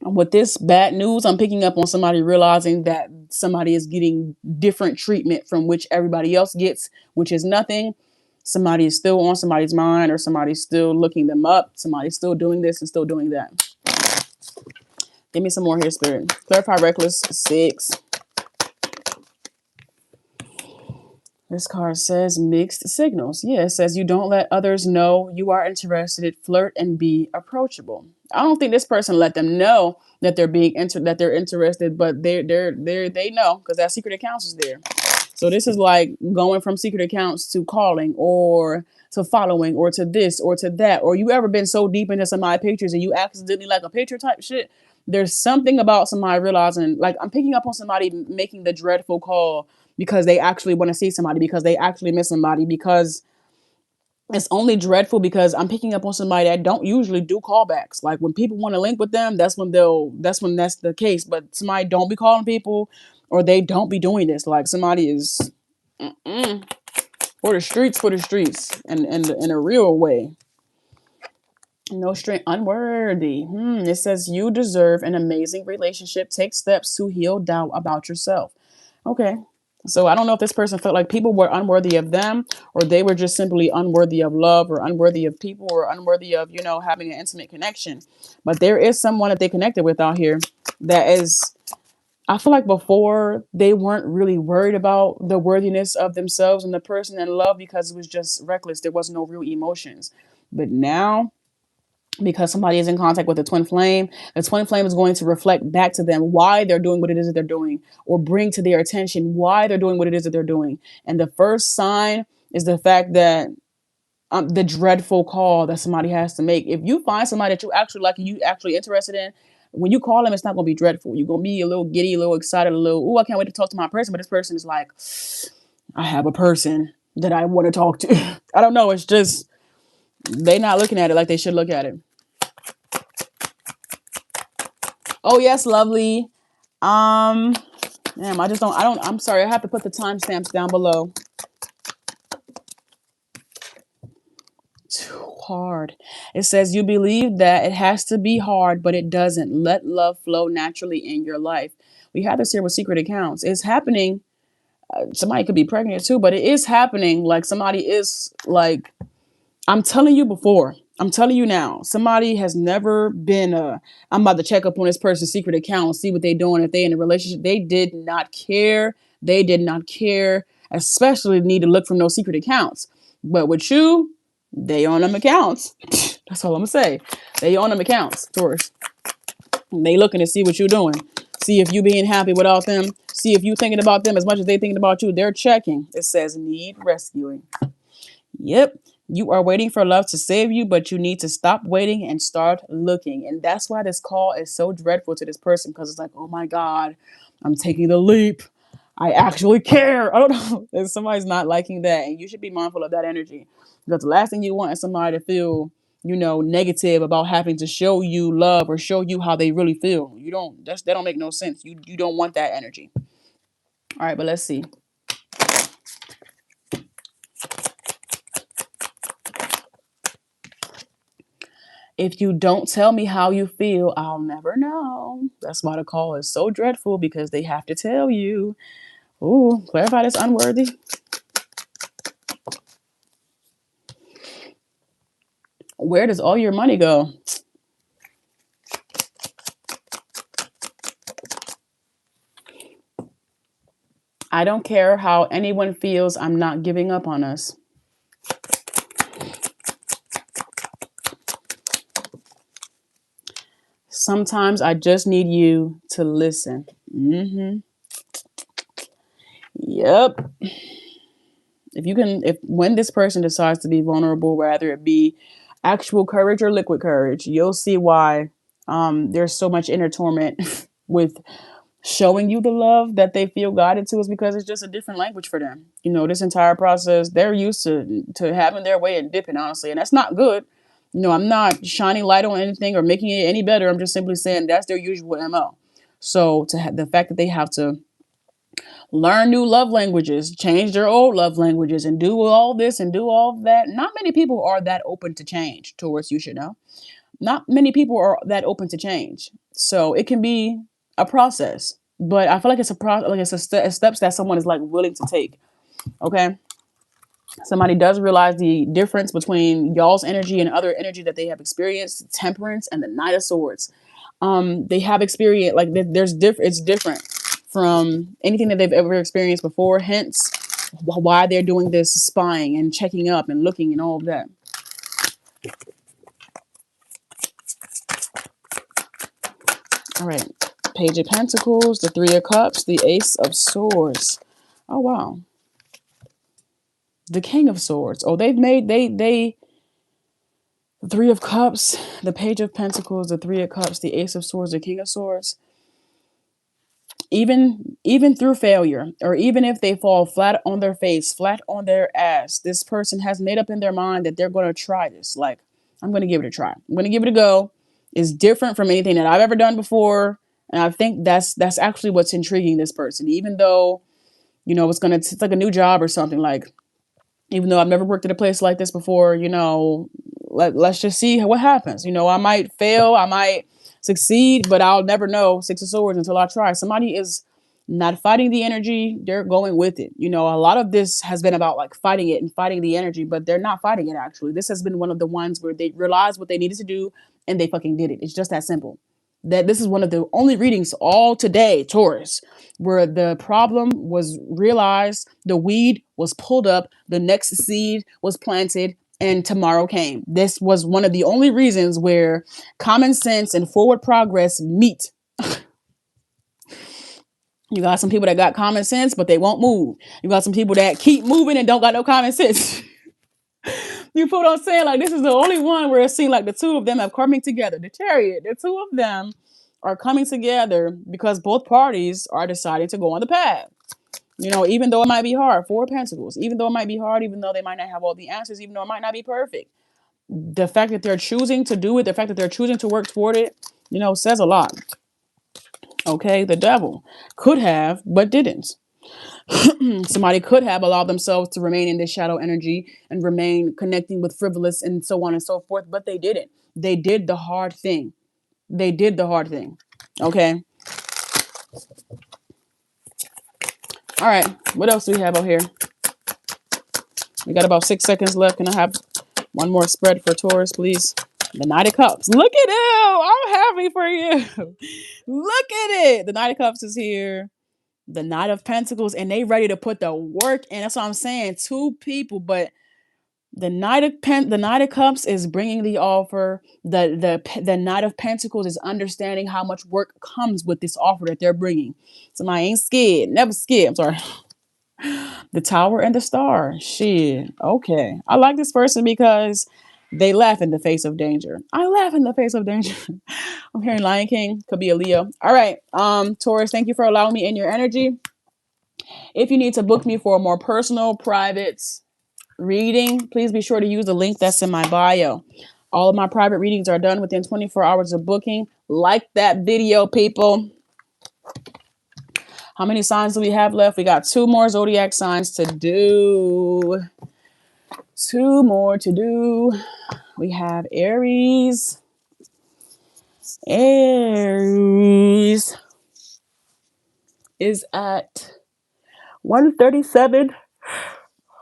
with this bad news, I'm picking up on somebody realizing that somebody is getting different treatment from which everybody else gets, which is nothing. Somebody is still on somebody's mind, or somebody's still looking them up. Somebody's still doing this and still doing that. Give me some more here, Spirit. Clarify reckless 6. This card says mixed signals. Yeah, it says you don't let others know you are interested, flirt, and be approachable. I don't think this person let them know that they're interested, but they know, because that secret accounts is there. So this is like going from secret accounts to calling, or to following, or to this or to that. Or you ever been so deep into somebody's pictures and you accidentally like a picture type shit? There's something about somebody realizing, like, I'm picking up on somebody making the dreadful call because they actually want to see somebody, because they actually miss somebody, because it's only dreadful because I'm picking up on somebody that don't usually do callbacks. Like, when people want to link with them, that's when that's the case. But somebody don't be calling people, or they don't be doing this. Like, somebody is for the streets, and in a real way. No strength, unworthy. It says you deserve an amazing relationship. Take steps to heal doubt about yourself. Okay. So I don't know if this person felt like people were unworthy of them, or they were just simply unworthy of love, or unworthy of people, or unworthy of, having an intimate connection. But there is someone that they connected with out here that is, I feel like before they weren't really worried about the worthiness of themselves and the person in love, because it was just reckless. There was no real emotions. But now, because somebody is in contact with the twin flame is going to reflect back to them why they're doing what it is that they're doing, or bring to their attention why they're doing what it is that they're doing. And the first sign is the fact that the dreadful call that somebody has to make. If you find somebody that you actually like and you actually interested in, when you call them, it's not going to be dreadful. You're going to be a little giddy, a little excited, a little, oh, I can't wait to talk to my person. But this person is like, I have a person that I want to talk to. I don't know. It's just, they not looking at it like they should look at it. Oh, yes, lovely. Damn, I'm sorry. I have to put the timestamps down below. Too hard. It says you believe that it has to be hard, but it doesn't. Let love flow naturally in your life. We have this here with secret accounts. It's happening. Somebody could be pregnant too, but it is happening. Like, somebody is like, I'm telling you before. I'm telling you now. Somebody has never been I'm about to check up on this person's secret account and see what they're doing. If they in a relationship, they did not care. They did not care. Especially need to look from those secret accounts. But with you, they on them accounts. That's all I'm gonna say. They on them accounts, Taurus. They looking to see what you're doing. See if you being happy without them. See if you thinking about them as much as they thinking about you. They're checking. It says need rescuing. Yep. You are waiting for love to save you, but you need to stop waiting and start looking. And that's why this call is so dreadful to this person, because it's like, oh my God, I'm taking the leap. I actually care. I don't know. If somebody's not liking that, and you should be mindful of that energy, because the last thing you want is somebody to feel, negative about having to show you love or show you how they really feel. That don't make no sense. You don't want that energy. All right, but let's see. If you don't tell me how you feel, I'll never know. That's why the call is so dreadful, because they have to tell you. Ooh, clarify this unworthy. Where does all your money go? I don't care how anyone feels. I'm not giving up on us. Sometimes I just need you to listen. Yep. When this person decides to be vulnerable, whether it be actual courage or liquid courage, you'll see why there's so much inner torment with showing you the love that they feel guided to, is because it's just a different language for them. This entire process, they're used to having their way and dipping, honestly, and that's not good. I'm not shining light on anything or making it any better. I'm just simply saying that's their usual MO. So the fact that they have to learn new love languages, change their old love languages, and do all this and do all that. Not many people are that open to change, Taurus, you should know. Not many people are that open to change. So it can be a process, but I feel like it's a steps that someone is like willing to take. Okay. Somebody does realize the difference between y'all's energy and other energy that they have experienced. Temperance and the Knight of Swords. They have experienced, like, it's different from anything that they've ever experienced before. Hence, why they're doing this spying and checking up and looking and all of that. All right. Page of Pentacles, the Three of Cups, the Ace of Swords. Oh, wow. The King of Swords. Oh, the Three of Cups, the Page of Pentacles, the Three of Cups, the Ace of Swords, the King of Swords. Even through failure, or even if they fall flat on their face, flat on their ass, this person has made up in their mind that they're going to try this. Like, I'm going to give it a try. I'm going to give it a go. It's different from anything that I've ever done before. And I think that's actually what's intriguing this person. Even though, it's like a new job or something. Like, even though I've never worked at a place like this before, let's just see what happens. I might fail, I might succeed, but I'll never know, Six of Swords, until I try. Somebody is not fighting the energy, they're going with it. A lot of this has been about like fighting it and fighting the energy, but they're not fighting it actually. This has been one of the ones where they realized what they needed to do and they fucking did it. It's just that simple. That this is one of the only readings all today, Taurus, where the problem was realized, the weed was pulled up, the next seed was planted, and tomorrow came. This was one of the only reasons where common sense and forward progress meet. You got some people that got common sense, but they won't move. You got some people that keep moving and don't got no common sense. You put on saying, like, this is the only one where it seems like the two of them have coming together. The Chariot, the two of them are coming together because both parties are deciding to go on the path. Even though it might be hard. Four of Pentacles. Even though it might be hard, even though they might not have all the answers, even though it might not be perfect. The fact that they're choosing to do it, the fact that they're choosing to work toward it, says a lot. Okay, the Devil could have, but didn't. Somebody could have allowed themselves to remain in this shadow energy and remain connecting with frivolous and so on and so forth, but they didn't. They did the hard thing. They did the hard thing. Okay. All right. What else do we have out here? We got about 6 seconds left. Can I have one more spread for Taurus, please? The Knight of Cups. Look at him. I'm happy for you. Look at it. The Knight of Cups is here. The Knight of Pentacles, and they ready to put the work in. That's what I'm saying. Two people, but the Knight of Cups is bringing the offer. The Knight of Pentacles is understanding how much work comes with this offer that they're bringing. Somebody ain't scared, never scared. I'm sorry. The Tower and the Star. Shit. Okay. I like this person because they laugh in the face of danger. I laugh in the face of danger. I'm hearing Lion King. Could be a Leo. All right. Taurus, thank you for allowing me in your energy. If you need to book me for a more personal, private reading, please be sure to use the link that's in my bio. All of my private readings are done within 24 hours of booking. Like that video, people. How many signs do we have left? We got 2 more zodiac signs to do. 2 more to do. We have Aries. Aries is at 137.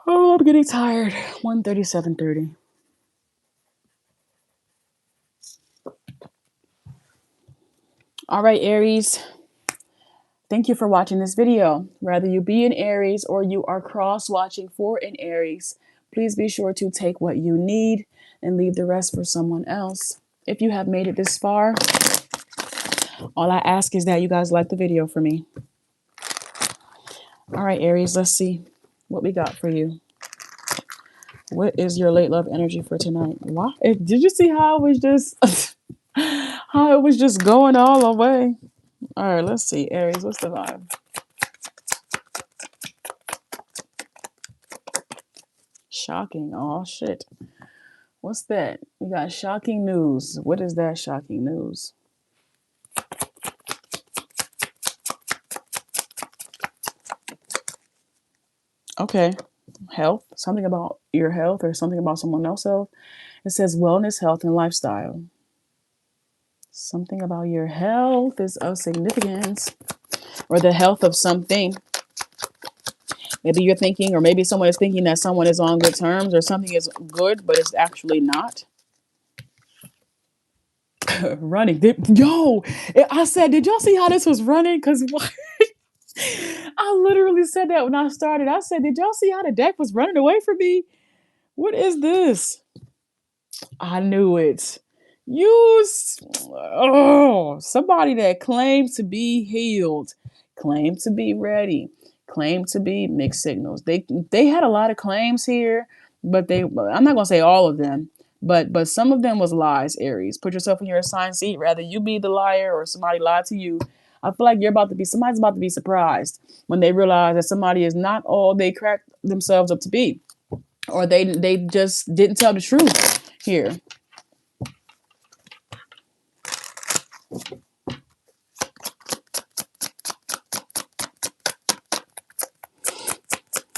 Oh, I'm getting tired. 137.30. All right, Aries. Thank you for watching this video. Whether you be an Aries or you are cross-watching for an Aries, please be sure to take what you need and leave the rest for someone else. If you have made it this far, all I ask is that you guys like the video for me. All right, Aries, let's see what we got for you. What is your late love energy for tonight? Why? Did you see how it was just how it was just going all the way? All right, let's see. Aries, what's the vibe? Shocking. Oh, shit. What's that? We got shocking news. What is that shocking news? Okay. Health. Something about your health or something about someone else's health. It says wellness, health, and lifestyle. Something about your health is of significance. Or the health of something. Maybe you're thinking, or maybe someone is thinking that someone is on good terms or something is good, but it's actually not. Running. Yo, I said, did y'all see how this was running? Because I literally said that when I started. I said, did y'all see how the deck was running away from me? What is this? I knew it. Somebody that claims to be healed, claim to be ready, claim to be mixed signals. They had a lot of claims here, but I'm not gonna say all of them, but some of them was lies. Aries, put yourself in your assigned seat. Rather you be the liar or somebody lied to you. I feel like somebody's about to be surprised when they realize that somebody is not all they cracked themselves up to be, or they just didn't tell the truth here.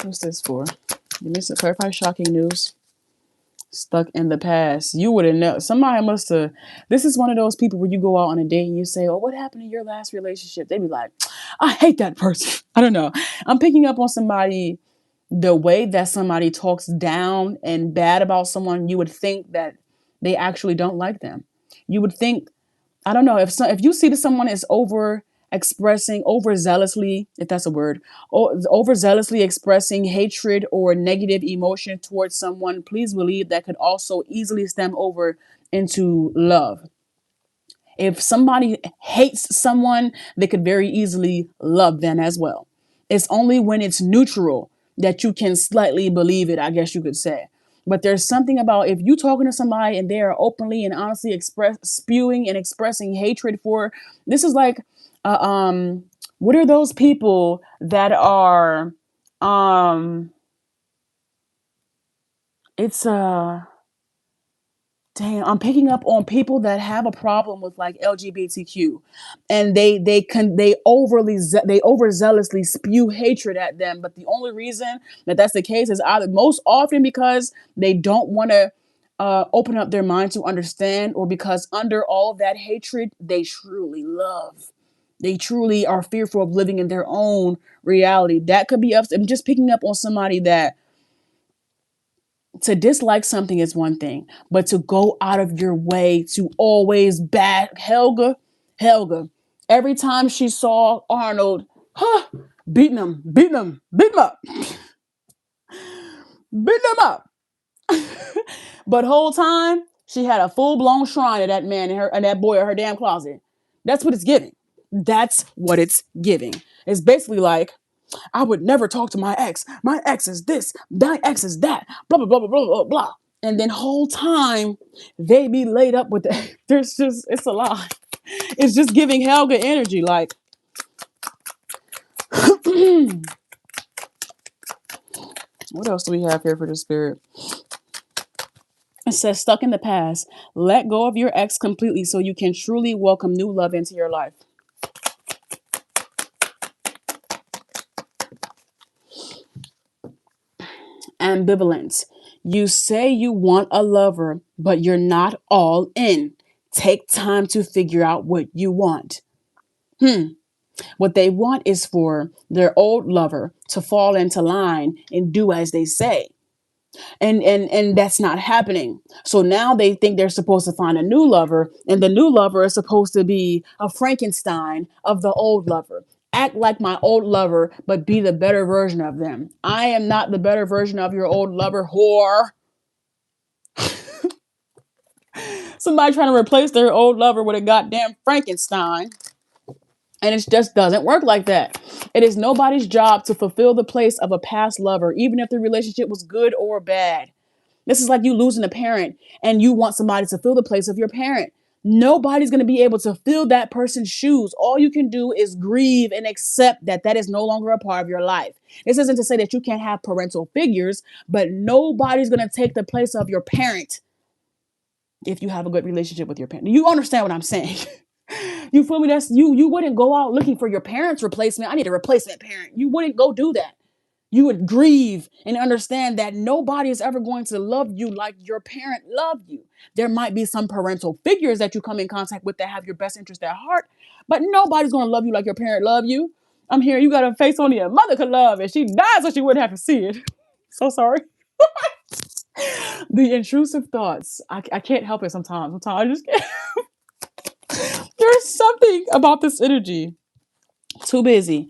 What's this for? Give me some clarify shocking news. Stuck in the past. You wouldn't know. Somebody must have. This is one of those people where you go out on a date and you say, "Oh, what happened to your last relationship?" They'd be like, "I hate that person." I don't know. I'm picking up on somebody, the way that somebody talks down and bad about someone. You would think that they actually don't like them. You would think, I don't know, if you see that someone is overzealously, if that's a word, overzealously expressing hatred or negative emotion towards someone, please believe that could also easily stem over into love. If somebody hates someone, they could very easily love them as well. It's only when it's neutral that you can slightly believe it, I guess you could say. But there's something about if you talking to somebody and they are openly and honestly spewing and expressing hatred for, this is like, uh, um, what are those people that are, um, it's dang, I'm picking up on people that have a problem with like LGBTQ, and they overzealously spew hatred at them. But the only reason that that's the case is either most often because they don't want to open up their mind to understand, or because under all of that hatred they truly love. They truly are fearful of living in their own reality. That could be up. I'm just picking up on somebody that to dislike something is one thing, but to go out of your way to always back Helga, every time she saw Arnold, beating him, beating him up, beating him up. But whole time she had a full blown shrine of that man and that boy in her damn closet. That's what it's giving. That's what it's giving. It's basically like, I would never talk to my ex. My ex is this. My ex is that. Blah, blah, blah, blah, blah, blah, blah. And then whole time they be laid up with that. It's a lot. It's just giving Helga energy. Like, what else do we have here for the spirit? It says, stuck in the past. Let go of your ex completely so you can truly welcome new love into your life. Ambivalence. You say you want a lover, but you're not all in. Take time to figure out what you want. What they want is for their old lover to fall into line and do as they say. And that's not happening. So now they think they're supposed to find a new lover, and the new lover is supposed to be a Frankenstein of the old lover. Act like my old lover, but be the better version of them. I am not the better version of your old lover, whore. Somebody trying to replace their old lover with a goddamn Frankenstein. And it just doesn't work like that. It is nobody's job to fulfill the place of a past lover, even if the relationship was good or bad. This is like you losing a parent and you want somebody to fill the place of your parent. Nobody's going to be able to fill that person's shoes. All you can do is grieve and accept that that is no longer a part of your life. This isn't to say that you can't have parental figures, but nobody's going to take the place of your parent if you have a good relationship with your parent. You understand what I'm saying? You feel me? That's you. You wouldn't go out looking for your parents' replacement. I need a replacement parent. You wouldn't go do that. You would grieve and understand that nobody is ever going to love you like your parent loved you. There might be some parental figures that you come in contact with that have your best interest at heart, but nobody's going to love you like your parent loved you. I'm here. You got a face only a mother could love, and she died so she wouldn't have to see it. So sorry. The intrusive thoughts. I can't help it sometimes. Sometimes I just can't. There's something about this energy. Too busy.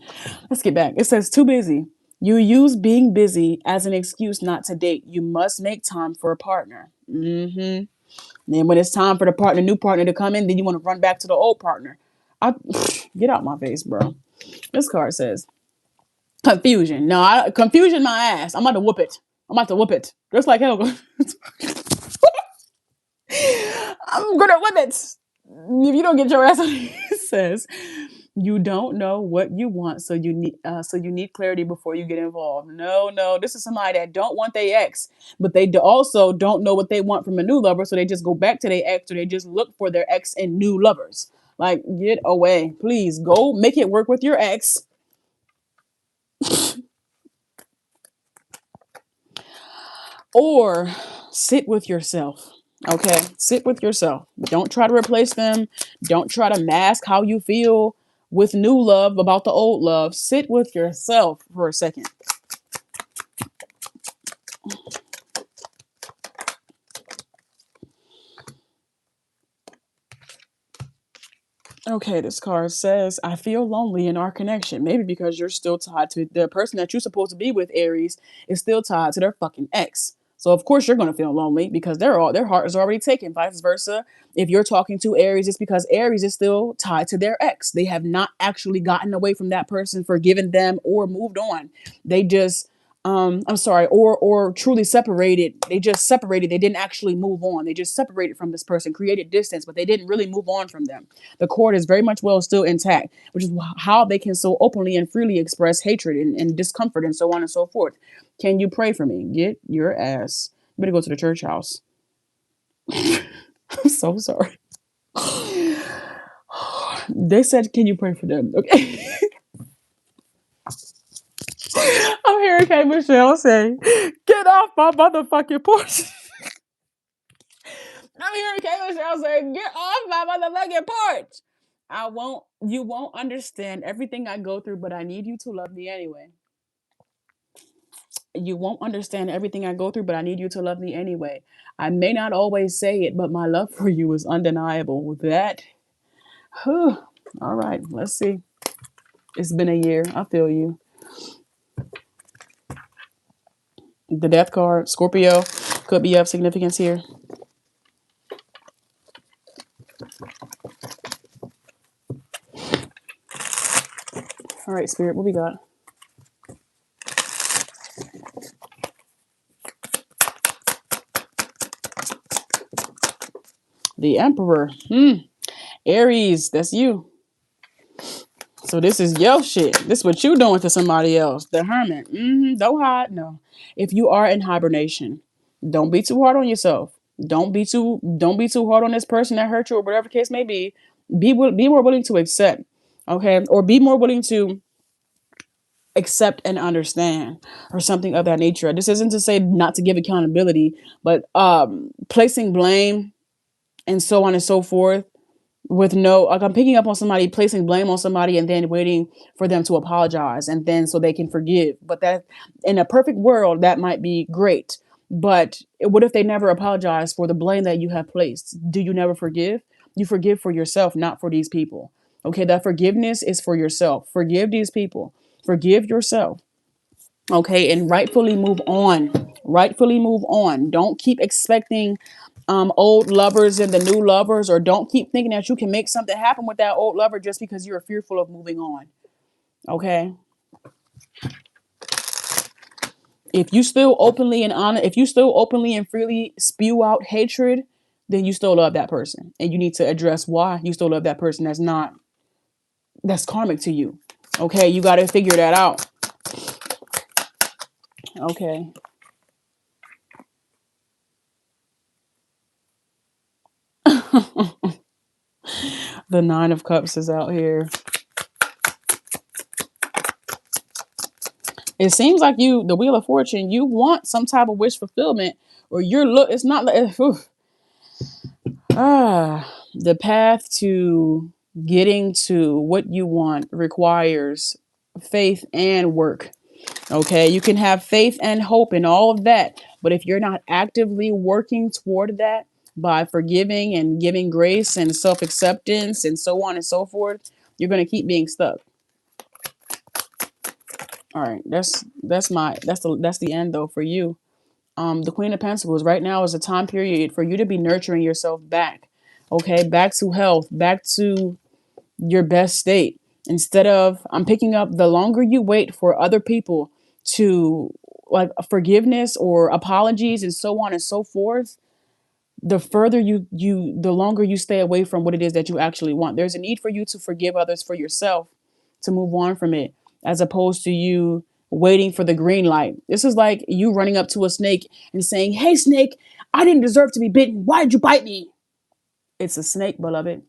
Let's get back. It says too busy. You use being busy as an excuse not to date. You must make time for a partner. Then when it's time for the partner, new partner to come in, then you want to run back to the old partner. Get out my face, bro. This card says confusion. No, confusion my ass. I'm about to whoop it. I'm about to whoop it. Just like hell. I'm gonna whoop it. If you don't get your ass on, it says you don't know what you want, so you need clarity before you get involved. No, this is somebody that don't want their ex, but they also don't know what they want from a new lover, so they just go back to their ex, or they just look for their ex and new lovers. Like, get away, please. Go make it work with your ex. Or sit with yourself. Okay, sit with yourself. Don't try to replace them. Don't try to mask how you feel with new love about the old love. Sit with yourself for a second. Okay, this card says, I feel lonely in our connection. Maybe because you're still tied to the person that you're supposed to be with, Aries, is still tied to their fucking ex. So of course you're gonna feel lonely because their heart is already taken. Vice versa. If you're talking to Aries, it's because Aries is still tied to their ex. They have not actually gotten away from that person, forgiven them, or moved on. They just I'm sorry, or truly separated. They just separated. They didn't actually move on. They just separated from this person, created distance, but they didn't really move on from them. The cord is very much well still intact, which is how they can so openly and freely express hatred and discomfort and so on and so forth. Can you pray for me? Get your ass. You better go to the church house. I'm so sorry. They said, can you pray for them? Okay. I'm hearing K. Michelle say, get off my motherfucking porch. I'm hearing K. Michelle say, get off my motherfucking porch. You won't understand everything I go through, but I need you to love me anyway. You won't understand everything I go through, but I need you to love me anyway. I may not always say it, but my love for you is undeniable. With that, all right, let's see. It's been a year. I feel you. The death card, Scorpio, could be of significance here. All right, Spirit, what we got? The Emperor. Aries, that's you. So this is your shit. This is what you doing to somebody else. The Hermit. Don't hide. No. If you are in hibernation, don't be too hard on yourself. Don't be too hard on this person that hurt you or whatever the case may be. Be more willing to accept. Okay? Or be more willing to accept and understand or something of that nature. This isn't to say not to give accountability, but placing blame and so on and so forth with no, like, I'm picking up on somebody placing blame on somebody and then waiting for them to apologize and then so they can forgive. But that, in a perfect world, that might be great. But what if they never apologize for the blame that you have placed? Do you never forgive? You forgive for yourself, not for these people. Okay, that forgiveness is for yourself. Forgive these people. Forgive yourself. Okay, and rightfully move on. Rightfully move on. Don't keep expecting old lovers and the new lovers, or don't keep thinking that you can make something happen with that old lover just because you're fearful of moving on. Okay. If you still openly and if you still openly and freely spew out hatred, then you still love that person, and you need to address why you still love that person. That's karmic to you. Okay, you got to figure that out. Okay. The Nine of Cups is out here. It seems like the Wheel of Fortune, you want some type of wish fulfillment, or it's not like, the path to getting to what you want requires faith and work. Okay, you can have faith and hope and all of that, but if you're not actively working toward that by forgiving and giving grace and self-acceptance and so on and so forth, you're going to keep being stuck. All right, that's the end though for you. The Queen of Pentacles right now is a time period for you to be nurturing yourself back. Okay, back to health, back to your best state. Instead of, I'm picking up, the longer you wait for other people to like forgiveness or apologies and so on and so forth, the further the longer you stay away from what it is that you actually want. There's a need for you to forgive others for yourself, to move on from it, as opposed to you waiting for the green light. This is like you running up to a snake and saying, "Hey snake, I didn't deserve to be bitten. Why did you bite me?" It's a snake, beloved.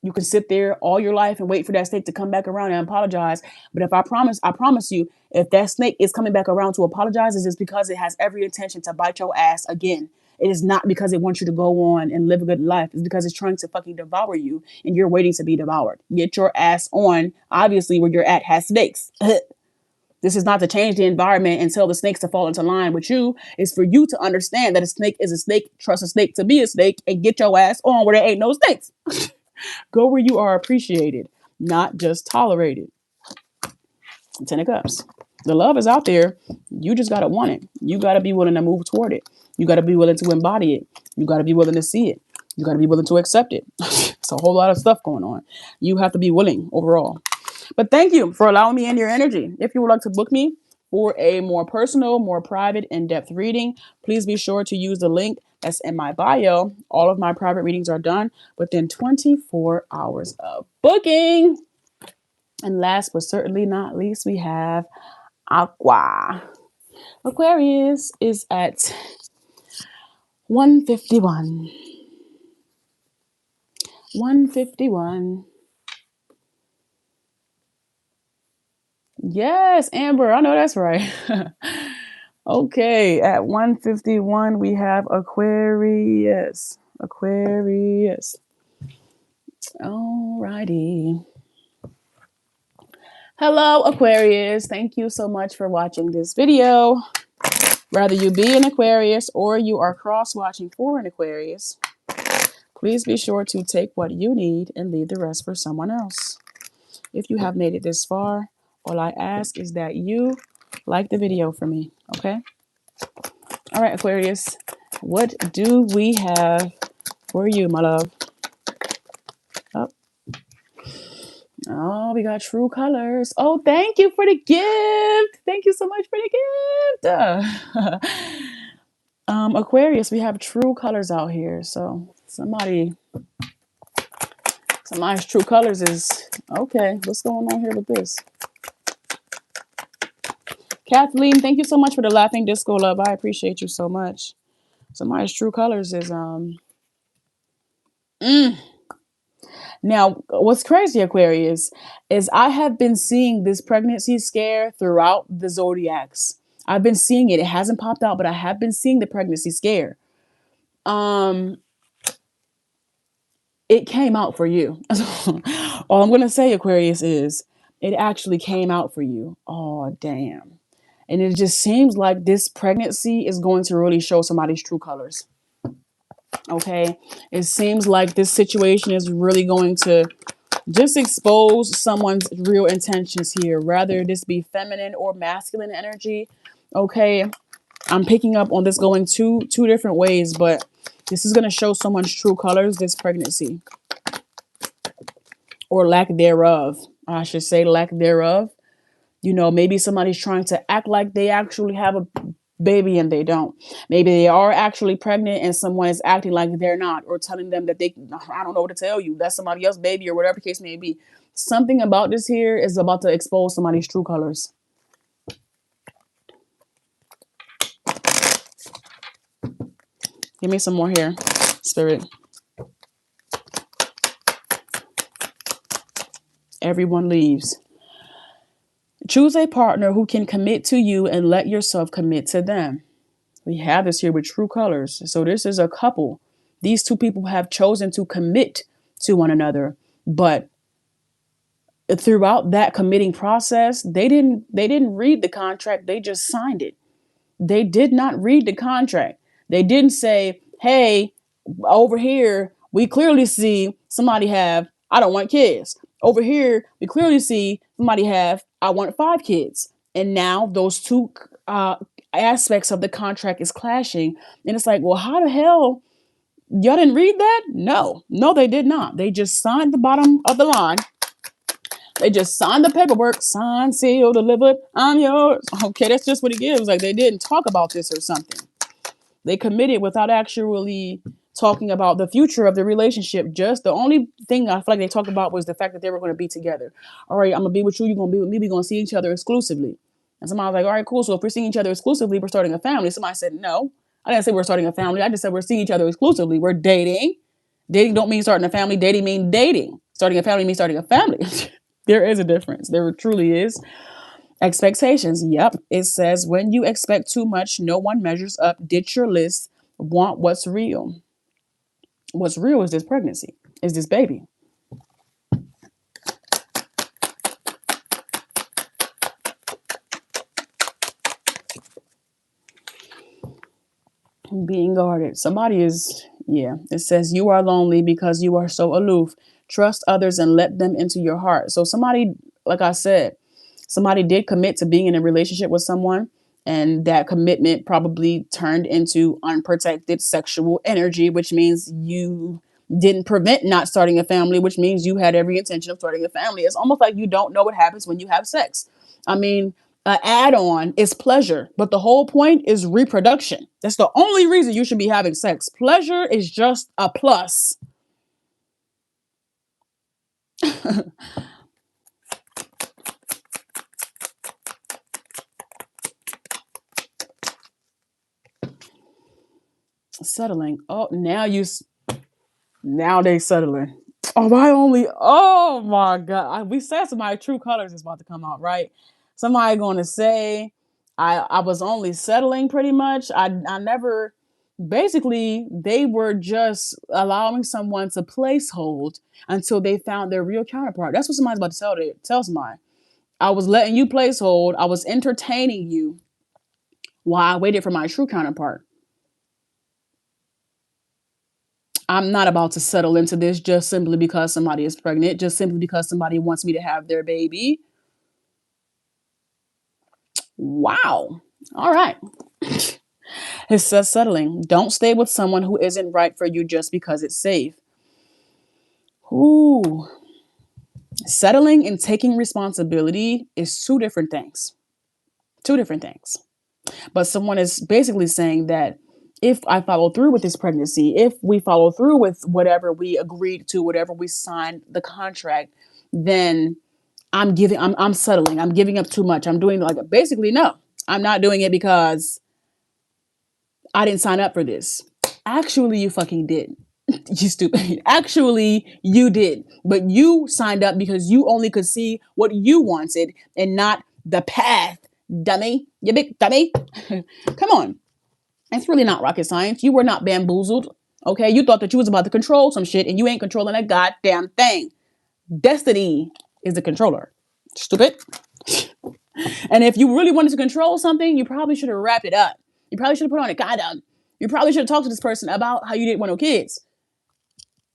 You can sit there all your life and wait for that snake to come back around and apologize. But if I promise you, if that snake is coming back around to apologize, it's just because it has every intention to bite your ass again. It is not because it wants you to go on and live a good life. It's because it's trying to fucking devour you and you're waiting to be devoured. Get your ass on. Obviously, where you're at has snakes. This is not to change the environment and tell the snakes to fall into line with you. It's for you to understand that a snake is a snake. Trust a snake to be a snake and get your ass on where there ain't no snakes. Go where you are appreciated, not just tolerated. 10 of Cups. The love is out there. You just got to want it. You got to be willing to move toward it. You got to be willing to embody it. You got to be willing to see it. You got to be willing to accept it. It's a whole lot of stuff going on. You have to be willing overall. But thank you for allowing me in your energy. If you would like to book me for a more personal, more private, in-depth reading, please be sure to use the link that's in my bio. All of my private readings are done within 24 hours of booking. And last but certainly not least, we have Aqua. Aquarius is at 151. 151. Yes, Amber, I know that's right. Okay, at 151, we have Aquarius. Aquarius. Alrighty. Hello, Aquarius. Thank you so much for watching this video. Whether you be an Aquarius or you are cross-watching for an Aquarius, please be sure to take what you need and leave the rest for someone else. If you have made it this far, all I ask is that you like the video for me, okay? All right, Aquarius, what do we have for you, my love? Oh, we got true colors. Oh, thank you for the gift. Thank you so much for the gift. Aquarius, we have true colors out here. So somebody's true colors is okay. What's going on here with this? Kathleen, thank you so much for the laughing disco love. I appreciate you so much. Somebody's true colors is Now, what's crazy, Aquarius, is I have been seeing this pregnancy scare throughout the Zodiacs. I've been seeing it. It hasn't popped out, but I have been seeing the pregnancy scare. It came out for you. All I'm going to say, Aquarius, is it actually came out for you. Oh, damn. And it just seems like this pregnancy is going to really show somebody's true colors. Okay. It seems like this situation is really going to just expose someone's real intentions here. Rather this be feminine or masculine energy. Okay. I'm picking up on this going two different ways, but this is going to show someone's true colors, this pregnancy. Or lack thereof. I should say lack thereof. You know, maybe somebody's trying to act like they actually have a baby and they don't. Maybe they are actually pregnant and someone is acting like they're not, or telling them that I don't know what to tell you. That's somebody else's baby or whatever the case may be. Something about this here is about to expose somebody's true colors. Give me some more here, Spirit. Everyone leaves. Choose a partner who can commit to you and let yourself commit to them. We have this here with true colors. So this is a couple. These two people have chosen to commit to one another, but throughout that committing process, they didn't read the contract. They just signed it. They did not read the contract. They didn't say, hey, over here, we clearly see somebody have, I don't want kids. Over here, we clearly see somebody have, I want 5 kids. And now those two aspects of the contract is clashing. And it's like, well, how the hell y'all didn't read that? No, they did not. They just signed the bottom of the line. They just signed the paperwork, signed, sealed, delivered. I'm yours. Okay, that's just what it gives. Like they didn't talk about this or something. They committed without actually talking about the future of the relationship. Just the only thing I feel like they talked about was the fact that they were going to be together. All right, I'm gonna be with you. You're gonna be with me. We're gonna see each other exclusively. And somebody was like, all right, cool. So if we're seeing each other exclusively, we're starting a family. Somebody said, no, I didn't say we're starting a family. I just said we're seeing each other exclusively. We're dating. Dating don't mean starting a family. Dating means dating. Starting a family means starting a family. There is a difference. There truly is. Expectations. Yep. It says when you expect too much, no one measures up. Ditch your list. Want what's real. What's real is this pregnancy, is this baby. Being guarded. Somebody is, yeah. It says you are lonely because you are so aloof. Trust others and let them into your heart. So somebody, like I said, somebody did commit to being in a relationship with someone, and that commitment probably turned into unprotected sexual energy, which means you didn't prevent not starting a family, which means you had every intention of starting a family. It's almost like you don't know what happens when you have sex. I mean, an add-on is pleasure, but the whole point is reproduction. That's the only reason you should be having sex. Pleasure is just a plus. Settling. Oh, now they settling. Oh, I only. Oh my God. We said somebody true colors is about to come out, right? Somebody going to say, I was only settling pretty much. I never. Basically, they were just allowing someone to placehold until they found their real counterpart. That's what somebody's about to tell somebody. I was letting you placehold. I was entertaining you while I waited for my true counterpart. I'm not about to settle into this just simply because somebody is pregnant, just simply because somebody wants me to have their baby. Wow. All right. It says settling. Don't stay with someone who isn't right for you just because it's safe. Ooh. Settling and taking responsibility is two different things. Two different things. But someone is basically saying that if I follow through with this pregnancy, if we follow through with whatever we agreed to, whatever we signed the contract, then I'm settling. I'm giving up too much. I'm doing like basically no. I'm not doing it because I didn't sign up for this. Actually, you fucking did. You stupid. Actually, you did. But you signed up because you only could see what you wanted and not the path. Dummy. You big dummy. Come on. It's really not rocket science. You were not bamboozled. Okay? You thought that you was about to control some shit and you ain't controlling a goddamn thing. Destiny is the controller. Stupid. And if you really wanted to control something, you probably should have wrapped it up. You probably should have put on a condom. You probably should have talked to this person about how you didn't want no kids.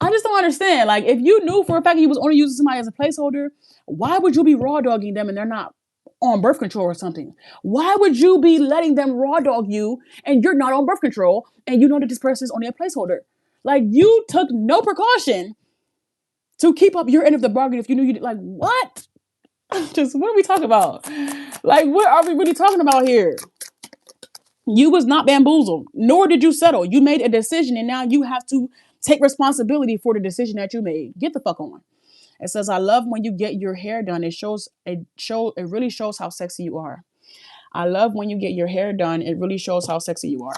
I just don't understand. Like, if you knew for a fact you was only using somebody as a placeholder, why would you be raw dogging them and they're not on birth control or something? Why would you be letting them raw dog you and you're not on birth control and you know that this person is only a placeholder? Like, you took no precaution to keep up your end of the bargain if you knew you did. Like, what? Just what are we talking about? Like, what are we really talking about here? You was not bamboozled, nor did you settle. You made a decision, and now you have to take responsibility for the decision that you made. Get the fuck on. It says, I love when you get your hair done. It really shows how sexy you are. I love when you get your hair done. It really shows how sexy you are.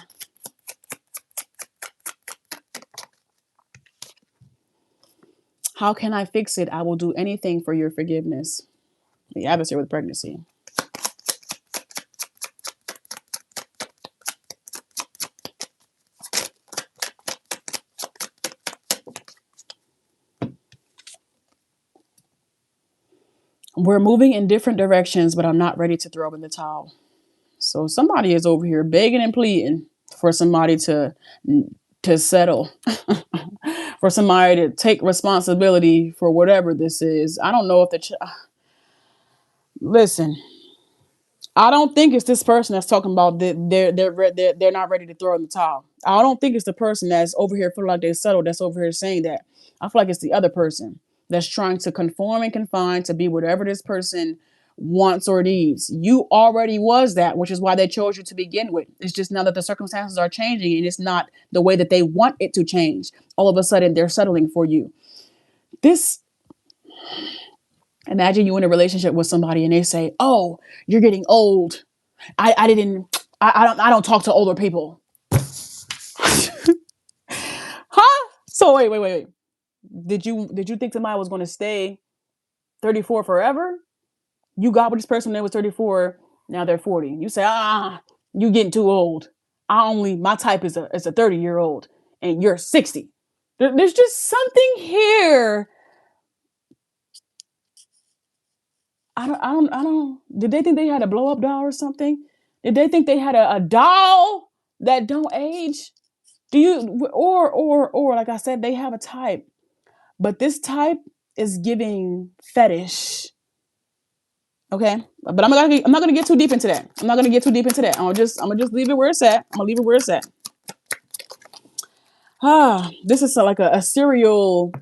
How can I fix it? I will do anything for your forgiveness. The adversary with pregnancy. We're moving in different directions, but I'm not ready to throw in the towel. So somebody is over here begging and pleading for somebody to settle, for somebody to take responsibility for whatever this is. I don't know if listen. I don't think it's this person that's talking about that they're not ready to throw in the towel. I don't think it's the person that's over here feeling like they're settled that's over here saying that. I feel like it's the other person that's trying to conform and confine to be whatever this person wants or needs. You already was that, which is why they chose you to begin with. It's just now that the circumstances are changing and it's not the way that they want it to change. All of a sudden they're settling for you. This Imagine you in a relationship with somebody and they say, "Oh, you're getting old. I don't talk to older people." Huh? So wait. Did you think somebody was going to stay 34 forever? You got with this person when they was 34, now they're 40. You say, you getting too old. My type is a 30-year-old and you're 60. There's just something here. I don't. Did they think they had a blow up doll or something? Did they think they had a doll that don't age? Do you or like I said, they have a type, but this type is giving fetish. Okay, but I'm not gonna get too deep into that. I'm not gonna get too deep into that. I'm gonna just leave it where it's at. I'm gonna leave it where it's at. This is like a serial.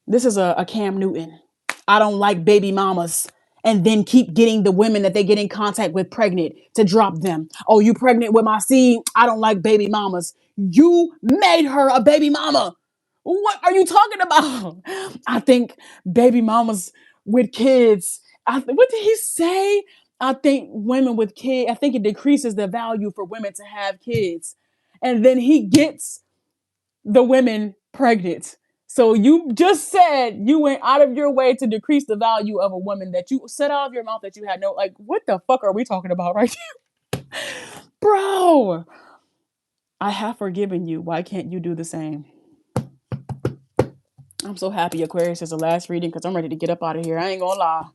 This is a Cam Newton. I don't like baby mamas. And then keep getting the women that they get in contact with pregnant to drop them. Oh, you pregnant with my seed? I don't like baby mamas. You made her a baby mama. What are you talking about? I think baby mamas with kids. What did he say? I think women with kids, I think it decreases the value for women to have kids. And then he gets the women pregnant. So you just said you went out of your way to decrease the value of a woman that you said out of your mouth that you had no, like, what the fuck are we talking about right now? Bro, I have forgiven you. Why can't you do the same? I'm so happy Aquarius is the last reading because I'm ready to get up out of here. I ain't gonna lie.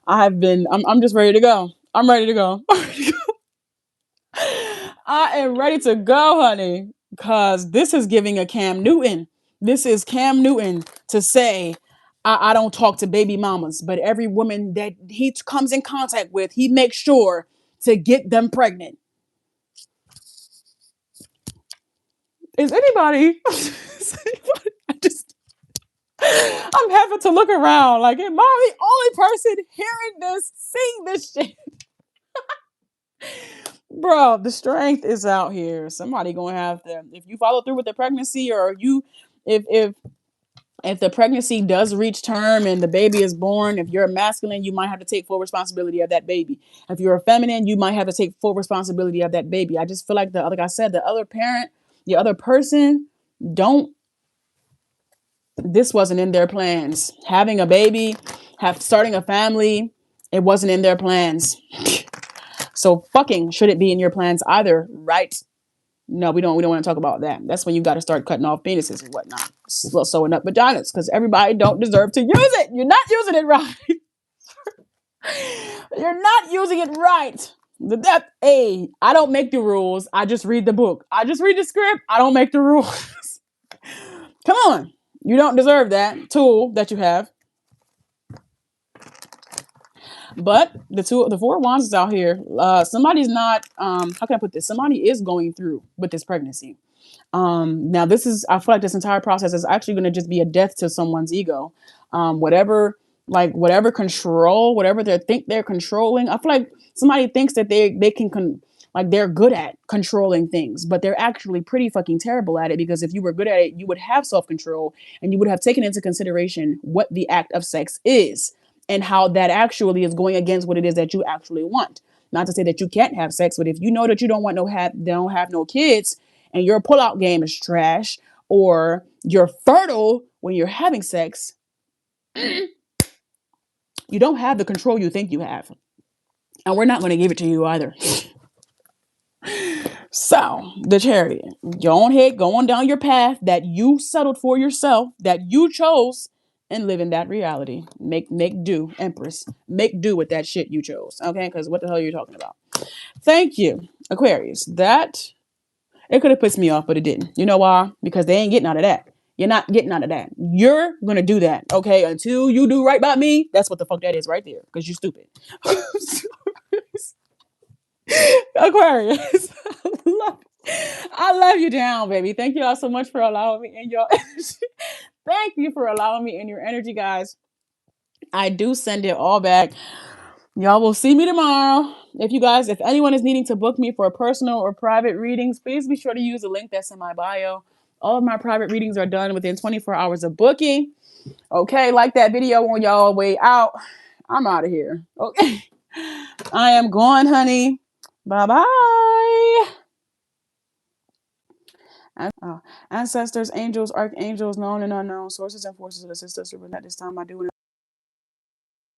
I'm just ready to go. I'm ready to go. I am ready to go, honey, because this is giving a Cam Newton. This is Cam Newton to say, I don't talk to baby mamas, but every woman that he comes in contact with, he makes sure to get them pregnant. Is anybody? I'm having to look around. Like, am I the only person hearing this, seeing this shit? Bro, the strength is out here. Somebody gonna have to, if you follow through with the pregnancy, or if the pregnancy does reach term and the baby is born, if you're a masculine, you might have to take full responsibility of that baby. If you're a feminine, you might have to take full responsibility of that baby. I just feel like like I said, the other parent, the other person, don't. This wasn't in their plans. Having a baby, starting a family, it wasn't in their plans. So fucking should it be in your plans either, right? No, we don't want to talk about that. That's when you got to start cutting off penises and whatnot, sewing up vaginas, because everybody don't deserve to use it. You're not using it right. You're not using it right. I don't make the rules. I just read the book. I just read the script. I don't make the rules. Come on. You don't deserve that tool that you have. But the Four of Wands is out here. Somebody's not, how can I put this? Somebody is going through with this pregnancy. Now I feel like this entire process is actually going to just be a death to someone's ego. Whatever control, whatever they think they're controlling. I feel like somebody thinks that they can like they're good at controlling things, but they're actually pretty fucking terrible at it, because if you were good at it, you would have self-control and you would have taken into consideration what the act of sex is and how that actually is going against what it is that you actually want. Not to say that you can't have sex, but if you know that you don't have no kids, and your pullout game is trash, or you're fertile when you're having sex, you don't have the control you think you have. And we're not going to give it to you either. So, the Chariot, go on ahead, go on down your path that you settled for yourself, that you chose, and live in that reality. Make do, Empress. Make do with that shit you chose. Okay, because what the hell are you talking about? Thank you, Aquarius. That it could have pissed me off, but it didn't. You know why? Because they ain't getting out of that. You're not getting out of that. You're gonna do that, okay? Until you do right by me. That's what the fuck that is right there. Because you're stupid. Aquarius. I love you down, baby. Thank you all so much for allowing me in your energy. Thank you for allowing me in your energy, guys. I do send it all back. Y'all will see me tomorrow. If anyone is needing to book me for personal or private readings, please be sure to use the link that's in my bio. All of my private readings are done within 24 hours of booking. Okay, like that video on y'all way out. I'm out of here. Okay. I am gone, honey. Bye-bye. Ancestors, angels, archangels, known and unknown, sources and forces of the assist us at this time. I do